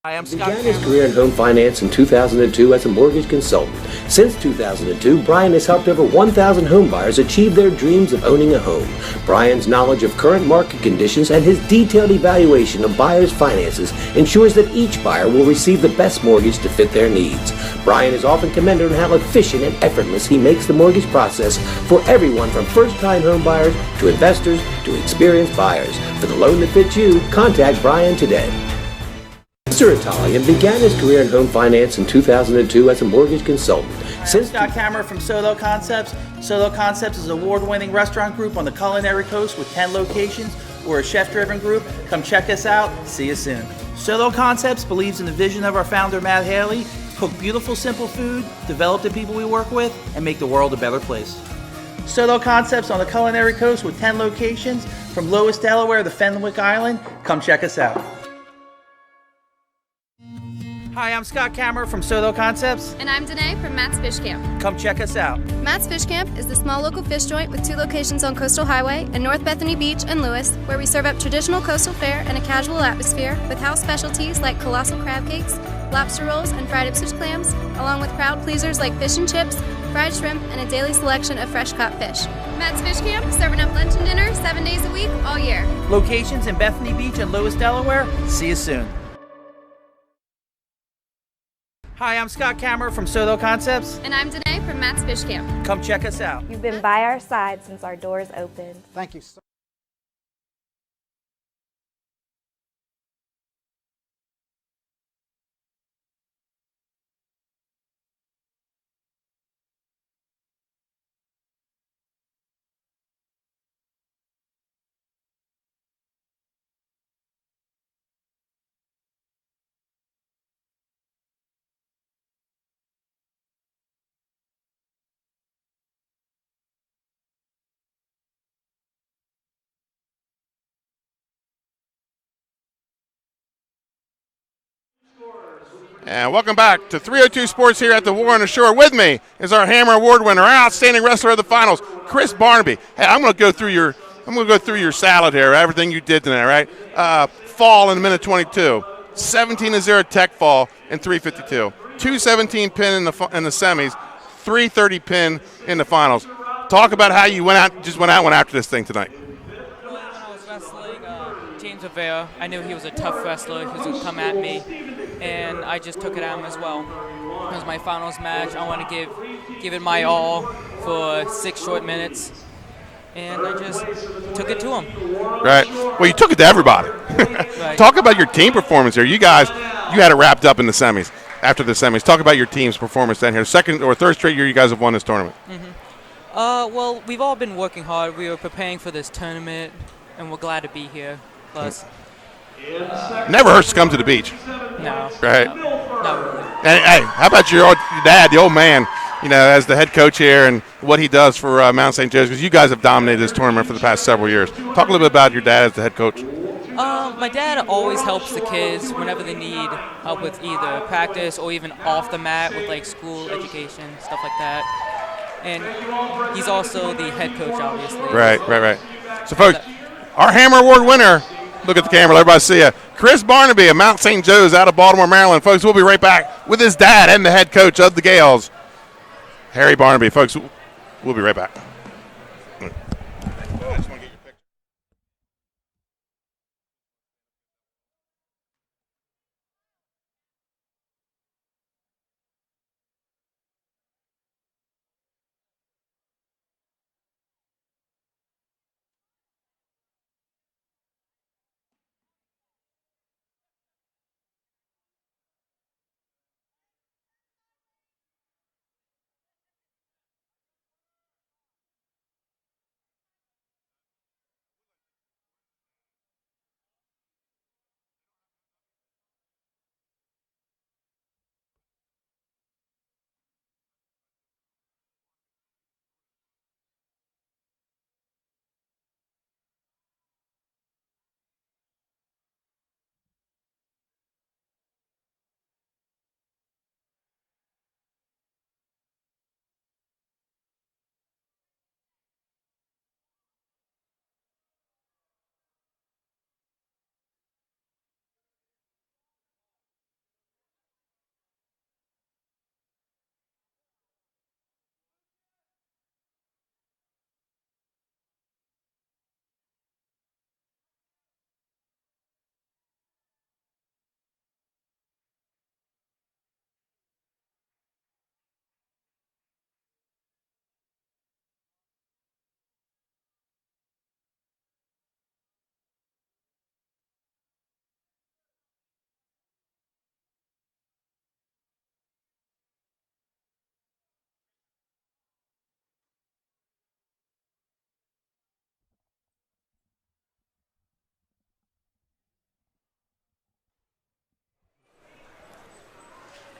Hi, I'm Scott. Began his career in home finance in 2002 as a mortgage consultant. Since 2002, Brian has helped over 1,000 home buyers achieve their dreams of owning a home. Brian's knowledge of current market conditions and his detailed evaluation of buyers' finances ensures that each buyer will receive the best mortgage to fit their needs. Brian is often commended on how efficient and effortless he makes the mortgage process for everyone from first-time home buyers to investors to experienced buyers. For the loan that fits you, contact Brian today. Mr. Italian began his career in home finance in 2002 as a mortgage consultant. Since Scott Kammerer from Sodell Concepts. Sodell Concepts is an award-winning restaurant group on the culinary coast with 10 locations. We're a chef-driven group. Come check us out. See you soon. Sodell Concepts believes in the vision of our founder, Matt Haley. Cook beautiful, simple food, develop the people we work with, and make the world a better place. Sodell Concepts on the culinary coast with 10 locations from Lewis, Delaware to Fenwick Island. Come check us out. Hi, I'm Scott Kammerer from Sodell Concepts. And I'm Danae from Matt's Fish Camp. Come check us out. Matt's Fish Camp is the small local fish joint with 2 locations on Coastal Highway in North Bethany Beach and Lewis, where we serve up traditional coastal fare and a casual atmosphere with house specialties like colossal crab cakes, lobster rolls, and fried Ipswich clams, along with crowd pleasers like fish and chips, fried shrimp, and a daily selection of fresh caught fish. Matt's Fish Camp, serving up lunch and dinner 7 days a week, all year. Locations in Bethany Beach and Lewis, Delaware. See you soon. Hi, I'm Scott Kammerer from Sodell Concepts. And I'm Danae from Matt's Fish Camp. Come check us out. You've been by our side since our doors opened. Thank you so And welcome back to 302 Sports here at the War on the Shore. With me is our Hammer Award winner, our outstanding wrestler of the finals, Chris Barnaby. Hey, I'm going to go through your salad here, everything you did tonight, right? Fall in minute 22, 17-0 tech fall in 352, 217 pin in the semis, 330 pin in the finals. Talk about how you went out after this thing tonight. When I was wrestling James Rivera, I knew he was a tough wrestler. He was going to come at me, and I just took it at him as well. It was my finals match. I want to give it my all for 6 short minutes, and I just took it to him. Right. Well, you took it to everybody. Right. Talk about your team performance here. You guys, you had it wrapped up in the semis. After the semis, talk about your team's performance down here. Second or third straight year you guys have won this tournament. Well, we've all been working hard. We were preparing for this tournament, and we're glad to be here. Plus, never hurts to come to the beach. no. Right. No, not really. And, hey, how about your dad, the old man, as the head coach here and what he does for Mount St. Joe's? Because you guys have dominated this tournament for the past several years. Talk a little bit about your dad as the head coach. My dad always helps the kids whenever they need help with either practice or even off the mat with like school education, stuff like that. And he's also the head coach, obviously. Right. So, folks, our Hammer Award winner, look at the camera, let everybody see you, Chris Barnaby of Mount St. Joe's out of Baltimore, Maryland. Folks, we'll be right back with his dad and the head coach of the Gales, Harry Barnaby. Folks, we'll be right back.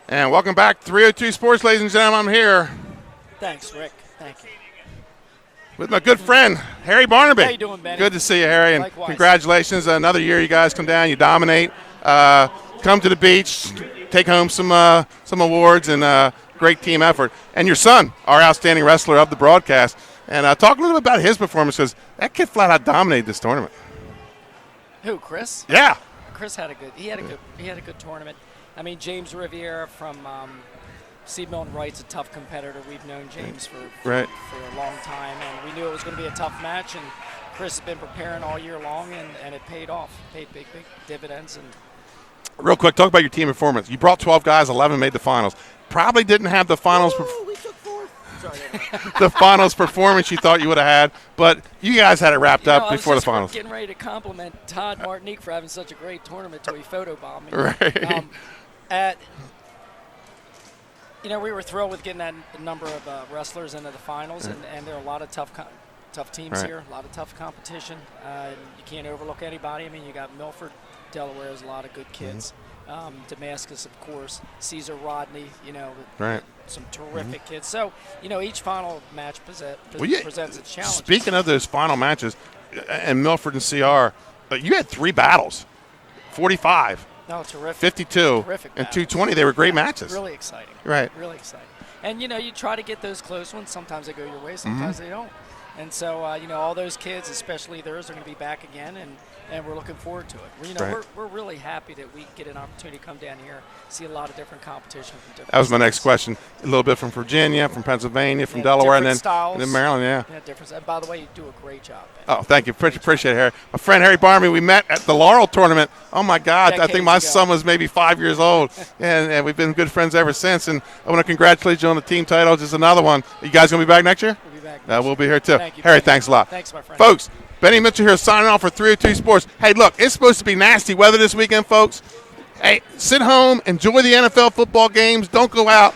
And welcome back, 302 Sports, ladies and gentlemen. I'm here Thanks, Rick. Thank you. with my good friend, Harry Barnaby. How you doing, Benny? Good to see you, Harry, and Likewise. congratulations. Another year you guys come down, you dominate, come to the beach, take home some awards, and great team effort. And your son, our outstanding wrestler of the broadcast. And talk a little bit about his performance, because that kid flat out dominated this tournament. Who, Chris? Yeah. Chris had a good tournament. I mean, James Riviera from Seed Mill and Wright's a tough competitor. We've known James for a long time, and we knew it was going to be a tough match. And Chris has been preparing all year long, and it paid off. Paid big dividends. And real quick, talk about your team performance. You brought 12 guys, 11 made the finals. Probably didn't have the finals. The finals performance you thought you would have had, but you guys had it wrapped up before the finals. Getting ready to compliment Todd Martinique for having such a great tournament till he photobombed me. Right. We were thrilled with getting that number of wrestlers into the finals, and there are a lot of tough teams here, a lot of tough competition. You can't overlook anybody. I mean, you got Milford, Delaware has a lot of good kids. Damascus, of course, Caesar Rodney, some terrific kids. So, each final match presents its challenge. Speaking of those final matches, and Milford and CR, you had 3 battles, 45. No, terrific. 52 terrific and battles. 220. They were great matches. Really exciting. Right. Really exciting. And, you try to get those close ones. Sometimes they go your way, sometimes they don't. And so, all those kids, especially theirs, are going to be back again, and we're looking forward to it. We're really happy that we get an opportunity to come down here, see a lot of different competition from different That was my next states. question. A little bit from Virginia, from Pennsylvania, from Delaware, and then Maryland. Yeah, different. And by the way, you do a great job, Ben. Oh, thank you. Appreciate it, Harry. My friend Harry Barnaby, we met at the Laurel tournament. Oh, my God. I think my son was maybe 5 years old, and we've been good friends ever since. And I want to congratulate you on the team title. Just another one. You guys going to be back next year? We'll be back. We'll be here, too. Thank you, Harry, Ben. thanks a lot. Thanks, my friend. Folks, Benny Mitchell here signing off for 302 Sports. Hey, look, it's supposed to be nasty weather this weekend, folks. Hey, sit home, enjoy the NFL football games. Don't go out.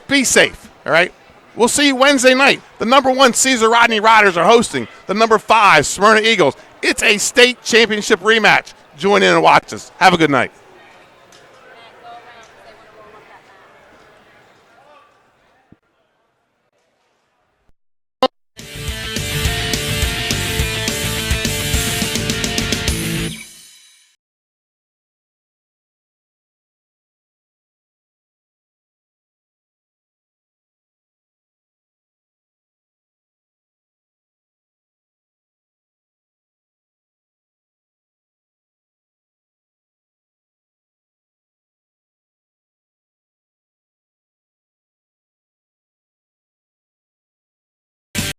Be safe, all right? We'll see you Wednesday night. The number 1 Caesar Rodney Riders are hosting the number 5 Smyrna Eagles. It's a state championship rematch. Join in and watch us. Have a good night.